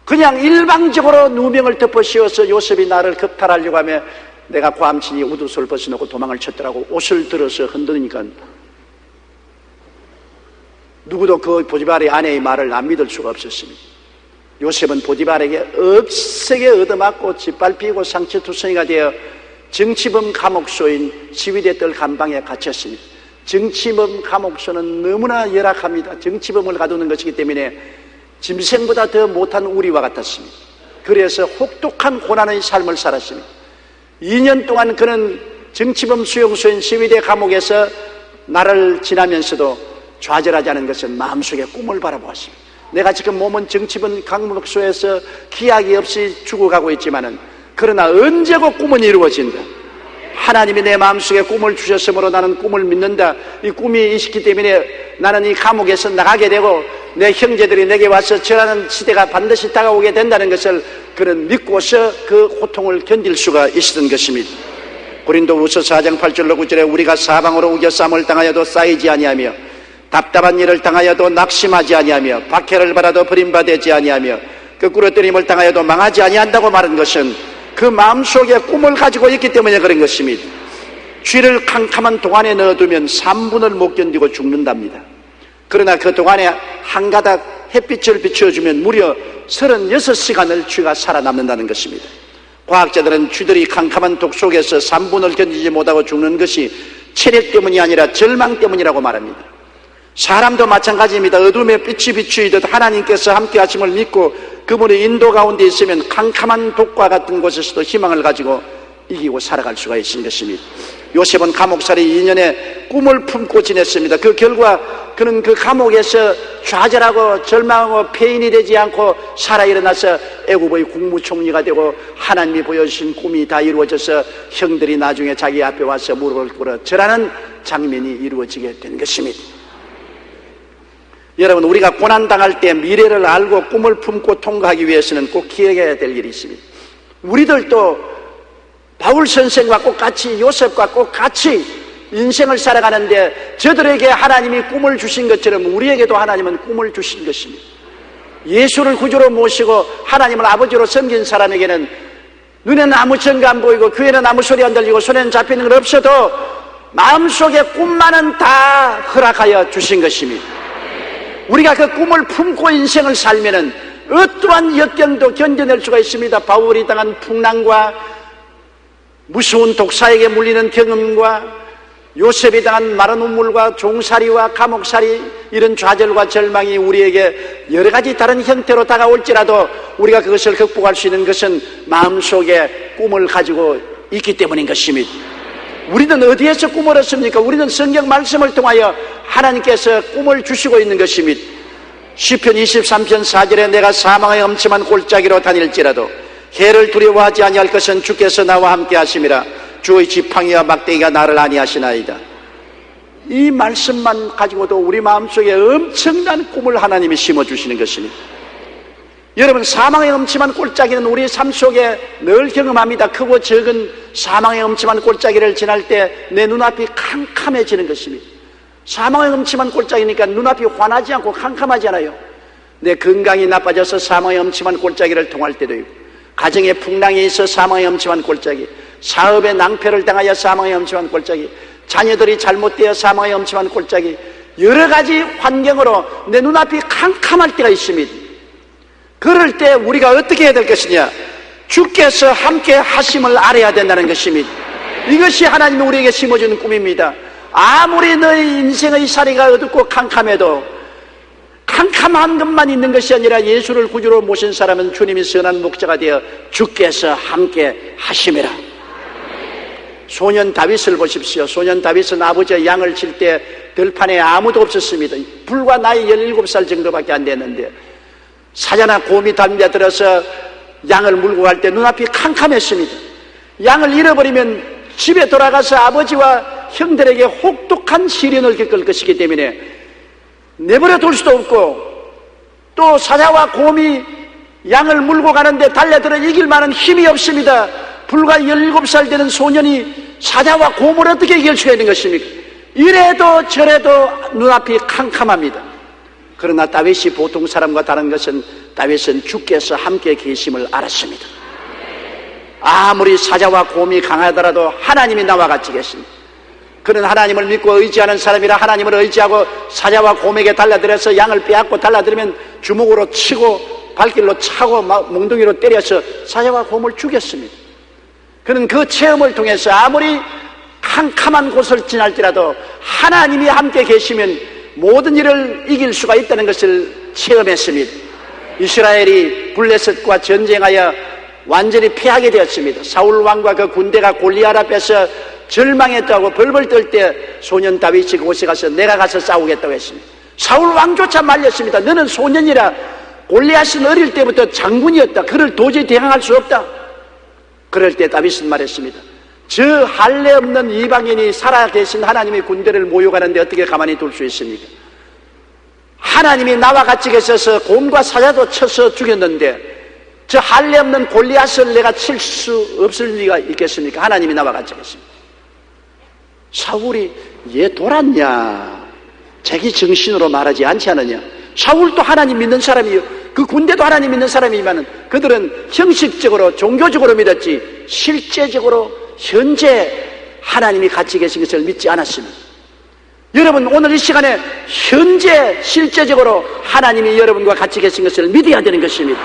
그냥 일방적으로 누명을 덮어씌워서 요셉이 나를 겁탈하려고 하며 내가 고함치니 웃옷을 벗어놓고 도망을 쳤더라고. 옷을 들어서 흔드니까 누구도 그 보디발의 아내의 말을 안 믿을 수가 없었습니다. 요셉은 보디발에게 억세게 얻어맞고 짓밟히고 상처투성이가 되어 정치범 감옥소인 시위대 뜰 감방에 갇혔습니다. 정치범 감옥소는 너무나 열악합니다. 정치범을 가두는 것이기 때문에 짐승보다 더 못한 우리와 같았습니다. 그래서 혹독한 고난의 삶을 살았습니다. 2년 동안 그는 정치범 수용소인 시위대 감옥에서 날을 지나면서도 좌절하지 않은 것은 마음속에 꿈을 바라보았습니다. 내가 지금 몸은 정치범 감옥소에서 기약이 없이 죽어가고 있지만은 그러나 언제고 꿈은 이루어진다. 하나님이 내 마음속에 꿈을 주셨으므로 나는 꿈을 믿는다. 이 꿈이 있기 때문에 나는 이 감옥에서 나가게 되고 내 형제들이 내게 와서 절하는 시대가 반드시 다가오게 된다는 것을 그는 믿고서 그 고통을 견딜 수가 있었던 것입니다. 고린도후서 4장 8절로 9절에 우리가 사방으로 우겨쌈을 당하여도 쌓이지 아니하며 답답한 일을 당하여도 낙심하지 아니하며 박해를 받아도 버림받지 아니하며 거꾸로 뜨림을 당하여도 망하지 아니한다고 말한 것은 그 마음속에 꿈을 가지고 있기 때문에 그런 것입니다. 쥐를 캄캄한 동안에 넣어두면 3분을 못 견디고 죽는답니다. 그러나 그 동안에 한 가닥 햇빛을 비추어주면 무려 36시간을 쥐가 살아남는다는 것입니다. 과학자들은 쥐들이 캄캄한 독 속에서 3분을 견디지 못하고 죽는 것이 체력 때문이 아니라 절망 때문이라고 말합니다. 사람도 마찬가지입니다. 어둠에 빛이 비추이듯 하나님께서 함께 하심을 믿고 그분의 인도 가운데 있으면 캄캄한 독과 같은 곳에서도 희망을 가지고 이기고 살아갈 수가 있는 것입니다. 요셉은 감옥살이 2년의 꿈을 품고 지냈습니다. 그 결과 그는 그 감옥에서 좌절하고 절망하고 폐인이 되지 않고 살아 일어나서 애굽의 국무총리가 되고 하나님이 보여주신 꿈이 다 이루어져서 형들이 나중에 자기 앞에 와서 무릎을 꿇어 절하는 장면이 이루어지게 된 것입니다. 여러분, 우리가 고난당할 때 미래를 알고 꿈을 품고 통과하기 위해서는 꼭 기억해야 될 일이 있습니다. 우리들도 바울 선생과 똑같이, 요셉과 똑같이 인생을 살아가는데 저들에게 하나님이 꿈을 주신 것처럼 우리에게도 하나님은 꿈을 주신 것입니다. 예수를 구주로 모시고 하나님을 아버지로 섬긴 사람에게는 눈에는 아무 증거 안 보이고 귀에는 아무 소리 안 들리고 손에는 잡히는 건 없어도 마음속에 꿈만은 다 허락하여 주신 것입니다. 우리가 그 꿈을 품고 인생을 살면은 어떠한 역경도 견뎌낼 수가 있습니다. 바울이 당한 풍랑과 무서운 독사에게 물리는 경험과 요셉이 당한 마른 우물과 종살이와 감옥살이, 이런 좌절과 절망이 우리에게 여러 가지 다른 형태로 다가올지라도 우리가 그것을 극복할 수 있는 것은 마음속에 꿈을 가지고 있기 때문인 것입니다. 우리는 어디에서 꿈을 얻습니까? 우리는 성경 말씀을 통하여 하나님께서 꿈을 주시고 있는 것입니다. 시편 23편 4절에 내가 사망의 엄침한 골짜기로 다닐지라도 해를 두려워하지 아니할 것은 주께서 나와 함께 하심이라. 주의 지팡이와 막대기가 나를 안위하시나이다. 이 말씀만 가지고도 우리 마음속에 엄청난 꿈을 하나님이 심어주시는 것입니다. 여러분, 사망의 엄침한 골짜기는 우리 삶 속에 늘 경험합니다. 크고 적은 사망의 엄침한 골짜기를 지날 때 내 눈앞이 캄캄해지는 것입니다. 사망의 엄침한 골짜기니까 눈앞이 환하지 않고 캄캄하지 않아요. 내 건강이 나빠져서 사망의 엄침한 골짜기를 통할 때도 있고, 가정에 풍랑이 있어 사망의 엄침한 골짜기, 사업에 낭패를 당하여 사망의 엄침한 골짜기, 자녀들이 잘못되어 사망의 엄침한 골짜기, 여러 가지 환경으로 내 눈앞이 캄캄할 때가 있습니다. 그럴 때 우리가 어떻게 해야 될 것이냐? 주께서 함께 하심을 알아야 된다는 것입니다. 이것이 하나님이 우리에게 심어주는 꿈입니다. 아무리 너희 인생의 사리가 어둡고 캄캄해도 캄캄한 것만 있는 것이 아니라 예수를 구주로 모신 사람은 주님이 선한 목자가 되어 주께서 함께 하심이라. 소년 다윗을 보십시오. 소년 다윗은 아버지의 양을 칠 때 들판에 아무도 없었습니다. 불과 나이 17살 정도밖에 안 됐는데 사자나 곰이 달려들어서 양을 물고 갈 때 눈앞이 캄캄했습니다. 양을 잃어버리면 집에 돌아가서 아버지와 형들에게 혹독한 시련을 겪을 것이기 때문에 내버려 둘 수도 없고, 또 사자와 곰이 양을 물고 가는데 달려들어 이길 만한 힘이 없습니다. 불과 17살 되는 소년이 사자와 곰을 어떻게 이길 수가 있는 것입니까? 이래도 저래도 눈앞이 캄캄합니다. 그러나 다윗이 보통 사람과 다른 것은 다윗은 주께서 함께 계심을 알았습니다. 아무리 사자와 곰이 강하더라도 하나님이 나와 같이 계십니다. 그는 하나님을 믿고 의지하는 사람이라 하나님을 의지하고 사자와 곰에게 달라들어서 양을 빼앗고 달라들면 주먹으로 치고 발길로 차고 몽둥이로 때려서 사자와 곰을 죽였습니다. 그는 그 체험을 통해서 아무리 캄캄한 곳을 지날지라도 하나님이 함께 계시면 모든 일을 이길 수가 있다는 것을 체험했습니다. 이스라엘이 블레셋과 전쟁하여 완전히 패하게 되었습니다. 사울 왕과 그 군대가 골리앗 앞에서 절망했다고 벌벌 떨 때 소년 다윗이 그곳에 가서 내가 가서 싸우겠다고 했습니다. 사울 왕조차 말렸습니다. 너는 소년이라, 골리앗은 어릴 때부터 장군이었다. 그를 도저히 대항할 수 없다. 그럴 때 다윗은 말했습니다. 저 할례 없는 이방인이 살아계신 하나님의 군대를 모욕하는데 어떻게 가만히 둘 수 있습니까? 하나님이 나와 같이 계셔서 곰과 사자도 쳐서 죽였는데 저 할례 없는 골리앗을 내가 칠 수 없을 리가 있겠습니까? 하나님이 나와 같이 계십니다. 사울이 얘 돌았냐? 자기 정신으로 말하지 않지 않느냐? 사울도 하나님 믿는 사람이요, 그 군대도 하나님 믿는 사람이지만 그들은 형식적으로 종교적으로 믿었지 실제적으로 현재 하나님이 같이 계신 것을 믿지 않았습니다. 여러분, 오늘 이 시간에 현재 실제적으로 하나님이 여러분과 같이 계신 것을 믿어야 되는 것입니다.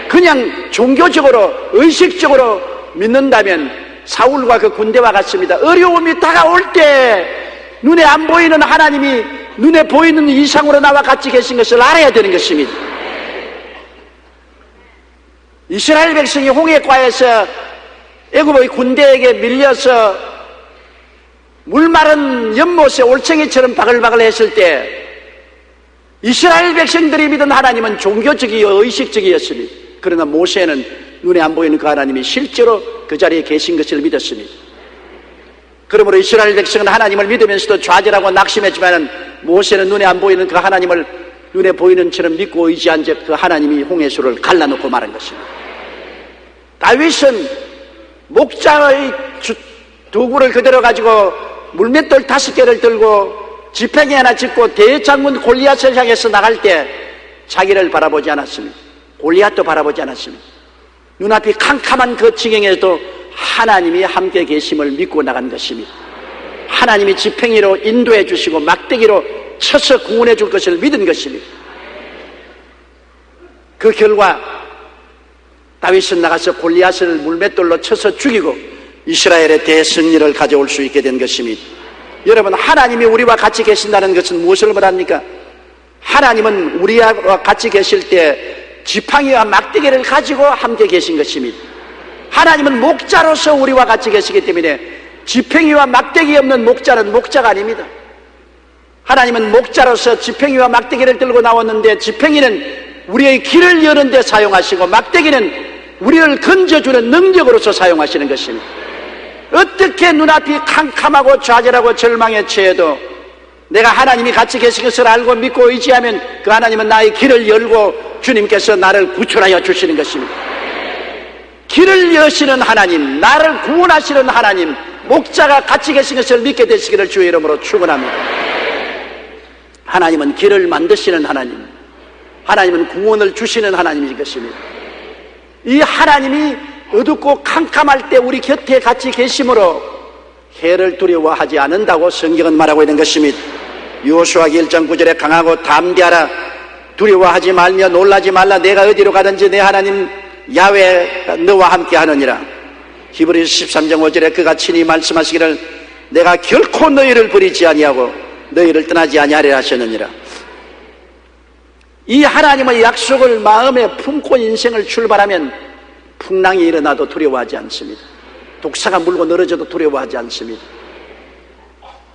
그냥 종교적으로 의식적으로 믿는다면 사울과 그 군대와 같습니다. 어려움이 다가올 때 눈에 안 보이는 하나님이 눈에 보이는 이상으로 나와 같이 계신 것을 알아야 되는 것입니다. 이스라엘 백성이 홍해과에서 애굽의 군대에게 밀려서 물마른 연못에 올챙이처럼 바글바글 했을 때 이스라엘 백성들이 믿은 하나님은 종교적이요 의식적이었습니다. 그러나 모세는 눈에 안 보이는 그 하나님이 실제로 그 자리에 계신 것을 믿었습니다. 그러므로 이스라엘 백성은 하나님을 믿으면서도 좌절하고 낙심했지만 모세는 눈에 안 보이는 그 하나님을 눈에 보이는 처럼 믿고 의지한 즉 그 하나님이 홍해수를 갈라놓고 말한 것입니다. 다윗은 목자의 도구를 그대로 가지고 물맷돌 5개를 들고 지팡이 하나 짚고 대장군 골리앗을 향해서 나갈 때 자기를 바라보지 않았습니다. 골리앗도 바라보지 않았습니다. 눈앞이 캄캄한 그 지경에도 하나님이 함께 계심을 믿고 나간 것입니다. 하나님이 지팡이로 인도해 주시고 막대기로 쳐서 구원해 줄 것을 믿은 것입니다. 그 결과 다윗은 나가서 골리앗을 물맷돌로 쳐서 죽이고 이스라엘의 대승리를 가져올 수 있게 된 것입니다. 여러분, 하나님이 우리와 같이 계신다는 것은 무엇을 말합니까? 하나님은 우리와 같이 계실 때 지팡이와 막대기를 가지고 함께 계신 것입니다. 하나님은 목자로서 우리와 같이 계시기 때문에 지팡이와 막대기 없는 목자는 목자가 아닙니다. 하나님은 목자로서 지팡이와 막대기를 들고 나왔는데 지팡이는 우리의 길을 여는 데 사용하시고 막대기는 우리를 건져주는 능력으로서 사용하시는 것입니다. 어떻게 눈앞이 캄캄하고 좌절하고 절망에 처해도 내가 하나님이 같이 계신 것을 알고 믿고 의지하면 그 하나님은 나의 길을 열고 주님께서 나를 구출하여 주시는 것입니다. 길을 여시는 하나님, 나를 구원하시는 하나님, 목자가 같이 계신 것을 믿게 되시기를 주의 이름으로 축원합니다. 하나님은 길을 만드시는 하나님, 하나님은 구원을 주시는 하나님인 것입니다. 이 하나님이 어둡고 캄캄할 때 우리 곁에 같이 계심으로 해를 두려워하지 않는다고 성경은 말하고 있는 것입니다. 여호수아기 1장 9절에 강하고 담대하라, 두려워하지 말며 놀라지 말라, 내가 어디로 가든지 내 하나님 야훼가 너와 함께 하느니라. 히브리서 13장 5절에 그가 친히 말씀하시기를 내가 결코 너희를 버리지 아니하고 너희를 떠나지 아니하리라 하셨느니라. 이 하나님의 약속을 마음에 품고 인생을 출발하면 풍랑이 일어나도 두려워하지 않습니다. 독사가 물고 늘어져도 두려워하지 않습니다.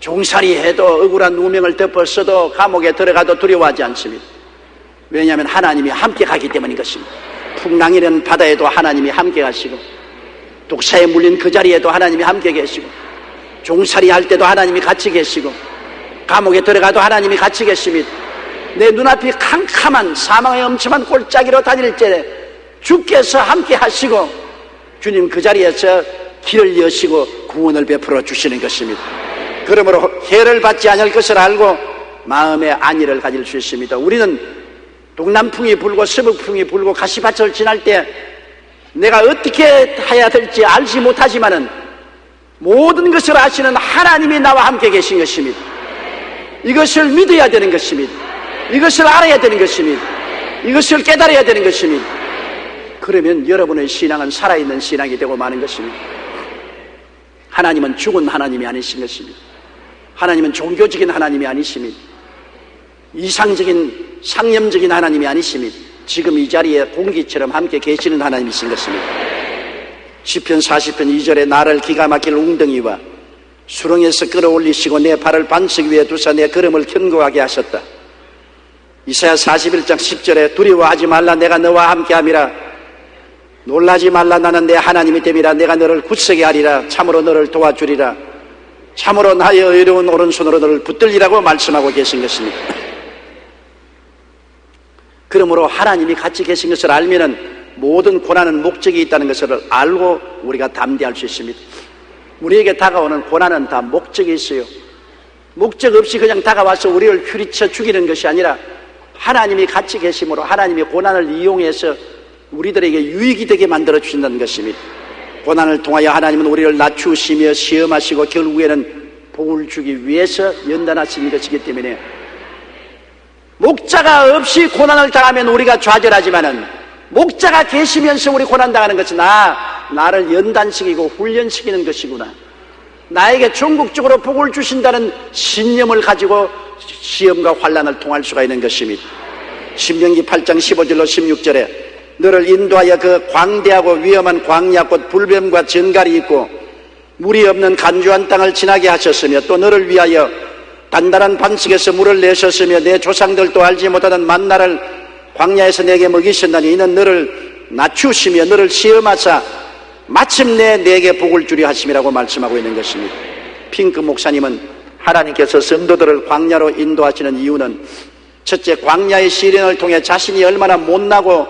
종살이 해도 억울한 누명을 덮었어도 감옥에 들어가도 두려워하지 않습니다. 왜냐하면 하나님이 함께 가기 때문인 것입니다. 풍랑이라는 바다에도 하나님이 함께 가시고 독사에 물린 그 자리에도 하나님이 함께 계시고 종살이 할 때도 하나님이 같이 계시고 감옥에 들어가도 하나님이 같이 계십니다. 내 눈앞이 캄캄한 사망의 엄청난 골짜기로 다닐 때 주께서 함께 하시고 주님 그 자리에서 길을 여시고 구원을 베풀어 주시는 것입니다. 그러므로 해를 받지 않을 것을 알고 마음의 안위를 가질 수 있습니다. 우리는 동남풍이 불고 서북풍이 불고 가시밭을 지날 때 내가 어떻게 해야 될지 알지 못하지만은 모든 것을 아시는 하나님이 나와 함께 계신 것입니다. 이것을 믿어야 되는 것입니다. 이것을 알아야 되는 것입니다. 이것을 깨달아야 되는 것입니다. 그러면 여러분의 신앙은 살아있는 신앙이 되고 마는 것입니다. 하나님은 죽은 하나님이 아니신 것입니다. 하나님은 종교적인 하나님이 아니십니다. 이상적인 상념적인 하나님이 아니십니다. 지금 이 자리에 공기처럼 함께 계시는 하나님이신 것입니다. 시편 40편 2절에 나를 기가 막힐 웅덩이와 수렁에서 끌어올리시고 내 발을 반석 위에 두사 내 걸음을 견고하게 하셨다. 이사야 41장 10절에 두려워하지 말라 내가 너와 함께함이라 놀라지 말라 나는 내 하나님이 됨이라 내가 너를 굳세게 하리라 참으로 너를 도와주리라 참으로 나의 의로운 오른손으로 너를 붙들리라고 말씀하고 계신 것입니다. 그러므로 하나님이 같이 계신 것을 알면은 모든 고난은 목적이 있다는 것을 알고 우리가 담대할 수 있습니다. 우리에게 다가오는 고난은 다 목적이 있어요. 목적 없이 그냥 다가와서 우리를 휘리쳐 죽이는 것이 아니라 하나님이 같이 계심으로 하나님이 고난을 이용해서 우리들에게 유익이 되게 만들어 주신다는 것입니다. 고난을 통하여 하나님은 우리를 낮추시며 시험하시고 결국에는 복을 주기 위해서 연단하신 것이기 때문에 목자가 없이 고난을 당하면 우리가 좌절하지만은 목자가 계시면서 우리 고난당하는 것은 나를 연단시키고 훈련시키는 것이구나. 나에게 전국적으로 복을 주신다는 신념을 가지고 시험과 환난을 통할 수가 있는 것입니다. 신명기 8장 15절로 16절에 너를 인도하여 그 광대하고 위험한 광야 곧 불뱀과 전갈이 있고 물이 없는 간주한 땅을 지나게 하셨으며 또 너를 위하여 단단한 반석에서 물을 내셨으며 내 조상들도 알지 못하던 만나를 광야에서 내게 먹이셨나니 이는 너를 낮추시며 너를 시험하사 마침내 내게 복을 주려 하심이라고 말씀하고 있는 것입니다. 핑크 목사님은 하나님께서 성도들을 광야로 인도하시는 이유는 첫째, 광야의 시련을 통해 자신이 얼마나 못나고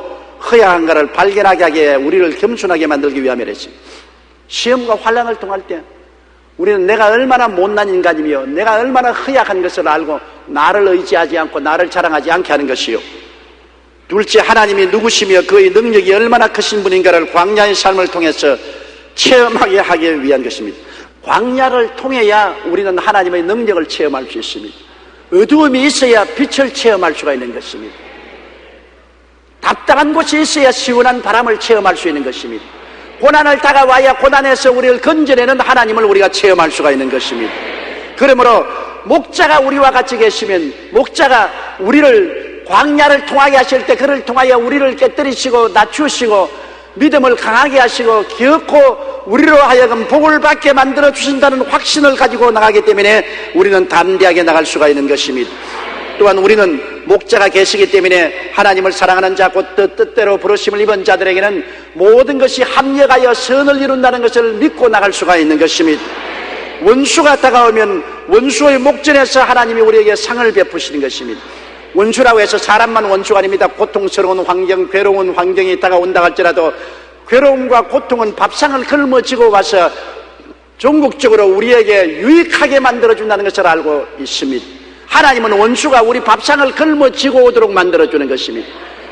허야한가를 발견하게 하기에 우리를 겸손하게 만들기 위함이랬습니다. 시험과 환난을 통할 때 우리는 내가 얼마나 못난 인간이며 내가 얼마나 허약한 것을 알고 나를 의지하지 않고 나를 자랑하지 않게 하는 것이요, 둘째, 하나님이 누구시며 그의 능력이 얼마나 크신 분인가를 광야의 삶을 통해서 체험하게 하기 위한 것입니다. 광야를 통해야 우리는 하나님의 능력을 체험할 수 있습니다. 어두움이 있어야 빛을 체험할 수가 있는 것입니다. 답답한 곳이 있어야 시원한 바람을 체험할 수 있는 것입니다. 고난을 다가와야 고난에서 우리를 건져내는 하나님을 우리가 체험할 수가 있는 것입니다. 그러므로 목자가 우리와 같이 계시면, 목자가 우리를 광야를 통하게 하실 때 그를 통하여 우리를 깨뜨리시고 낮추시고 믿음을 강하게 하시고 기어코 우리로 하여금 복을 받게 만들어 주신다는 확신을 가지고 나가기 때문에 우리는 담대하게 나갈 수가 있는 것입니다. 또한 우리는 목자가 계시기 때문에 하나님을 사랑하는 자 곧 뜻대로 부르심을 입은 자들에게는 모든 것이 합력하여 선을 이룬다는 것을 믿고 나갈 수가 있는 것입니다. 원수가 다가오면 원수의 목전에서 하나님이 우리에게 상을 베푸시는 것입니다. 원수라고 해서 사람만 원수가 아닙니다. 고통스러운 환경, 괴로운 환경이 다가온다 할지라도 괴로움과 고통은 밥상을 걸머쥐고 와서 전국적으로 우리에게 유익하게 만들어준다는 것을 알고 있습니다. 하나님은 원수가 우리 밥상을 걸머쥐고 오도록 만들어주는 것입니다.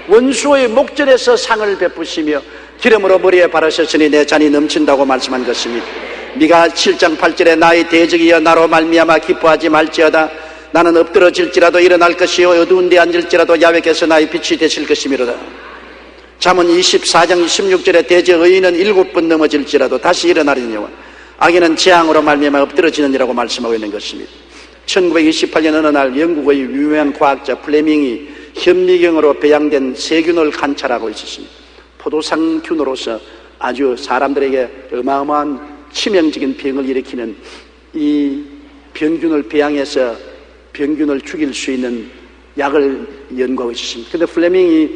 원수의 목전에서 상을 베푸시며 기름으로 머리에 바르셨으니 내 잔이 넘친다고 말씀한 것입니다. 미가 7장 8절에 나의 대적이여 나로 말미암아 기뻐하지 말지어다. 나는 엎드러질지라도 일어날 것이요 어두운 데 앉을지라도 야훼께서 나의 빛이 되실 것이미로다. 잠언 24장 16절에 대적 의인은 7번 넘어질지라도 다시 일어나리니와 악인은 재앙으로 말미암아 엎드러지느니라고 말씀하고 있는 것입니다. 1928년 어느 날 영국의 유명한 과학자 플레밍이 현미경으로 배양된 세균을 관찰하고 있었습니다. 포도상균으로서 아주 사람들에게 어마어마한 치명적인 병을 일으키는 이 병균을 배양해서 병균을 죽일 수 있는 약을 연구하고 있었습니다. 그런데 플레밍이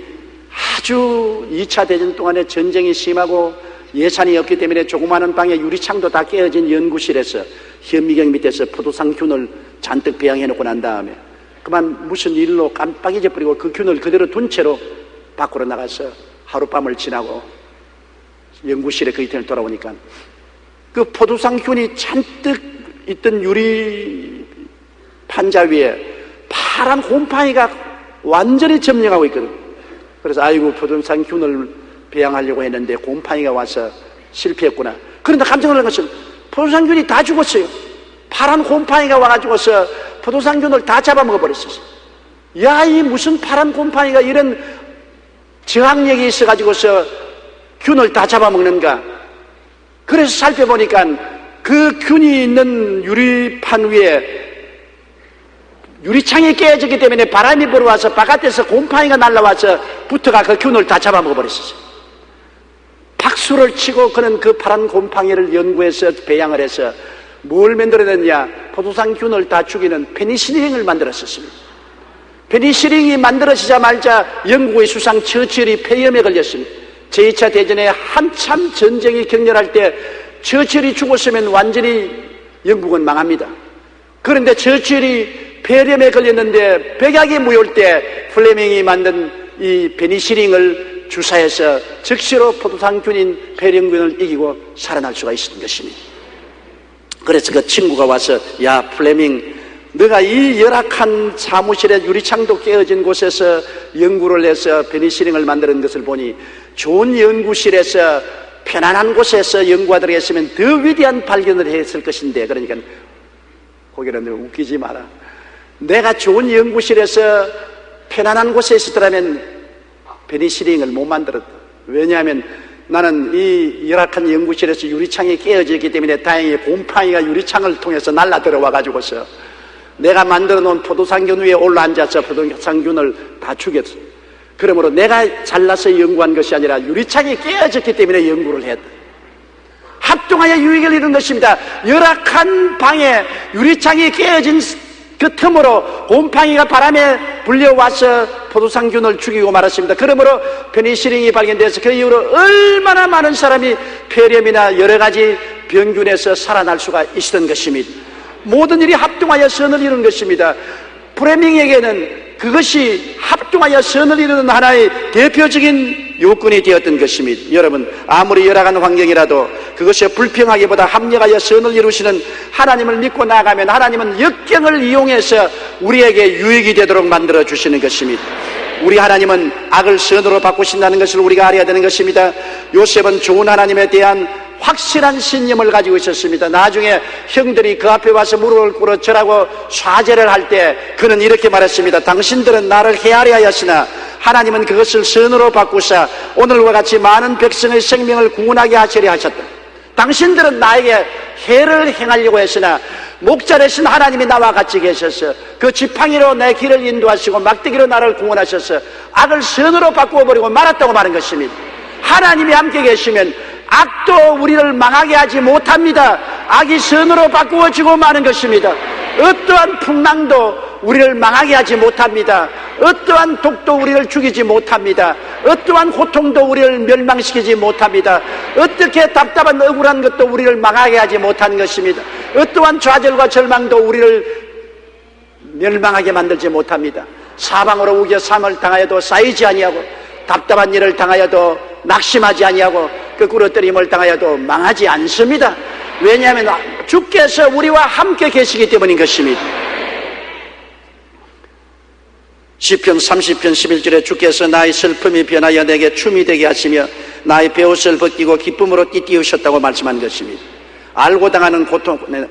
아주 2차 대전 동안에 전쟁이 심하고 예산이 없기 때문에 조그마한 방에 유리창도 다 깨어진 연구실에서 현미경 밑에서 포도상균을 잔뜩 배양해놓고 난 다음에 그만 무슨 일로 깜빡 잊어버리고 그 균을 그대로 둔 채로 밖으로 나가서 하룻밤을 지나고 연구실에 그 이틀 돌아오니까 그 포도상균이 잔뜩 있던 유리 판자 위에 파란 곰팡이가 완전히 점령하고 있거든. 그래서 아이고 포도상균을 배양하려고 했는데 곰팡이가 와서 실패했구나. 그런데 깜짝 놀란 것은 포도상균이 다 죽었어요. 파란 곰팡이가 와가지고서 포도상균을 다 잡아먹어 버렸어요. 야, 이 무슨 파란 곰팡이가 이런 저항력이 있어가지고서 균을 다 잡아먹는가. 그래서 살펴보니까 그 균이 있는 유리판 위에 유리창이 깨어졌기 때문에 바람이 불어와서 바깥에서 곰팡이가 날라와서 붙어가 그 균을 다 잡아먹어 버렸어요. 박수를 치고 그는 그 파란 곰팡이를 연구해서 배양을 해서 뭘 만들어냈냐? 포도상균을 다 죽이는 페니실린을 만들었었습니다. 페니실린이 만들어지자마자 영국의 수상 처칠이 폐렴에 걸렸습니다. 제2차 대전에 한참 전쟁이 격렬할 때 처칠이 죽었으면 완전히 영국은 망합니다. 그런데 처칠이 폐렴에 걸렸는데 백약이 무효일 때 플레밍이 만든 이 페니실린을 주사해서 즉시로 포도상균인 폐렴균을 이기고 살아날 수가 있었던 것입니다. 그래서 그 친구가 와서 야 플레밍, 너가 이 열악한 사무실에 유리창도 깨어진 곳에서 연구를 해서 페니실린을 만드는 것을 보니 좋은 연구실에서 편안한 곳에서 연구하도록 했으면 더 위대한 발견을 했을 것인데, 그러니까 고개를 들어 웃기지 마라. 내가 좋은 연구실에서 편안한 곳에 있었더라면 페니실린을 못 만들었다. 왜냐하면 나는 이 열악한 연구실에서 유리창이 깨어졌기 때문에 다행히 곰팡이가 유리창을 통해서 날라 들어와 가지고서 내가 만들어 놓은 포도상균 위에 올라앉아서 포도상균을 다 죽였어. 그러므로 내가 잘나서 연구한 것이 아니라 유리창이 깨어졌기 때문에 연구를 했다. 합동하여 유익을 이루는 것입니다. 열악한 방에 유리창이 깨어진 그 틈으로 곰팡이가 바람에 불려와서 포도상균을 죽이고 말았습니다. 그러므로 페니실린이 발견돼서 그 이후로 얼마나 많은 사람이 폐렴이나 여러 가지 병균에서 살아날 수가 있었던 것입니다. 모든 일이 합동하여 선을 이루는 것입니다. 프레밍에게는 그것이 합동하여 선을 이루는 하나의 대표적인 요건이 되었던 것입니다. 여러분, 아무리 열악한 환경이라도 그것이 불평하기보다 합력하여 선을 이루시는 하나님을 믿고 나아가면 하나님은 역경을 이용해서 우리에게 유익이 되도록 만들어 주시는 것입니다. 우리 하나님은 악을 선으로 바꾸신다는 것을 우리가 알아야 되는 것입니다. 요셉은 좋은 하나님에 대한 확실한 신념을 가지고 있었습니다. 나중에 형들이 그 앞에 와서 무릎을 꿇어 절하고 샤제를 할 때 그는 이렇게 말했습니다. 당신들은 나를 헤아려 하였으나 하나님은 그것을 선으로 바꾸사 오늘과 같이 많은 백성의 생명을 구원하게 하시려 하셨다. 당신들은 나에게 해를 행하려고 했으나 목자 되신 하나님이 나와 같이 계셔서 그 지팡이로 내 길을 인도하시고 막대기로 나를 구원하셔서 악을 선으로 바꾸어 버리고 말았다고 말한 것입니다. 하나님이 함께 계시면 악도 우리를 망하게 하지 못합니다. 악이 선으로 바꾸어지고 마는 것입니다. 어떠한 풍랑도 우리를 망하게 하지 못합니다. 어떠한 독도 우리를 죽이지 못합니다. 어떠한 고통도 우리를 멸망시키지 못합니다. 어떻게 답답한 억울한 것도 우리를 망하게 하지 못하는 것입니다. 어떠한 좌절과 절망도 우리를 멸망하게 만들지 못합니다. 사방으로 우겨 삶을 당하여도 쌓이지 아니하고 답답한 일을 당하여도 낙심하지 아니하고 거꾸로 떨림을 당하여도 망하지 않습니다. 왜냐하면 주께서 우리와 함께 계시기 때문인 것입니다. 시편 30편 11절에 주께서 나의 슬픔이 변하여 내게 춤이 되게 하시며 나의 베옷을 벗기고 기쁨으로 띠띠우셨다고 말씀한 것입니다. 알고 당하는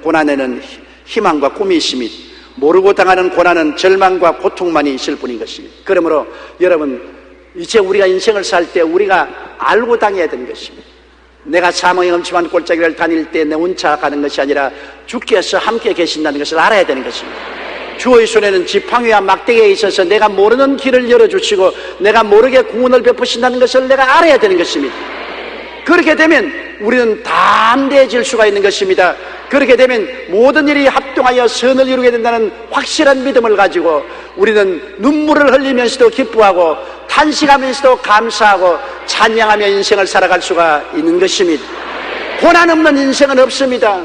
고난에는 희망과 꿈이 있습니다. 모르고 당하는 고난은 절망과 고통만이 있을 뿐인 것입니다. 그러므로 여러분, 이제 우리가 인생을 살 때 우리가 알고 당해야 되는 것입니다. 내가 사망의 엄침한 골짜기를 다닐 때 내 혼자 가는 것이 아니라 주께서 함께 계신다는 것을 알아야 되는 것입니다. 주의 손에는 지팡이와 막대기에 있어서 내가 모르는 길을 열어주시고 내가 모르게 구원을 베푸신다는 것을 내가 알아야 되는 것입니다. 그렇게 되면 우리는 담대해질 수가 있는 것입니다. 그렇게 되면 모든 일이 합동하여 선을 이루게 된다는 확실한 믿음을 가지고 우리는 눈물을 흘리면서도 기뻐하고 탄식하면서도 감사하고 찬양하며 인생을 살아갈 수가 있는 것입니다. 고난 없는 인생은 없습니다.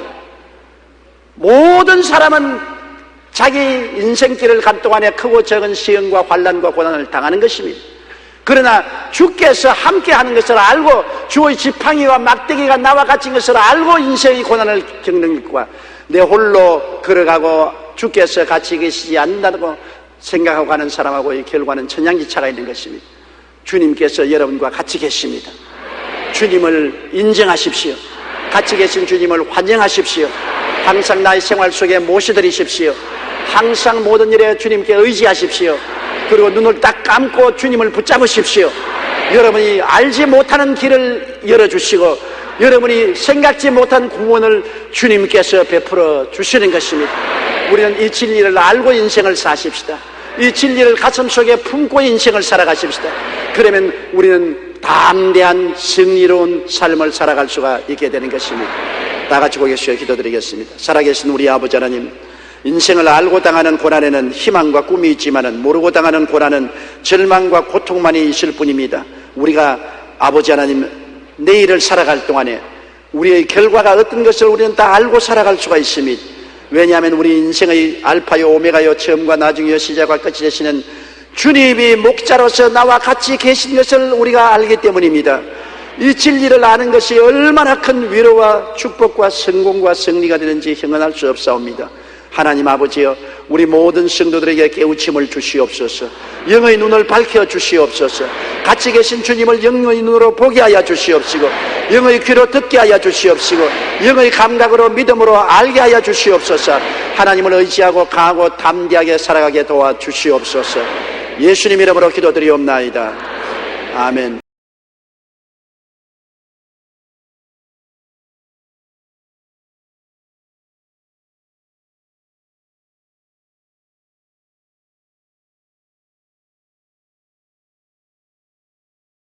모든 사람은 자기 인생길을 간 동안에 크고 적은 시험과 환난과 고난을 당하는 것입니다. 그러나 주께서 함께하는 것을 알고 주의 지팡이와 막대기가 나와 같은 것을 알고 인생의 고난을 겪는 것과 내 홀로 걸어가고 주께서 같이 계시지 않는다고 생각하고 가는 사람하고의 결과는 천양지차가 있는 것입니다. 주님께서 여러분과 같이 계십니다. 주님을 인정하십시오. 같이 계신 주님을 환영하십시오. 항상 나의 생활 속에 모셔드리십시오. 항상 모든 일에 주님께 의지하십시오. 그리고 눈을 딱 감고 주님을 붙잡으십시오. 여러분이 알지 못하는 길을 열어주시고 여러분이 생각지 못한 구원을 주님께서 베풀어 주시는 것입니다. 우리는 이 진리를 알고 인생을 사십시다. 이 진리를 가슴속에 품고 인생을 살아가십시다. 그러면 우리는 담대한 승리로운 삶을 살아갈 수가 있게 되는 것입니다. 다 같이 고개 숙여 기도드리겠습니다. 살아계신 우리 아버지 하나님, 인생을 알고 당하는 고난에는 희망과 꿈이 있지만은 모르고 당하는 고난은 절망과 고통만이 있을 뿐입니다. 우리가 아버지 하나님 내일을 살아갈 동안에 우리의 결과가 어떤 것을 우리는 다 알고 살아갈 수가 있습니다. 왜냐하면 우리 인생의 알파요 오메가요 처음과 나중이요 시작과 끝이 되시는 주님이 목자로서 나와 같이 계신 것을 우리가 알기 때문입니다. 이 진리를 아는 것이 얼마나 큰 위로와 축복과 성공과 승리가 되는지 형언할 수 없사옵니다. 하나님 아버지여, 우리 모든 성도들에게 깨우침을 주시옵소서. 영의 눈을 밝혀 주시옵소서. 같이 계신 주님을 영의 눈으로 보게 하여 주시옵시고 영의 귀로 듣게 하여 주시옵시고 영의 감각으로 믿음으로 알게 하여 주시옵소서. 하나님을 의지하고 강하고 담대하게 살아가게 도와주시옵소서. 예수님 이름으로 기도드리옵나이다. 아멘.